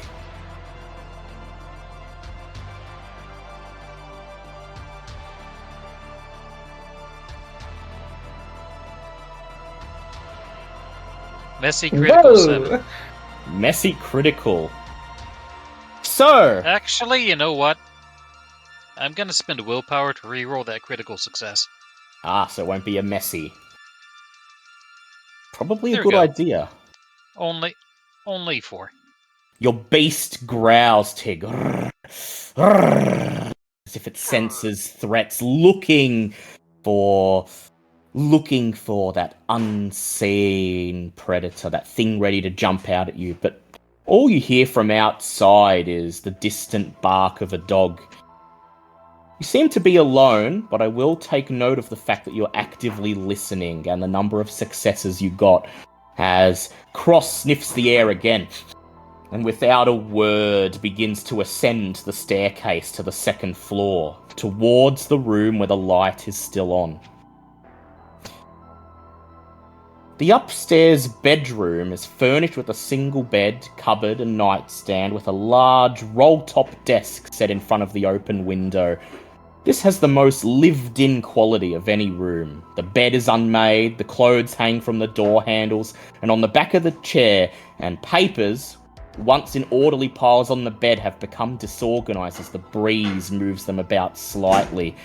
Messy critical 7. Messy critical. So, Actually, you know what? I'm gonna spend willpower to reroll that critical success. so it won't be a messy. Probably There a we good go. idea. Only 4. Your beast growls, Tig. As if it senses threats, looking for that unseen predator, that thing ready to jump out at you. But all you hear from outside is the distant bark of a dog. You seem to be alone, but I will take note of the fact that you're actively listening and the number of successes you got as Cross sniffs the air again and without a word begins to ascend the staircase to the 2nd floor towards the room where the light is still on. The upstairs bedroom is furnished with a single bed, cupboard and nightstand with a large roll-top desk set in front of the open window. This has the most lived-in quality of any room. The bed is unmade, the clothes hang from the door handles, and on the back of the chair, and papers, once in orderly piles on the bed, have become disorganized as the breeze moves them about slightly.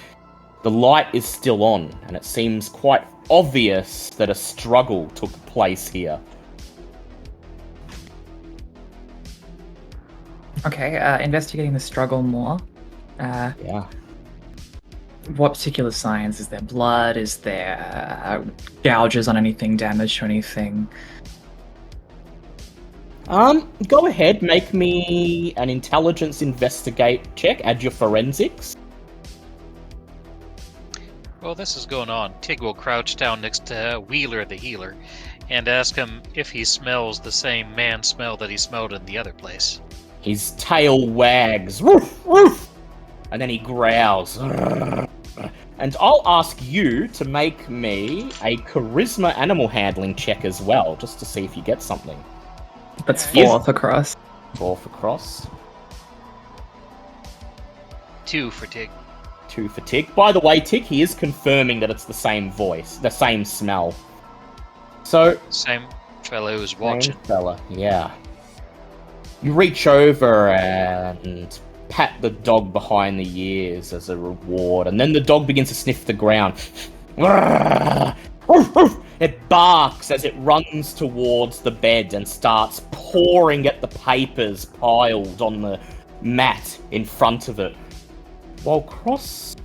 The light is still on, and it seems quite obvious that a struggle took place here. Okay, investigating the struggle more. Yeah. What particular signs? Is there blood? Is there gouges on anything, damage to anything? Go ahead, make me an intelligence investigate check, add your forensics. While this is going on, Tig will crouch down next to Wheeler the healer and ask him if he smells the same man smell that he smelled in the other place. His tail wags, woof, woof, and then he growls. And I'll ask you to make me a charisma animal handling check as well, just to see if you get something. That's Yes. 4 for Cross. 4 for Cross, 2 for Tig. 2 for Tig. By the way, Tig, he is confirming that it's the same voice, the same smell. So, Same fellow who's same watching. fella, yeah. You reach over and pat the dog behind the ears as a reward, and then the dog begins to sniff the ground. It barks as it runs towards the bed and starts pawing at the papers piled on the mat in front of it, while Cross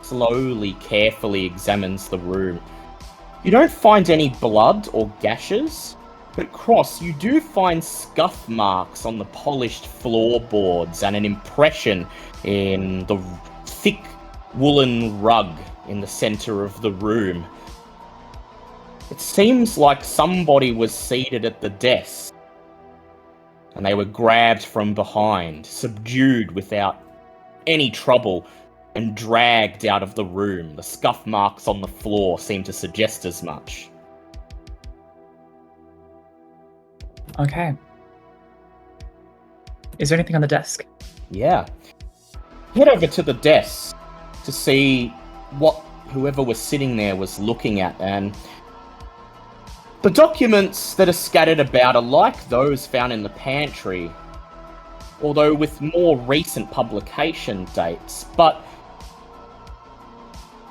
slowly, carefully examines the room. You don't find any blood or gashes, but Cross, you do find scuff marks on the polished floorboards and an impression in the thick woolen rug in the center of the room. It seems like somebody was seated at the desk, and they were grabbed from behind, subdued without any trouble, and dragged out of the room. The scuff marks on the floor seem to suggest as much. Okay. Is there anything on the desk? Yeah. Head over to the desk to see what whoever was sitting there was looking at, and the documents that are scattered about are like those found in the pantry, although with more recent publication dates, but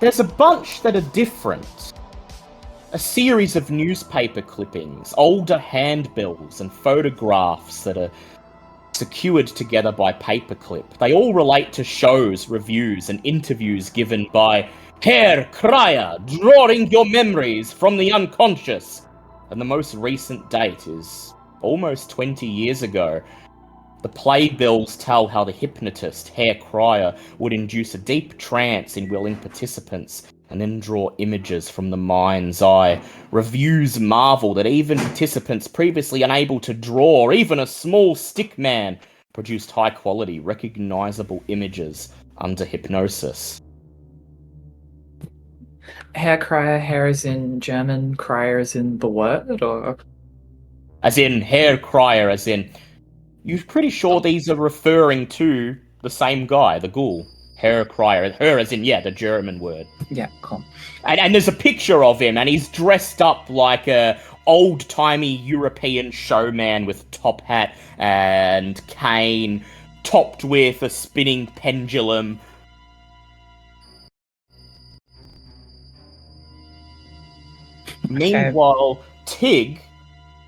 there's a bunch that are different. A series of newspaper clippings, older handbills, and photographs that are secured together by paperclip. They all relate to shows, reviews, and interviews given by Herr Cryer, drawing your memories from the unconscious. And the most recent date is almost 20 years ago. The playbills tell how the hypnotist, Herr Cryer, would induce a deep trance in willing participants and then draw images from the mind's eye. Reviews marvel that even participants previously unable to draw, even a small stick man, produced high-quality, recognizable images under hypnosis. Herr Cryer, Herr is in German, Cryer is in the word, or? As in, Herr Cryer, as in... You're pretty sure these are referring to the same guy, the ghoul. Herr Cryer. Her as in, yeah, the German word. Yeah, cool. And there's a picture of him, and he's dressed up like a old-timey European showman with top hat and cane, topped with a spinning pendulum. Meanwhile, Tig,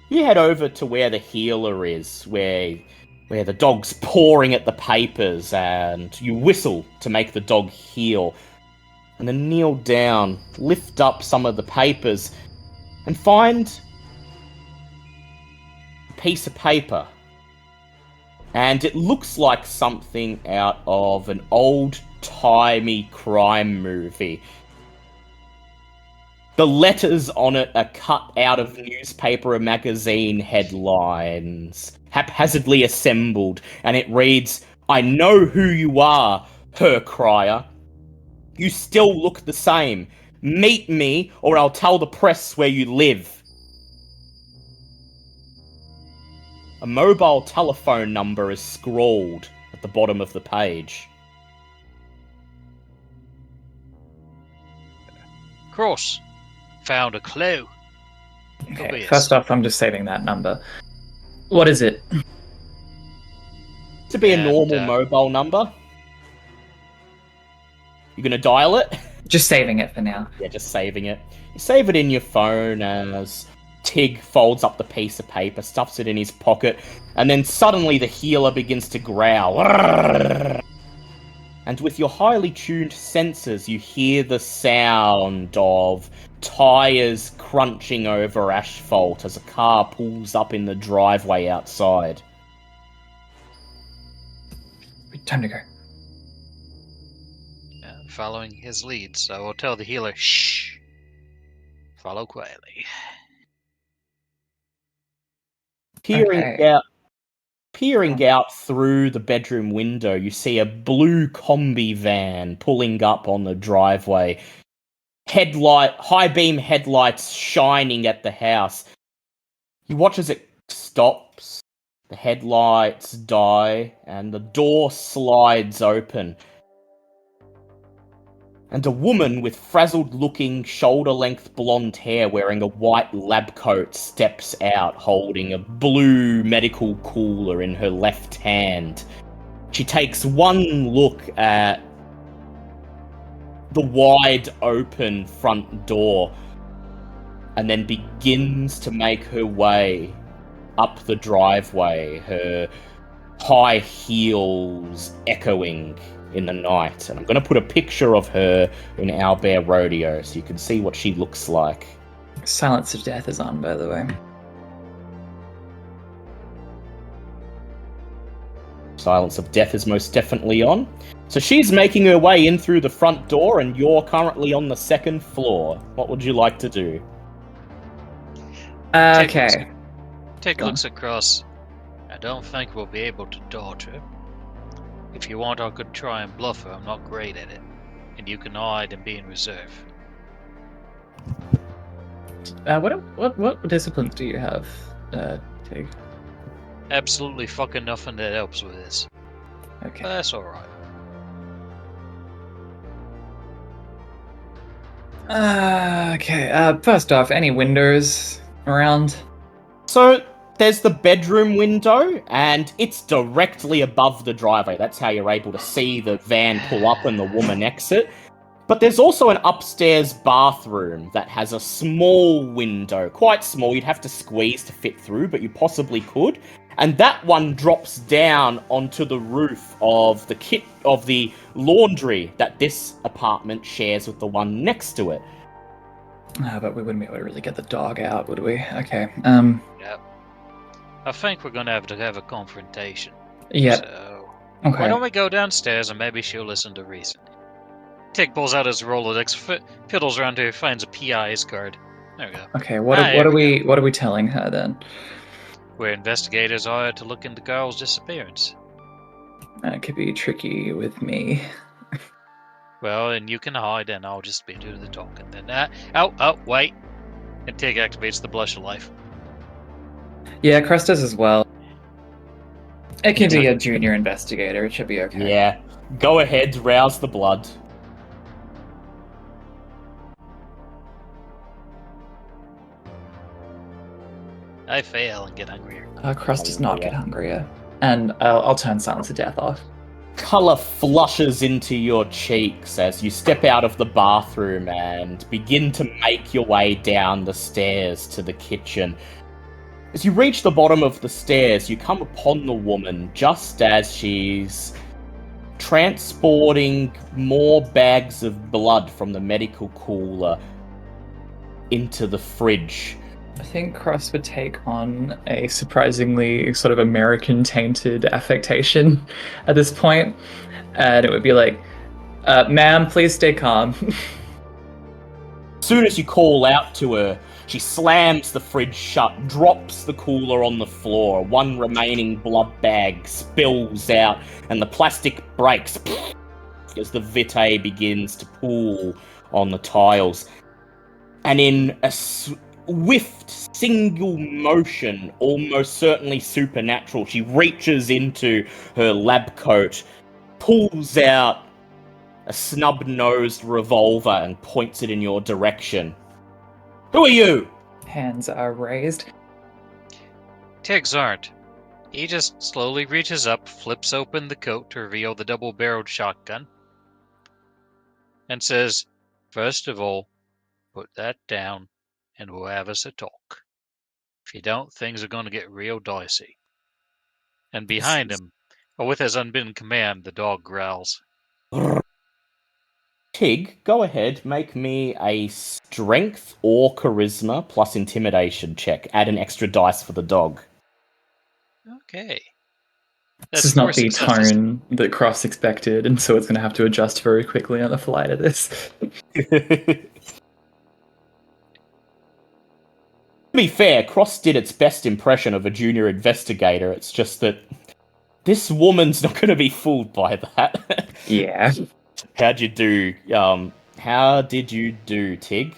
you head over to where the healer is, where the dog's pawing at the papers, and you whistle to make the dog heal. And then kneel down, lift up some of the papers, and find a piece of paper. And it looks like something out of an old-timey crime movie. The letters on it are cut out of newspaper or magazine headlines, haphazardly assembled, and it reads, "I know who you are, Herr Cryer. You still look the same. Meet me, or I'll tell the press where you live." A mobile telephone number is scrawled at the bottom of the page. Cross. Found a clue. Okay, Obvious. first off, I'm just saving that number. What is it? To be a And, normal mobile number. You gonna dial it? Just saving it for now. Yeah, just saving it. You save it in your phone as Tig folds up the piece of paper, stuffs it in his pocket, and then suddenly the healer begins to growl. And with your highly tuned senses, you hear the sound of tires crunching over asphalt as a car pulls up in the driveway outside. Time to go. Following his lead, so I'll tell the healer, shh. Follow quietly. Peering peering out through the bedroom window, you see a blue combi van pulling up on the driveway. High beam headlights shining at the house. You watch as it stops, the headlights die, and the door slides open. And a woman with frazzled-looking, shoulder-length blonde hair wearing a white lab coat steps out, holding a blue medical cooler in her left hand. She takes one look at the wide-open front door and then begins to make her way up the driveway, her high heels echoing in the night. And I'm going to put a picture of her in Owlbear Rodeo so you can see what she looks like. Silence of Death is on, by the way. Silence of Death is most definitely on. So she's making her way in through the front door, and you're currently on the second floor. What would you like to do? Okay. Tig Go on. looks across. I don't think we'll be able to dodge her. If you want, I could try and bluff her. I'm not great at it. And you can hide and be in reserve. What disciplines do you have, Tig? Absolutely fucking nothing that helps with this. Okay. That's alright. Okay. First off, any windows around? So there's the bedroom window, and it's directly above the driveway. That's how you're able to see the van pull up and the woman exit. But there's also an upstairs bathroom that has a small window, quite small. You'd have to squeeze to fit through, but you possibly could. And that one drops down onto the roof of the laundry that this apartment shares with the one next to it. But we wouldn't be able to really get the dog out, would we? Okay. Yep. I think we're gonna have to have a confrontation. Yeah. So, Okay. why don't we go downstairs and maybe she'll listen to reason. Tig pulls out his Rolodex, fiddles around till he finds a PI's card. There we go. Okay. What here are we we telling her then? We're investigators hired to look into the girl's disappearance. That could be tricky with me. Well, and you can hide, and I'll just be doing the talking. Then, wait! And Tig activates the Blush of Life. Yeah, Crest does as well. It can be a junior investigator. It should be okay. Yeah. Go ahead, rouse the blood. I fail and get hungrier. Crust does not get hungrier. And I'll turn Silence of Death off. Colour flushes into your cheeks as you step out of the bathroom and begin to make your way down the stairs to the kitchen. As you reach the bottom of the stairs, you come upon the woman just as she's transporting more bags of blood from the medical cooler into the fridge. I think Crust would take on a surprisingly sort of American-tainted affectation at this point, and it would be like, ma'am, please stay calm. As soon as you call out to her, she slams the fridge shut, drops the cooler on the floor. One remaining blood bag spills out, and the plastic breaks as the vitae begins to pool on the tiles. And in a swift, single motion, almost certainly supernatural, she reaches into her lab coat, pulls out a snub-nosed revolver and points it in your direction. Who are you? Hands are raised. Tig's aren't. He just slowly reaches up, flips open the coat to reveal the double-barreled shotgun, and says, "First of all, put that down, and we'll have us a talk. If you don't, things are going to get real dicey." And behind him, with his unbidden command, the dog growls. Tig, go ahead, make me a strength or charisma plus intimidation check. Add an extra dice for the dog. Okay. This is not the tone that Cross expected, and so it's going to have to adjust very quickly on the fly to this. To be fair, Cross did its best impression of a junior investigator. It's just that This woman's not going to be fooled by that. Yeah. How did you do, Tig?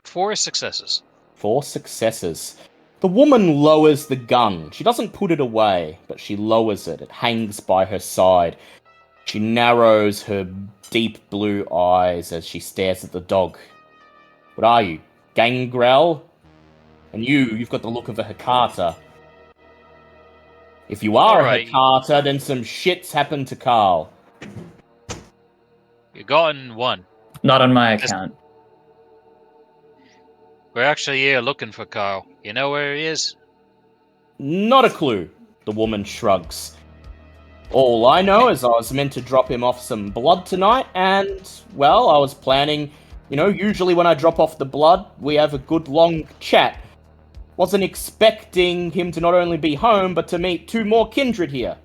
4 successes. 4 successes. The woman lowers the gun. She doesn't put it away, but she lowers it. It hangs by her side. She narrows her deep blue eyes as she stares at the dog. What are you? Gangrel? And you've got the look of a Hecata. If you are a Alright. Hecata, then some shit's happened to Carl. You gotten 1. Not on my account. We're actually here looking for Carl. You know where he is? Not a clue, the woman shrugs. All I know is I was meant to drop him off some blood tonight, and, well, I was planning, usually when I drop off the blood, we have a good long chat. Wasn't expecting him to not only be home, but to meet 2 more kindred here.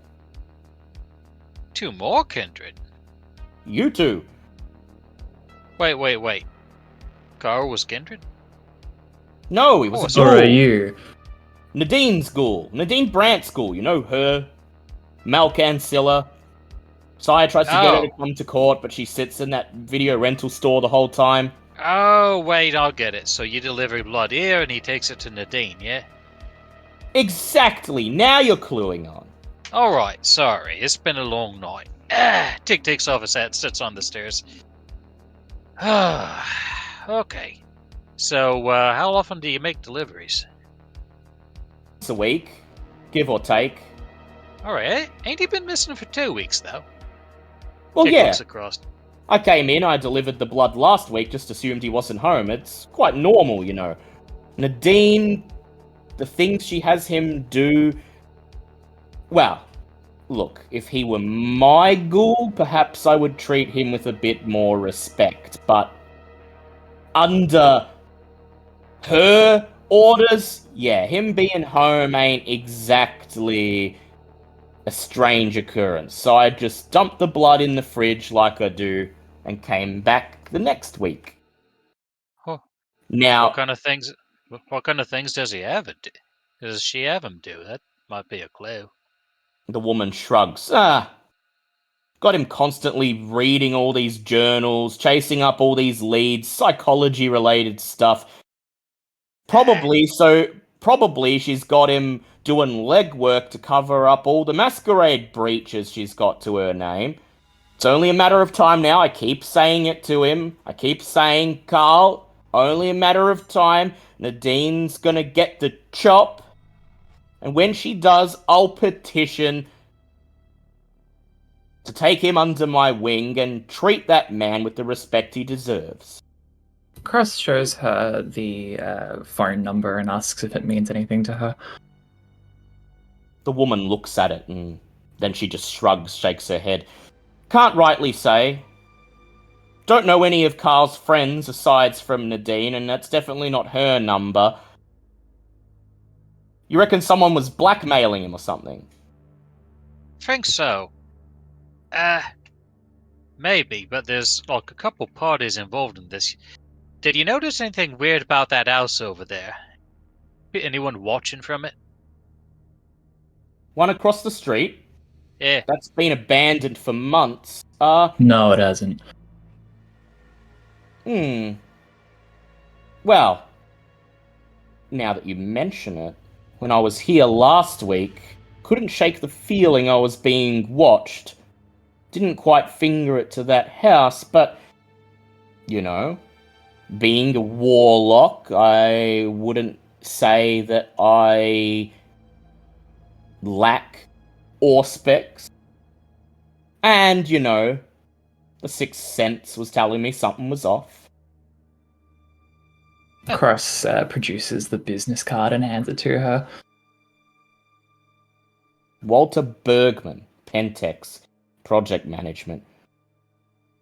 2 more kindred? You 2. Wait. Carl was kindred? No, he was a so ghoul. Or are you? Nadine's ghoul. Nadine Brandt's ghoul. You know her. Malcancilla. Saya tries to get her to come to court, but she sits in that video rental store the whole time. Oh, wait, I'll get it. So you deliver blood here and he takes it to Nadine, yeah? Exactly. Now you're cluing on. Alright, sorry. It's been a long night. Tig takes off his hat and sits on the stairs. Okay. So, how often do you make deliveries? Once a week, give or take. Alright, ain't he been missing for 2 weeks, though? Well, Tig yeah. looks across. I came in, I delivered the blood last week, just assumed he wasn't home. It's quite normal, Nadine, the things she has him do... Well, look, if he were my ghoul, perhaps I would treat him with a bit more respect, but under her orders, yeah, him being home ain't exactly a strange occurrence. So I just dumped the blood in the fridge like I do and came back the next week. Huh. Now, What kind of things does he have it do? Does she have him do? That might be a clue. the woman shrugs. Got him constantly reading all these journals, chasing up all these leads, psychology-related stuff. Probably she's got him doing legwork to cover up all the Masquerade breaches she's got to her name. It's only a matter of time now. I keep saying it to him. I keep saying, Carl, only a matter of time. Nadine's gonna get the chop. And when she does, I'll petition to take him under my wing and treat that man with the respect he deserves. Cross shows her the phone number and asks if it means anything to her. The woman looks at it and then she just shrugs, shakes her head. Can't rightly say. Don't know any of Carl's friends aside from Nadine, and that's definitely not her number. You reckon someone was blackmailing him or something? Think so. Maybe, but there's a couple parties involved in this. Did you notice anything weird about that house over there? Anyone watching from it? One across the street? Yeah. That's been abandoned for months. No, it hasn't. Well, now that you mention it, when I was here last week, couldn't shake the feeling I was being watched. Didn't quite finger it to that house, but, being a warlock, I wouldn't say that I lack auspex. And, the sixth sense was telling me something was off. Cross produces the business card and hands it to her. Walter Bergman, Pentex, Project Management.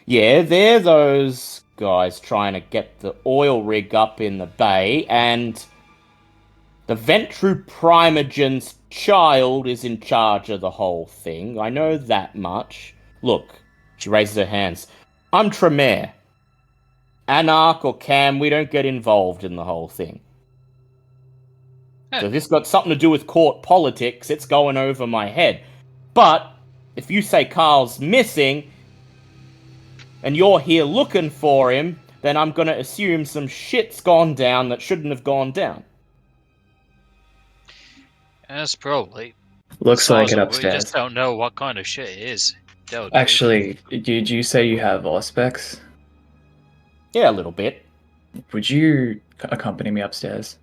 Yeah, they're those guys trying to get the oil rig up in the bay, and the Ventru Primogen's child is in charge of the whole thing. I know that much. Look, she raises her hands. I'm Tremere. Anarch or Cam, we don't get involved in the whole thing. So if this got something to do with court politics, it's going over my head. But if you say Carl's missing, and you're here looking for him, then I'm gonna assume some shit's gone down that shouldn't have gone down. That's probably. Looks like it We upstairs. just don't know what kind of shit it is. Tell the truth. Actually, did you say you have Auspex? Yeah, a little bit. Would you accompany me upstairs?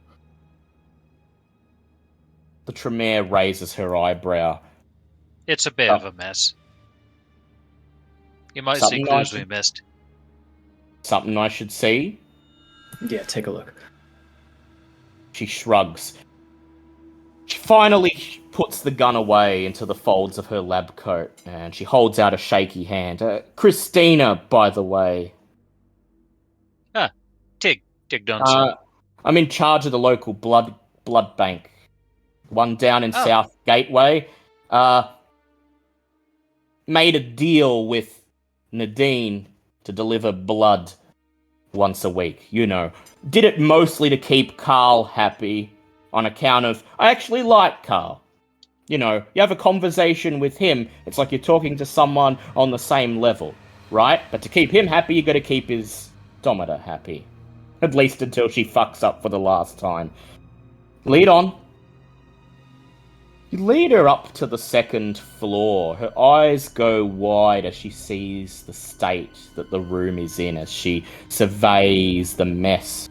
The Tremere raises her eyebrow. It's a bit of a mess. You might see Something clues I we should- missed. Something I should see? Yeah, take a look. She shrugs. She finally puts the gun away into the folds of her lab coat, and she holds out a shaky hand. Christina, by the way. Tig Dunson. I'm in charge of the local blood bank. One down in Oh. South Gateway. Made a deal with Nadine to deliver blood once a week, you know. Did it mostly to keep Carl happy on account of, I actually like Carl. You know, you have a conversation with him, it's like you're talking to someone on the same level, right? But to keep him happy, you gotta keep his Domita happy. At least until she fucks up for the last time. Lead on. You lead her up to the second floor. Her eyes go wide as she sees the state that the room is in, as she surveys the mess.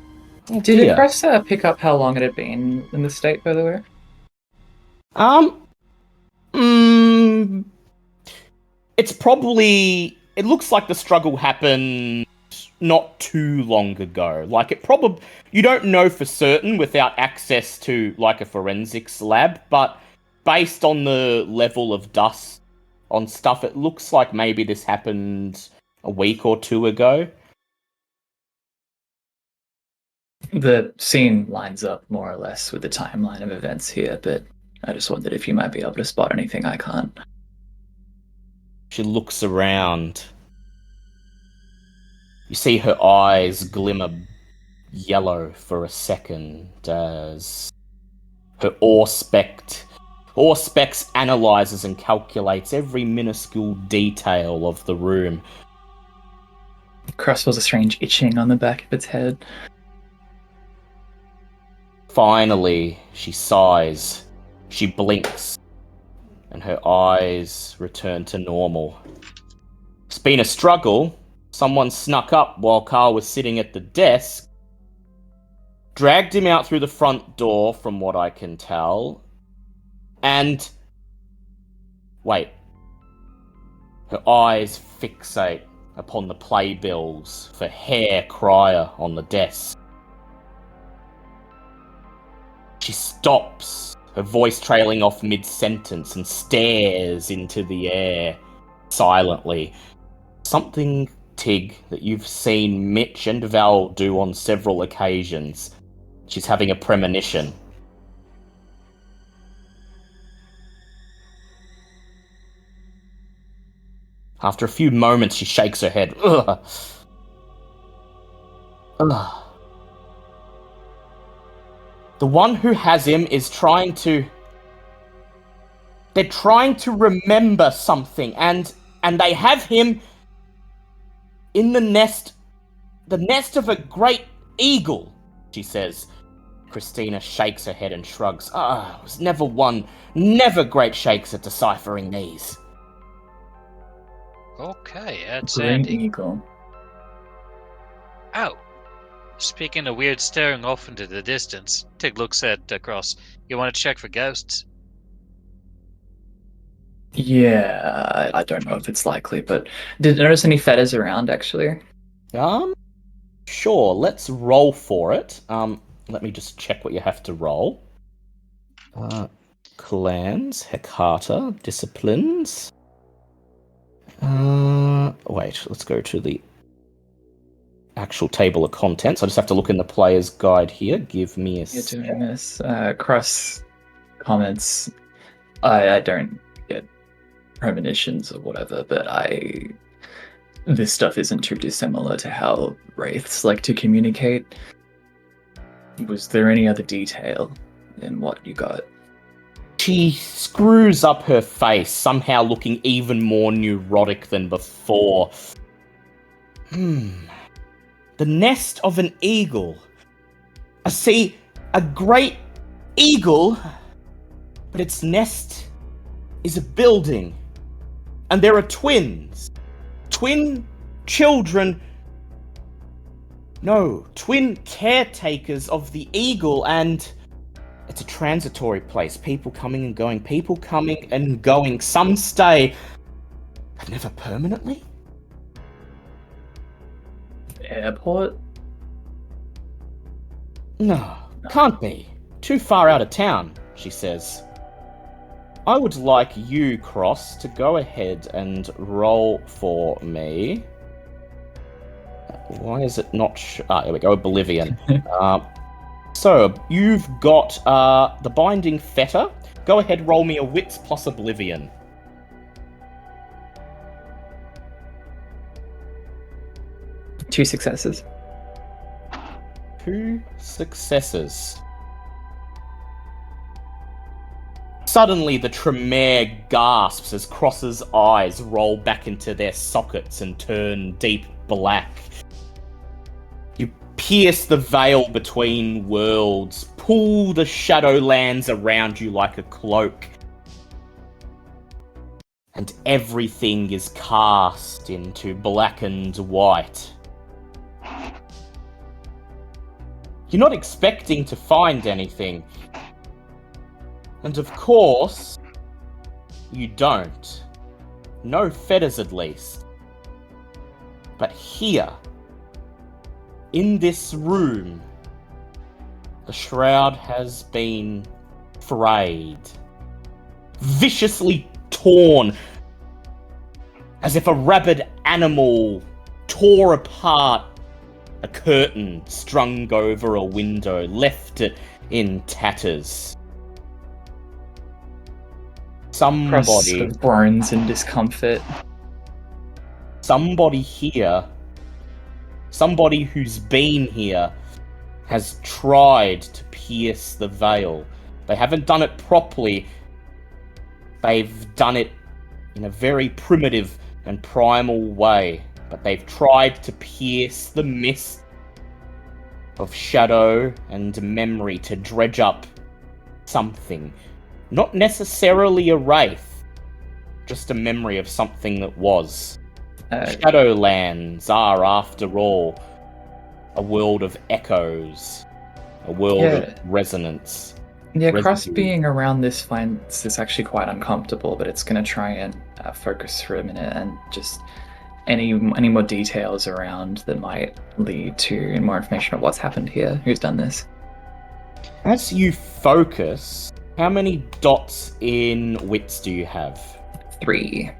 Did it press pick up how long it had been in the state, by the way? It's probably... It looks like the struggle happened not too long ago. Like, it probably... You don't know for certain without access to, like, a forensics lab, but based on the level of dust on stuff, it looks like maybe this happened a week or two ago. The scene lines up more or less with the timeline of events here, but I just wondered if you might be able to spot anything I can't. She looks around. You see her eyes glimmer yellow for a second as her Auspex analyzes and calculates every minuscule detail of the room. Cross feels a strange itching on the back of its head. Finally, she sighs. She blinks, and her eyes return to normal. It's been a struggle. Someone snuck up while Carl was sitting at the desk, dragged him out through the front door, from what I can tell, and... Wait. Her eyes fixate upon the playbills for Hair Crier on the desk. She stops, her voice trailing off mid-sentence, and stares into the air silently. Something, Tig, that you've seen Mitch and Val do on several occasions. She's having a premonition. After a few moments, she shakes her head. Ugh. Ugh. The one who has him is trying to... They're trying to remember something, and they have him in the nest of a great eagle, she says. Christina shakes her head and shrugs. I was never great shakes at deciphering these. Okay, that's Green Andy. eagle. Oh. Speaking of weird staring off into the distance, Tig looks at Cross. You want to check for ghosts? Yeah, I don't know if it's likely, but did you notice any feathers around, actually? Sure, let's roll for it. Let me just check what you have to roll. Clans, Hecata, disciplines. Wait, let's go to the actual table of contents. I just have to look in the player's guide here. Give me a You're doing this. Cross comments. I don't get premonitions or whatever, but this stuff isn't too dissimilar to how wraiths like to communicate. Was there any other detail in what you got? She screws up her face, somehow looking even more neurotic than before. The nest of an eagle. I see a great eagle, but its nest is a building. And there are twins. Twin children. No, twin caretakers of the eagle, and it's a transitory place. People coming and going. People coming and going. Some stay, but never permanently. Airport? No, can't be. Too far out of town, she says. I would like you, Cross, to go ahead and roll for me. Why is it not... here we go, Oblivion. So, you've got the Binding Fetter. Go ahead, roll me a Wits plus Oblivion. 2 successes. 2 successes. Suddenly, the Tremere gasps as Cross's eyes roll back into their sockets and turn deep black. You pierce the veil between worlds, pull the Shadowlands around you like a cloak, and everything is cast into black and white. You're not expecting to find anything. And of course, you don't. No fetters, at least. But here, in this room, the shroud has been frayed, viciously torn, as if a rabid animal tore apart a curtain strung over a window, left it in tatters. Cross sort Somebody of groans in discomfort. here, somebody who's been here, has tried to pierce the veil. They haven't done it properly. They've done it in a very primitive and primal way, but they've tried to pierce the mist of shadow and memory to dredge up something. Not necessarily a wraith, just a memory of something that was. Shadowlands are, after all, a world of echoes, a world of resonance. Yeah, Cross Residue. being around this finds this actually quite uncomfortable, but it's going to try and focus for a minute and just any more details around that might lead to more information of what's happened here. Who's done this? As you focus, how many dots in wits do you have? 3.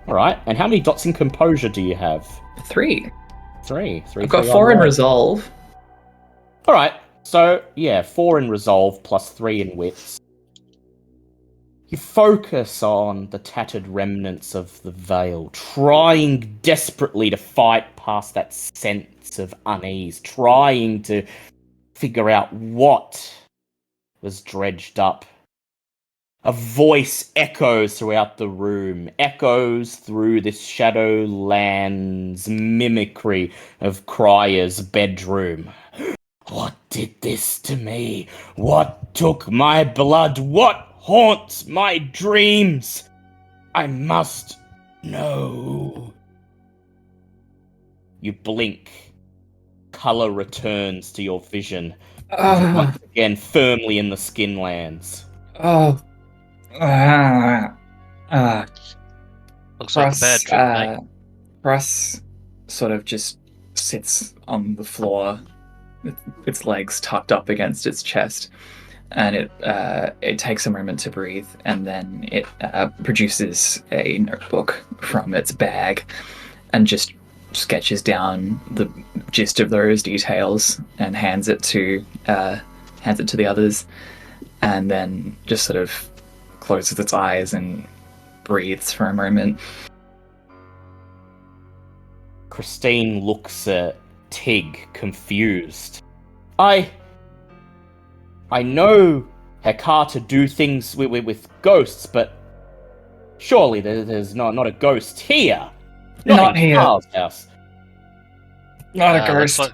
Alright, and how many dots in composure do you have? 3. 3. I've got 4 in resolve. Alright, so yeah, 4 in resolve plus 3 in wits. You focus on the tattered remnants of the veil, trying desperately to fight past that sense of unease, trying to figure out what was dredged up. A voice echoes throughout the room, echoes through this Shadowlands mimicry of Cryer's bedroom. What did this to me? What took my blood? What haunts my dreams? I must know. You blink. Color returns to your vision. Once again, firmly in the Skinlands. Looks like a bad trip, mate. Russ sort of just sits on the floor, with its legs tucked up against its chest, and it takes a moment to breathe, and then it produces a notebook from its bag and just sketches down the gist of those details and hands it to the others, and then just sort of closes its eyes and breathes for a moment. Christine looks at Tig, confused. I know Hecata do things with ghosts, but surely there's not a ghost here. Not in here. Carl's house. Not a Let's ghost. look.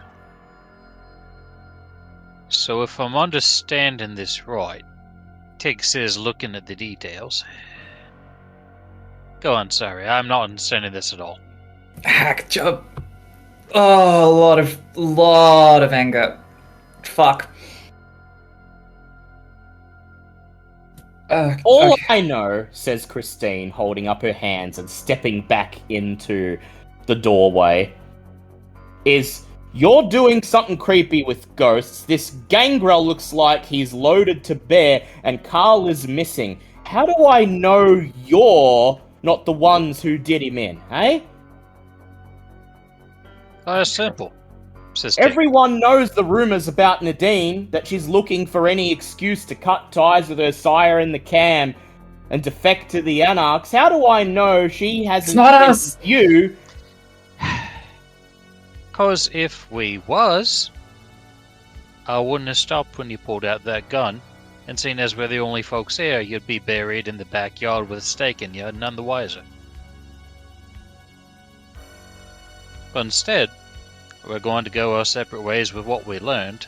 So if I'm understanding this right, Tig says looking at the details. Go on, sorry, I'm not understanding this at all. Hack job. Oh, a lot of anger. Fuck. All Okay. I know, says Christine, holding up her hands and stepping back into the doorway, is you're doing something creepy with ghosts. This gangrel looks like he's loaded to bear, and Carl is missing. How do I know you're not the ones who did him in, eh? It's simple, says Tig. Everyone knows the rumors about Nadine, that she's looking for any excuse to cut ties with her sire in the camp and defect to the Anarchs. How do I know she hasn't It's not us. sent you? Cause if we was, I wouldn't have stopped when you pulled out that gun, and seeing as we're the only folks here, you'd be buried in the backyard with a stake in you, none the wiser. But instead, we're going to go our separate ways with what we learned.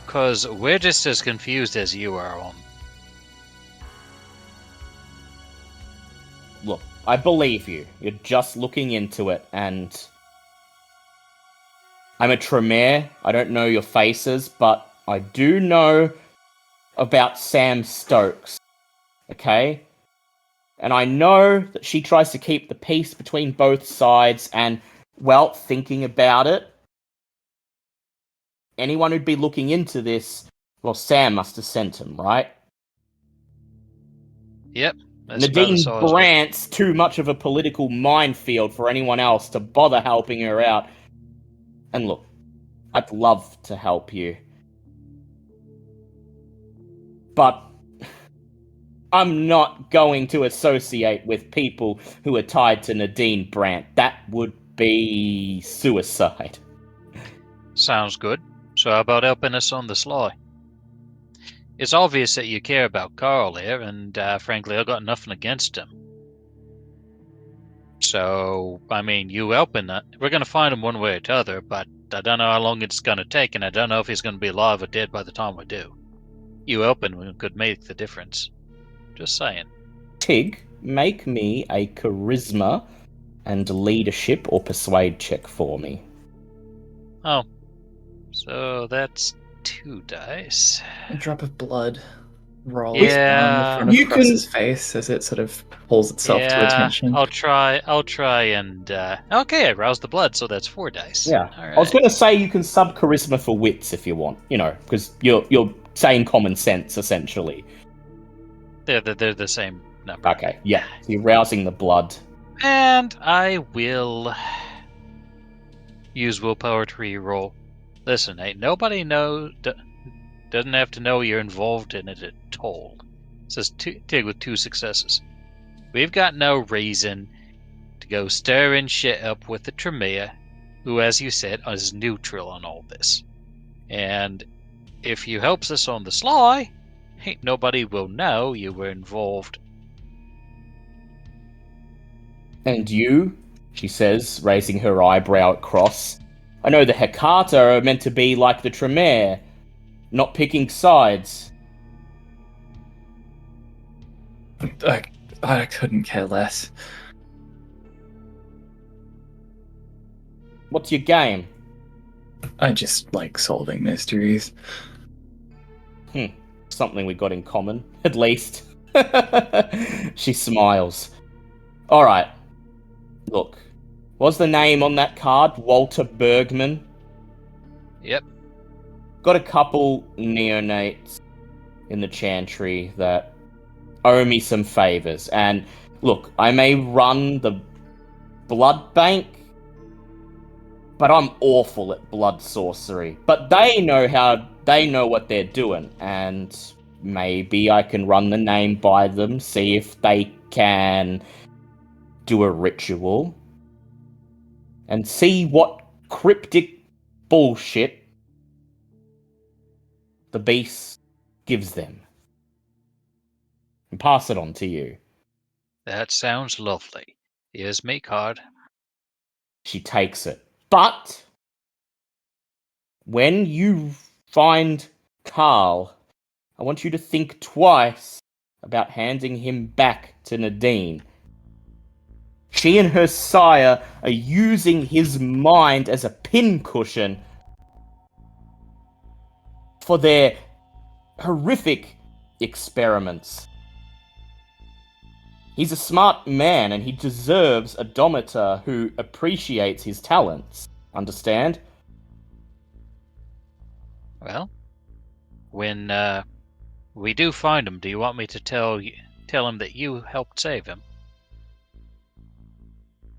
Cause we're just as confused as you are on. Look, I believe you. You're just looking into it, and I'm a Tremere. I don't know your faces, but I do know about Sam Stokes. Okay? And I know that she tries to keep the peace between both sides, and, well, thinking about it, anyone who'd be looking into this, well, Sam must have sent him, right? Yep, that's about the Nadine size of it. Brandt's too much of a political minefield for anyone else to bother helping her out. And look, I'd love to help you. But I'm not going to associate with people who are tied to Nadine Brandt. That would be suicide. Sounds good. So how about helping us on the sly? It's obvious that you care about Carl here, and frankly, I've got nothing against him. So, I mean, you helping that, we're going to find him one way or the other, but I don't know how long it's going to take, and I don't know if he's going to be alive or dead by the time we do. You helping could make the difference. Just saying. Tig, make me a charisma and leadership or persuade check for me. Oh. So that's 2 dice. A drop of blood rolls Yeah. down the front of You Cross's face as it sort of pulls itself to attention. I'll try and okay, I rouse the blood, so that's 4 dice. Yeah. All I was right. going to say you can sub charisma for wits if you want, because you're saying common sense essentially. They're the same number. Okay, yeah. So you're rousing the blood. And I will use willpower to reroll. Listen, ain't nobody doesn't have to know you're involved in it at all. It says Tig with 2 successes. We've got no reason to go stirring shit up with the Tremere, who, as you said, is neutral on all this. And if you helps us on the sly, ain't nobody will know you were involved. And you, she says, raising her eyebrow at Cross. I know the Hecata are meant to be like the Tremere, not picking sides. I couldn't care less. What's your game? I just like solving mysteries. Something we got in common, at least. She smiles. Alright. Look. What's the name on that card? Walter Bergman? Yep. Got a couple neonates in the Chantry that owe me some favors. And look, I may run the blood bank, but I'm awful at blood sorcery. But they know what they're doing, and maybe I can run the name by them, see if they can do a ritual, and see what cryptic bullshit the beast gives them. And pass it on to you. That sounds lovely. Here's me card. She takes it. But when you find Carl, I want you to think twice about handing him back to Nadine. She and her sire are using his mind as a pincushion for their horrific experiments. He's a smart man and he deserves a domitor who appreciates his talents. Understand? Well, when we do find him, do you want me to tell him that you helped save him?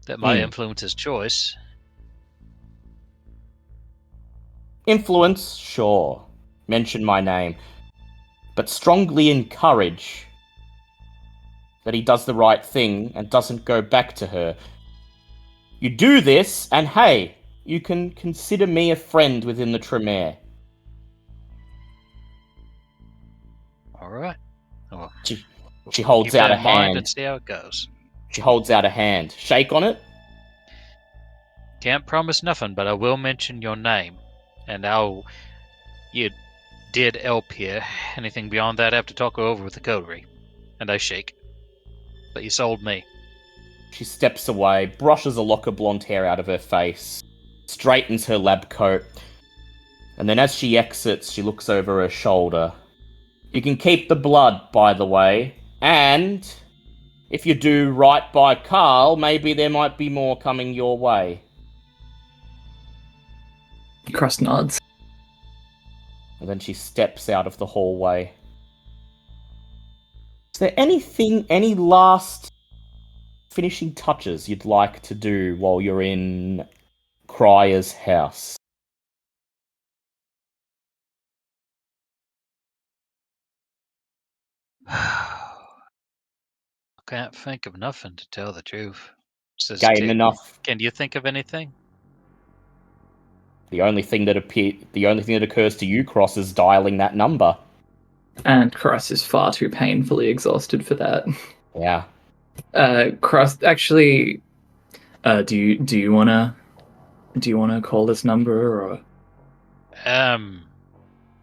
That might influence his choice. Influence, sure. Mention my name. But strongly encourage that he does the right thing and doesn't go back to her. You do this, and hey, you can consider me a friend within the Tremere. All right. Well, She holds keep out that a in mind hand. and see how it goes. She holds out a hand. Shake on it. Can't promise nothing, but I will mention your name. And you did help here. Anything beyond that, I have to talk over with the coterie. And I shake. But you sold me. She steps away, brushes a lock of blonde hair out of her face, straightens her lab coat, and then as she exits, she looks over her shoulder. You can keep the blood, by the way, and if you do right by Carl, maybe there might be more coming your way. Cross nods. And then she steps out of the hallway. Is there any last finishing touches you'd like to do while you're in Cryer's house? I can't think of nothing, to tell the truth. Game enough. Can you think of anything? The only thing that occurs to you, Cross, is dialing that number. And Cross is far too painfully exhausted for that. Yeah. Cross, actually, do you wanna call this number or?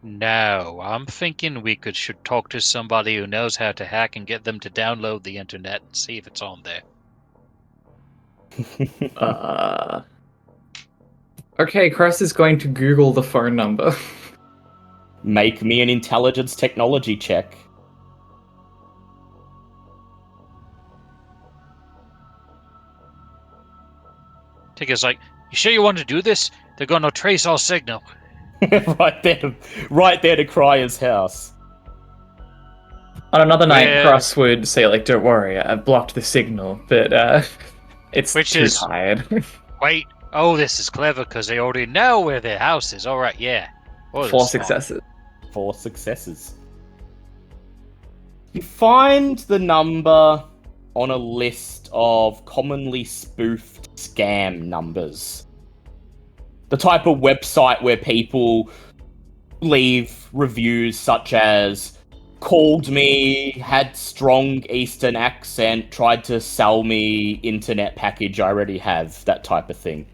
No. I'm thinking we should talk to somebody who knows how to hack and get them to download the internet and see if it's on there. Okay, Cross is going to Google the phone number. Make me an intelligence technology check. Tigger's like, you sure you want to do this? They're gonna trace our signal. right there to Cryer's house. On another night, Yeah. Cross would say, like, don't worry, I've blocked the signal, but it's too tired. Wait, oh, this is clever because they already know where their house is. All right, yeah. Oh, 4 that's smart. successes. 4 successes. You find the number on a list of commonly spoofed scam numbers. The type of website where people leave reviews such as called me, had strong Eastern accent, tried to sell me internet package I already have, that type of thing.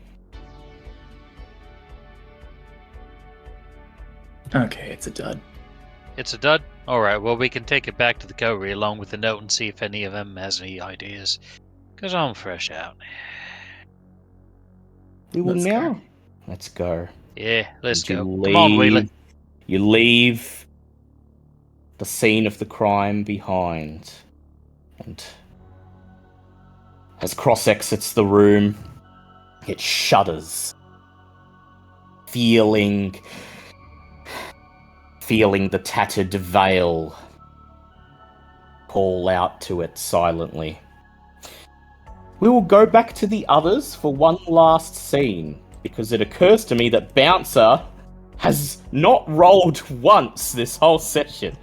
Okay, it's a dud. It's a dud? Alright, well, we can take it back to the coterie along with the note and see if any of them has any ideas. Because I'm fresh out. We will Let's now. go. Let's go. Yeah, let's You go. Come on, Wheeler. You leave the scene of the crime behind. And as Cross exits the room, it shudders. Feeling the tattered veil call out to it silently. We will go back to the others for one last scene, because it occurs to me that Bouncer has not rolled once this whole session.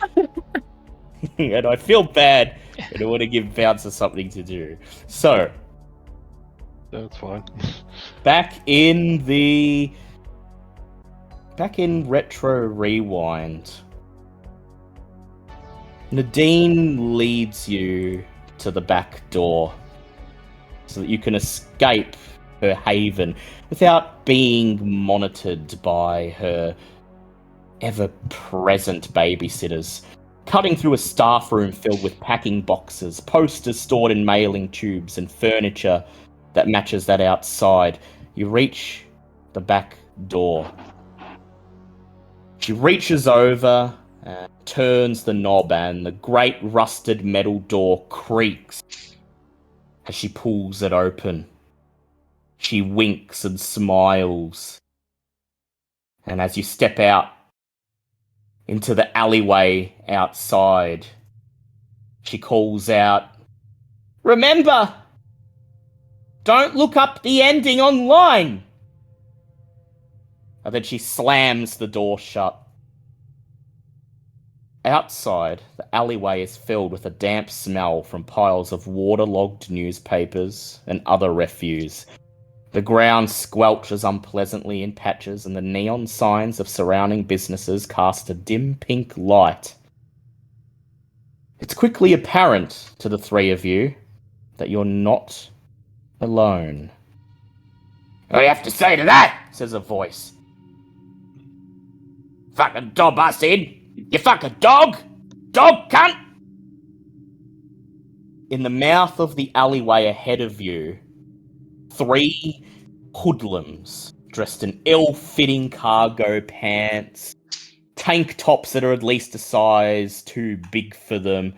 And I feel bad, and I want to give Bouncer something to do. So, That's fine. back in the back in Retro Rewind, Nadine leads you to the back door so that you can escape her haven without being monitored by her ever-present babysitters. Cutting through a staff room filled with packing boxes, posters stored in mailing tubes, and furniture that matches that outside, you reach the back door. She reaches over and turns the knob, and the great rusted metal door creaks as she pulls it open. She winks and smiles. And as you step out into the alleyway outside, she calls out, "Remember, don't look up the ending online!" And then she slams the door shut. Outside, the alleyway is filled with a damp smell from piles of waterlogged newspapers and other refuse. The ground squelches unpleasantly in patches, and the neon signs of surrounding businesses cast a dim pink light. It's quickly apparent to the three of you that you're not alone. "What do you have to say to that?" says a voice. "Fucking dob us in! You fucking dog! Dog cunt!" In the mouth of the alleyway ahead of you, three hoodlums dressed in ill-fitting cargo pants, tank tops that are at least a size too big for them,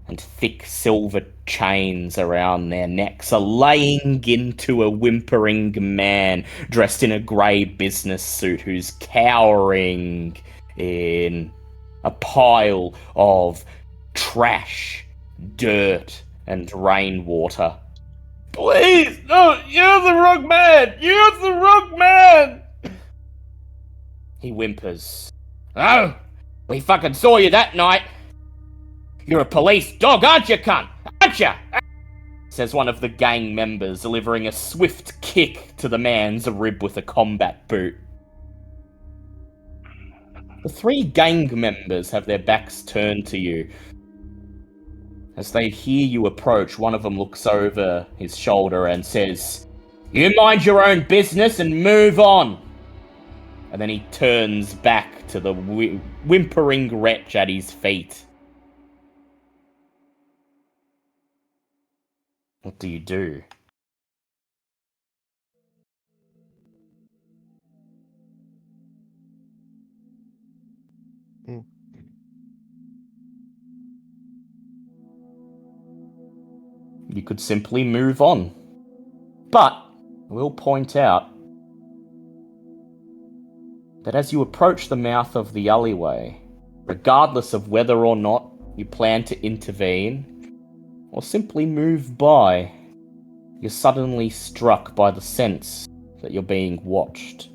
and thick silver chains around their necks are laying into a whimpering man dressed in a grey business suit who's cowering in a pile of trash, dirt, and rainwater. "Please, no, you're the wrong man! You're the wrong man!" He whimpers. "Oh, we fucking saw you that night. You're a police dog, aren't you, cunt? Aren't you?" says one of the gang members, delivering a swift kick to the man's rib with a combat boot. The three gang members have their backs turned to you. As they hear you approach, one of them looks over his shoulder and says, "You mind your own business and move on." And then he turns back to the whimpering wretch at his feet. What do you do? You could simply move on. But I will point out that as you approach the mouth of the alleyway, regardless of whether or not you plan to intervene or simply move by, you're suddenly struck by the sense that you're being watched.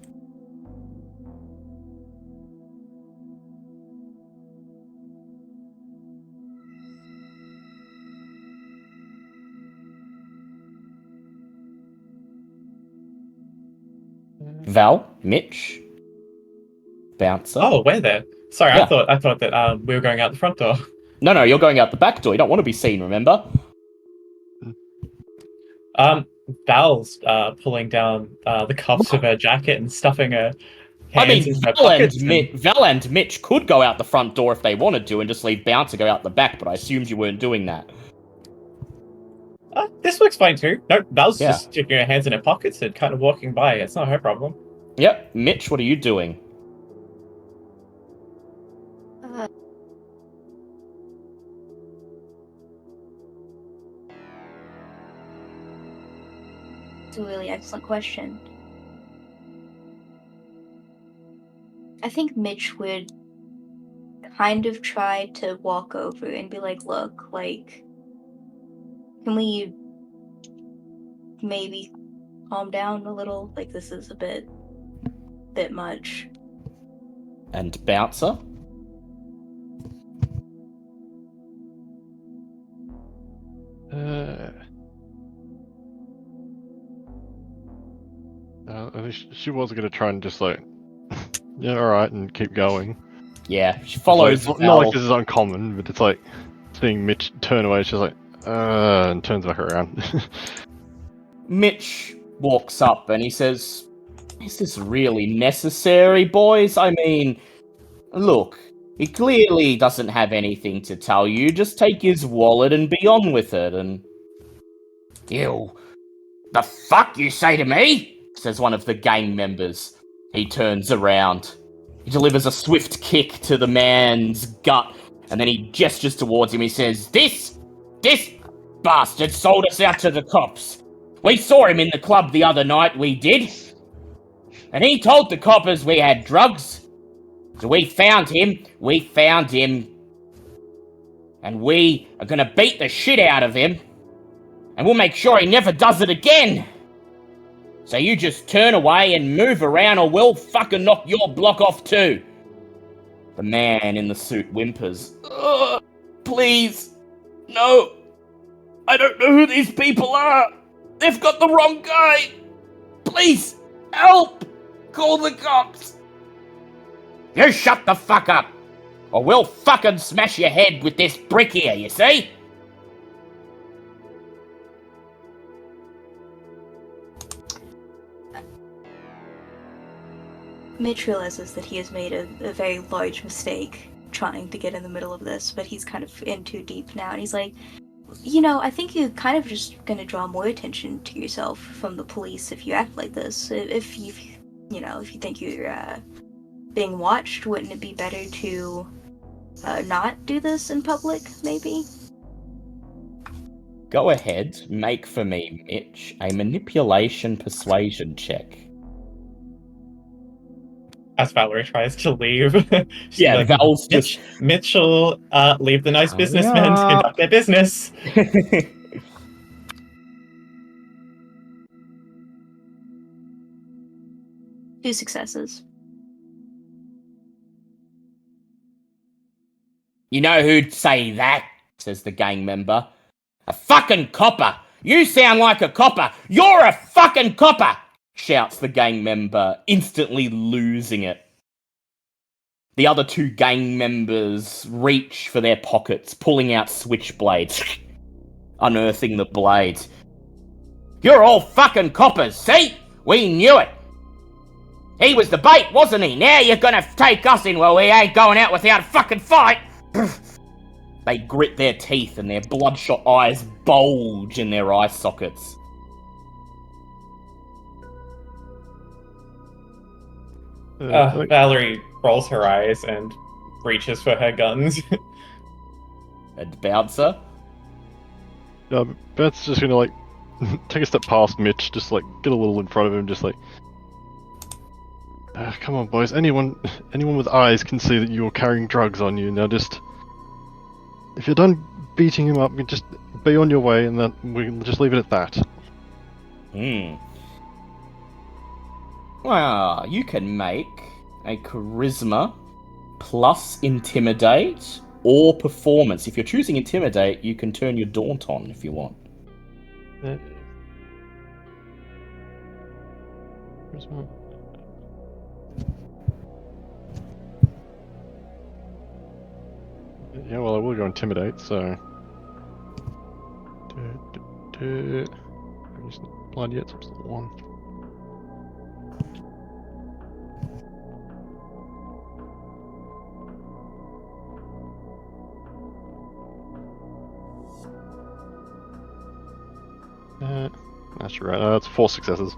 Val, Mitch, Bouncer. Oh, we're there. Sorry, Yeah. I thought that we were going out the front door. No, you're going out the back door. You don't want to be seen, remember? Val's pulling down the cuffs of her jacket and stuffing her hands into her Val pockets. Val and Mitch could go out the front door if they wanted to and just leave Bouncer go out the back, but I assumed you weren't doing that. This works fine too. No, Val's Yeah. just sticking her hands in her pockets and kind of walking by. It's not her problem. Yep. Mitch, what are you doing? It's a really excellent question. I think Mitch would kind of try to walk over and be like, "Look, like, can we maybe calm down a little? Like, this is a bit much." And Bouncer? I think she was going to try and just like yeah, alright, and keep going. Yeah, she It's follows like, not like Val. this is uncommon, but it's like seeing Mitch turn away, she's like, and turns back around. Mitch walks up and he says, "Is this really necessary, boys? I mean, look, he clearly doesn't have anything to tell you. Just take his wallet and be on with it." And "You, the fuck you say to me?" says one of the gang members. He turns around. He delivers a swift kick to the man's gut, and then he gestures towards him. He says, This bastard sold us out to the cops. We saw him in the club the other night, we did. And he told the coppers we had drugs. So we found him. And we are gonna beat the shit out of him. And we'll make sure he never does it again. So you just turn away and move around or we'll fucking knock your block off too. The man in the suit whimpers. Please. No. I don't know who these people are. They've got the wrong guy. Please. Help. Call the cops. You shut the fuck up. Or we'll fucking smash your head with this brick here, you see? Mitch realizes that he has made a very large mistake trying to get in the middle of this, but he's kind of in too deep now, and he's like, I think you're kind of just gonna draw more attention to yourself from the police if you act like this. If you think you're being watched, wouldn't it be better to not do this in public, maybe? Go ahead, make for me, Mitch, a manipulation persuasion check. As Valerie tries to leave. she's Yeah, like, Val's just... Mitchell, leave the nice Hurry businessmen to up. conduct their business. 2 successes. You know who'd say that? Says the gang member. A fucking copper! You sound like a copper! You're a fucking copper! Shouts the gang member, instantly losing it. The other 2 gang members reach for their pockets, pulling out switchblades, unearthing the blades. You're all fucking coppers, see? We knew it! He was the bait, wasn't he? Now you're gonna take us in. Well, we ain't going out without a fucking fight! They grit their teeth and their bloodshot eyes bulge in their eye sockets. Valerie rolls her eyes and reaches for her guns. And Bouncer? Beth's just gonna like take a step past Mitch, just like get a little in front of him, just like, come on, boys. Anyone with eyes can see that you're carrying drugs on you. Now, just if you're done beating him up, you just be on your way, and then we'll just leave it at that. Well, you can make a charisma plus intimidate or performance. If you're choosing intimidate, you can turn your daunt on if you want. Charisma. Yeah, well, I will go intimidate, so. I'm just not blind yet, so I'm still 1. That's right. That's 4 successes.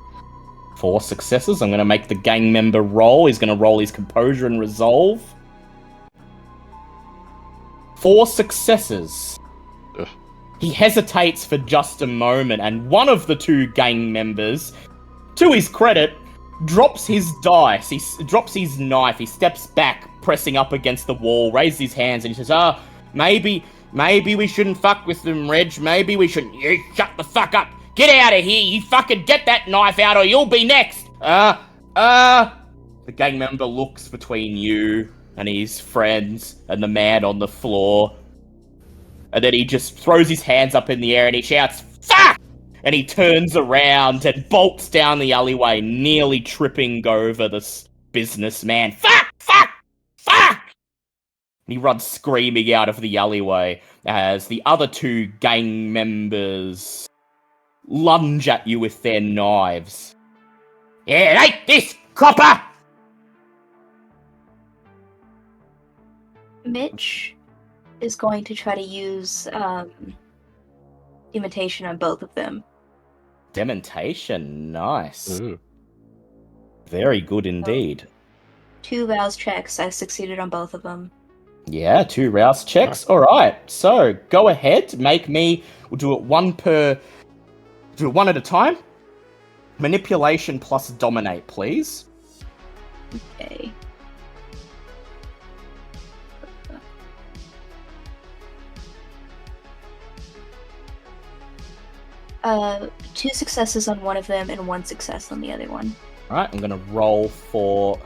4 successes. I'm going to make the gang member roll. He's going to roll his composure and resolve. 4 successes. Ugh. He hesitates for just a moment, and one of the 2 gang members, to his credit, drops his dice. He drops his knife. He steps back, pressing up against the wall, raises his hands, and he says, maybe we shouldn't fuck with them, Reg. Maybe we shouldn't. You shut the fuck up. Get out of here. You fucking get that knife out or you'll be next. The gang member looks between you and his friends and the man on the floor. And then he just throws his hands up in the air and he shouts, "Fuck!" And he turns around and bolts down the alleyway, nearly tripping over the businessman. Fuck! Fuck! Fuck! And he runs screaming out of the alleyway as the other two gang members lunge at you with their knives. Yeah, take this, copper! Mitch is going to try to use imitation on both of them. Dementation, nice. Ooh. Very good indeed. 2 rouse checks. I succeeded on both of them. Yeah, 2 rouse checks. Alright, so go ahead, we'll do it one at a time. Manipulation plus dominate, please. Okay. Two successes on one of them and 1 success on the other one. Alright, I'm gonna roll for...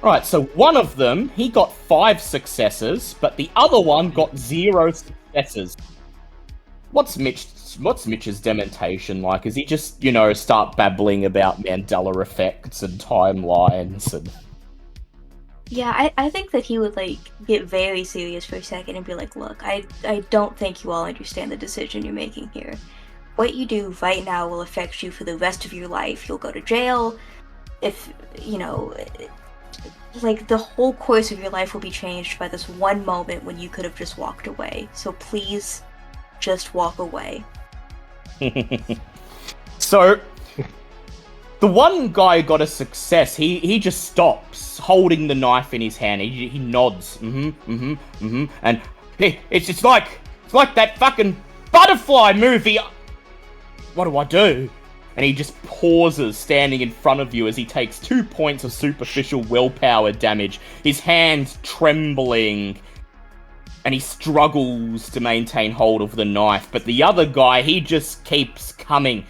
Alright, so one of them, he got 5 successes, but the other one got 0 successes. What's Mitch's dementation like? Is he just, start babbling about Mandela effects and timelines and... Yeah, I think that he would, get very serious for a second and be like, look, I don't think you all understand the decision you're making here. What you do right now will affect you for the rest of your life. You'll go to jail. If, the whole course of your life will be changed by this one moment when you could have just walked away. So please, just walk away. So... The one guy got a success. He just stops, holding the knife in his hand. He nods. And it's like that fucking butterfly movie. What do I do? And he just pauses, standing in front of you as he takes 2 points of superficial willpower damage. His hands trembling, and he struggles to maintain hold of the knife. But the other guy, he just keeps coming.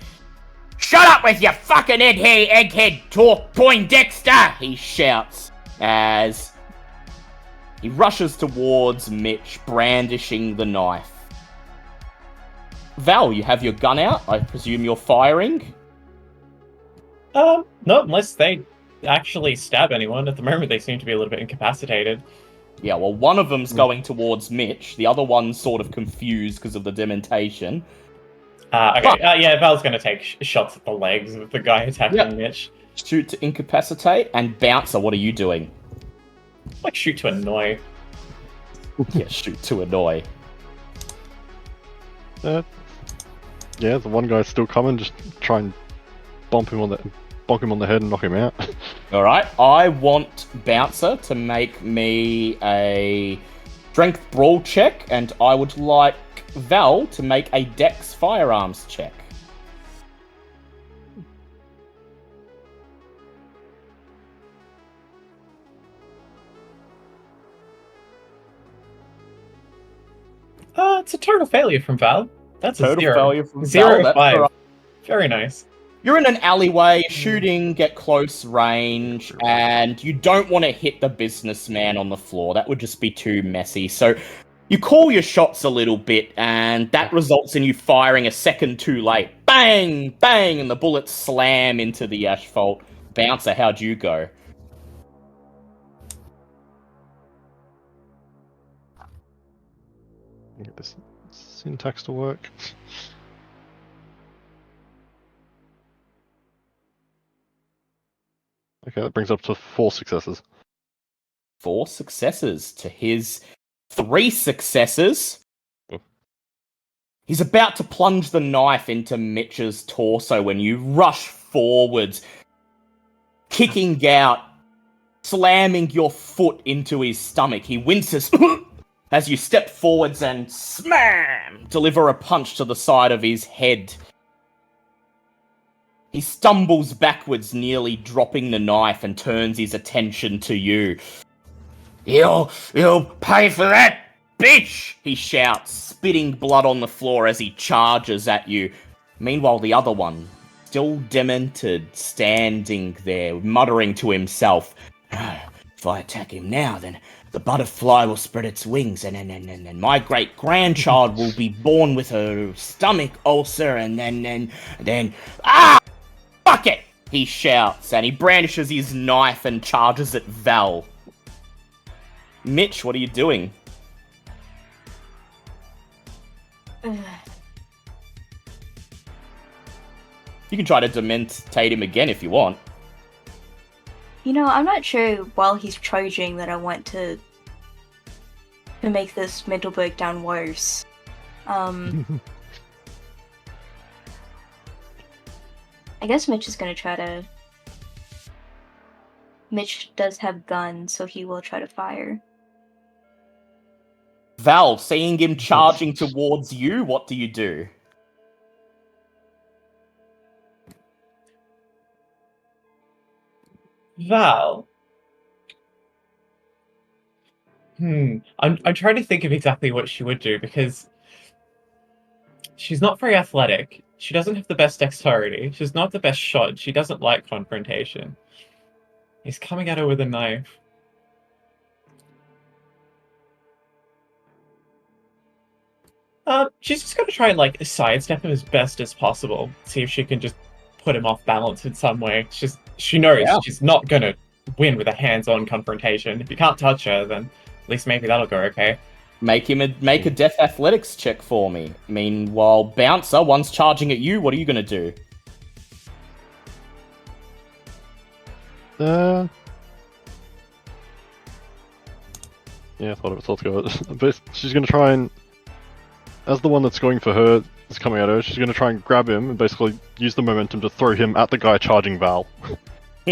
Shut up with your fucking egghead talk, Poindexter! He shouts as he rushes towards Mitch, brandishing the knife. Val, you have your gun out. I presume you're firing? No, unless they actually stab anyone. At the moment, they seem to be a little bit incapacitated. Yeah, well, one of them's going towards Mitch. The other one's sort of confused because of the dementation. Okay. Yeah, Val's going to take shots at the legs of the guy attacking Mitch. Shoot to incapacitate. And Bouncer, what are you doing? Shoot to annoy. Yeah, shoot to annoy. Yeah, the one guy's still coming. Just try and bonk him on the head and knock him out. Alright, I want Bouncer to make me a strength brawl check, and I would like Val to make a dex firearms check. It's a total failure from Val. That's a Total 0. failure from 0 Val, of that's 5. alright. Very nice. You're in an alleyway, shooting at close range, and you don't want to hit the businessman on the floor. That would just be too messy. So you call your shots a little bit, and that results in you firing a second too late. Bang! Bang! And the bullets slam into the asphalt. Bouncer, how'd you go? Get this syntax to work. Okay, that brings up to 4 successes. 4 successes to his 3 successes. Oh. He's about to plunge the knife into Mitch's torso when you rush forwards, kicking out, slamming your foot into his stomach. He winces as you step forwards and smash, deliver a punch to the side of his head. He stumbles backwards, nearly dropping the knife, and turns his attention to you. You'll pay for that, bitch! He shouts, spitting blood on the floor as he charges at you. Meanwhile, the other one, still demented, standing there, muttering to himself, if I attack him now, then the butterfly will spread its wings, and my great-grandchild will be born with a stomach ulcer, and then, fuck it! he shouts, and he brandishes his knife and charges at Val. Mitch, what are you doing? You can try to dementate him again if you want. You know, I'm not sure while he's charging that I want to make this mental breakdown worse. I guess Mitch is gonna try to... Mitch does have guns, so he will try to fire. Val, seeing him charging towards you, what do you do? Val. I'm trying to think of exactly what she would do, because she's not very athletic. She doesn't have the best dexterity. She's not the best shot. She doesn't like confrontation. He's coming at her with a knife. She's just gonna try and like sidestep him as best as possible. See if she can just put him off balance in some way. She knows she's not gonna win with a hands-on confrontation. If you can't touch her, then at least maybe that'll go okay. Make a death athletics check for me. Meanwhile, Bouncer, one's charging at you. What are you gonna do? Yeah, I thought it was go. But she's gonna try and, as the one that's going for her is coming at her, she's gonna try and grab him and basically use the momentum to throw him at the guy charging Val.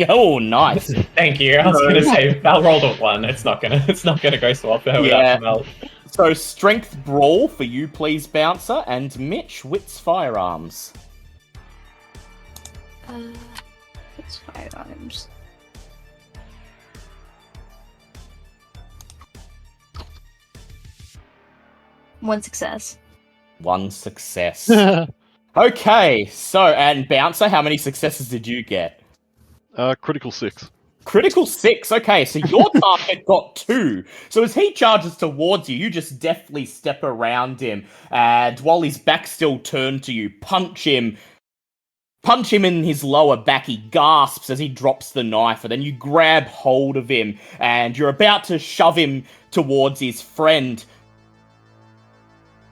Oh, nice. Thank you. I was gonna say Val rolled a 1. It's not gonna go so well for her without Val. So strength brawl for you, please, Bouncer, and Mitch, wits firearms. What's firearms? One success. One success. Okay, so, and Bouncer, how many successes did you get? Critical 6. Critical 6, okay, so your target got 2. So as he charges towards you, you just deftly step around him, and while his back's still turned to you, punch him in his lower back. He gasps as he drops the knife, and then you grab hold of him, and you're about to shove him towards his friend.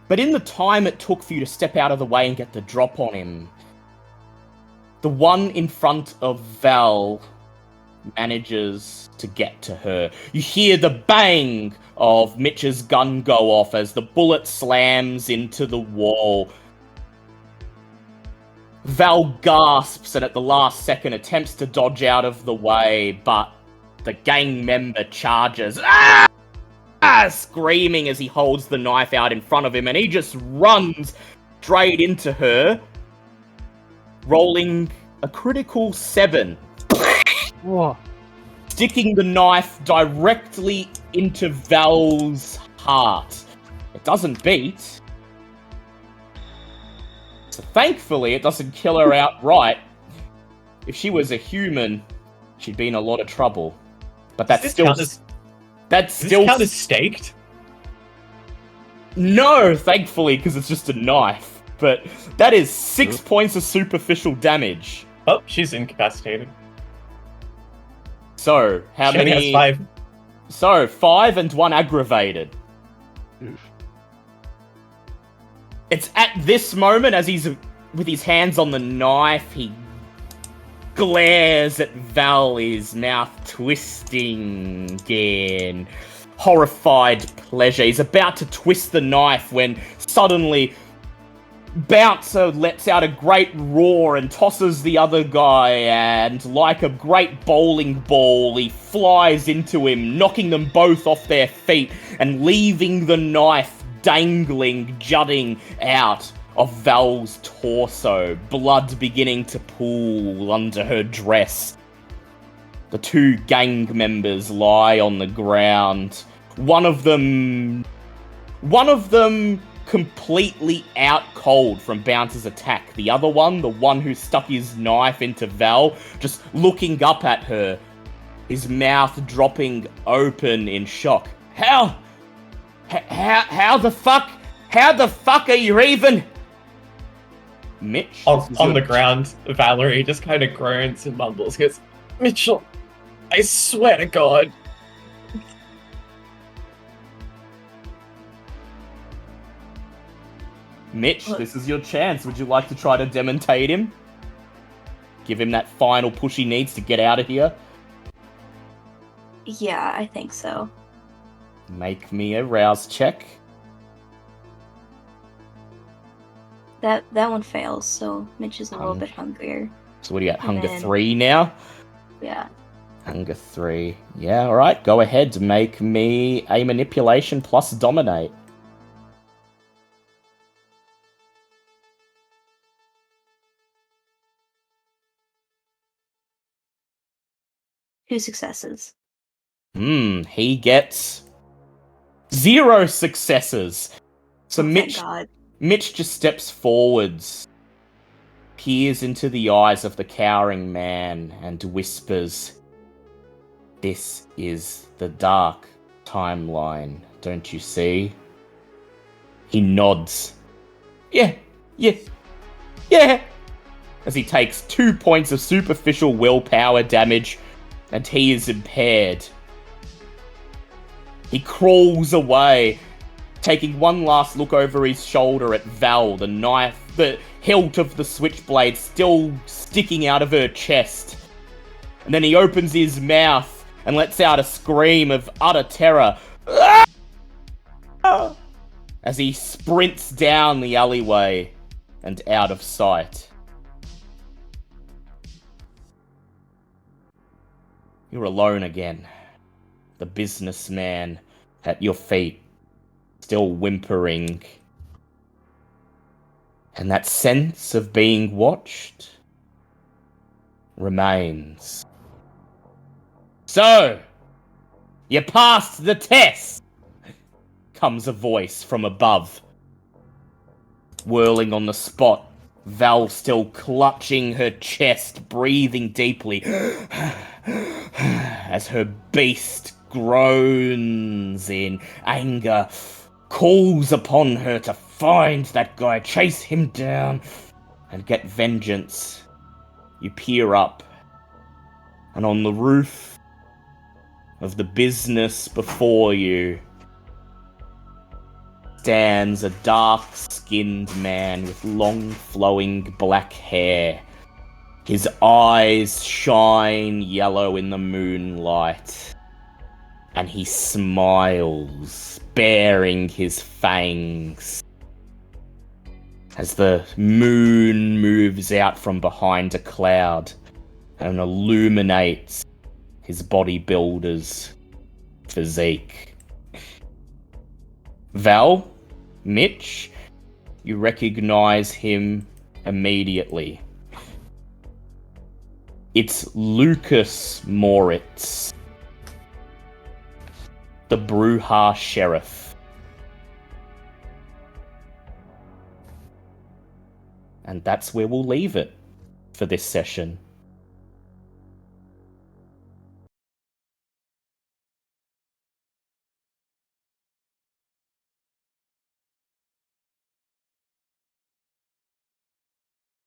But in the time it took for you to step out of the way and get the drop on him, the one in front of Val manages to get to her. You hear the bang of Mitch's gun go off as the bullet slams into the wall. Val gasps and at the last second attempts to dodge out of the way, but the gang member charges. Screaming as he holds the knife out in front of him, and he just runs straight into her, rolling a critical 7. Whoa. Sticking the knife directly into Val's heart. It doesn't beat. So thankfully, it doesn't kill her outright. If she was a human, she'd be in a lot of trouble. But that's still... Does this count as staked? No, thankfully, because it's just a knife. But that is 6 points of superficial damage. Oh, she's incapacitated. So, how She many... only has 5. So, 5 and 1 aggravated. Oof. It's at this moment, as he's with his hands on the knife, he glares at Val, his mouth twisting again. Horrified pleasure. He's about to twist the knife when suddenly Bouncer lets out a great roar and tosses the other guy, and like a great bowling ball, he flies into him, knocking them both off their feet and leaving the knife dangling, jutting out of Val's torso, blood beginning to pool under her dress. The 2 gang members lie on the ground. One of them completely out cold from Bouncer's attack. The other one, the one who stuck his knife into Val, just looking up at her, his mouth dropping open in shock. How the fuck are you even... Mitch, On, this is on your the ground, Valerie just kind of groans and mumbles, goes, Mitchell, I swear to God. Mitch, this is your chance. Would you like to try to demontate him? Give him that final push he needs to get out of here? Yeah, I think so. Make me a rouse check. That one fails, so Mitch is a little Hung- bit hungrier. So what do you got? And Hunger then- 3 now? Yeah. Hunger 3. Yeah, alright. Go ahead. Make me a manipulation plus dominate. Two successes. He gets 0 successes. So Oh, Mitch thank God. Mitch just steps forwards, peers into the eyes of the cowering man, and whispers, "This is the dark timeline, don't you see?" He nods. Yeah, as he takes 2 points of superficial willpower damage, and he is impaired. He crawls away, taking one last look over his shoulder at Val, the knife, the hilt of the switchblade still sticking out of her chest. And then he opens his mouth and lets out a scream of utter terror as he sprints down the alleyway and out of sight. You're alone again. The businessman at your feet, still whimpering. And that sense of being watched remains. "So, you passed the test!" comes a voice from above. Whirling on the spot, Val still clutching her chest, breathing deeply as her beast groans in anger, calls upon her to find that guy, chase him down, and get vengeance. You peer up, and on the roof of the business before you stands a dark-skinned man with long, flowing black hair. His eyes shine yellow in the moonlight, and he smiles, baring his fangs. As the moon moves out from behind a cloud and illuminates his bodybuilder's physique. Val, Mitch, you recognize him immediately. It's Lucas Moritz, the Bruja Sheriff. And that's where we'll leave it for this session.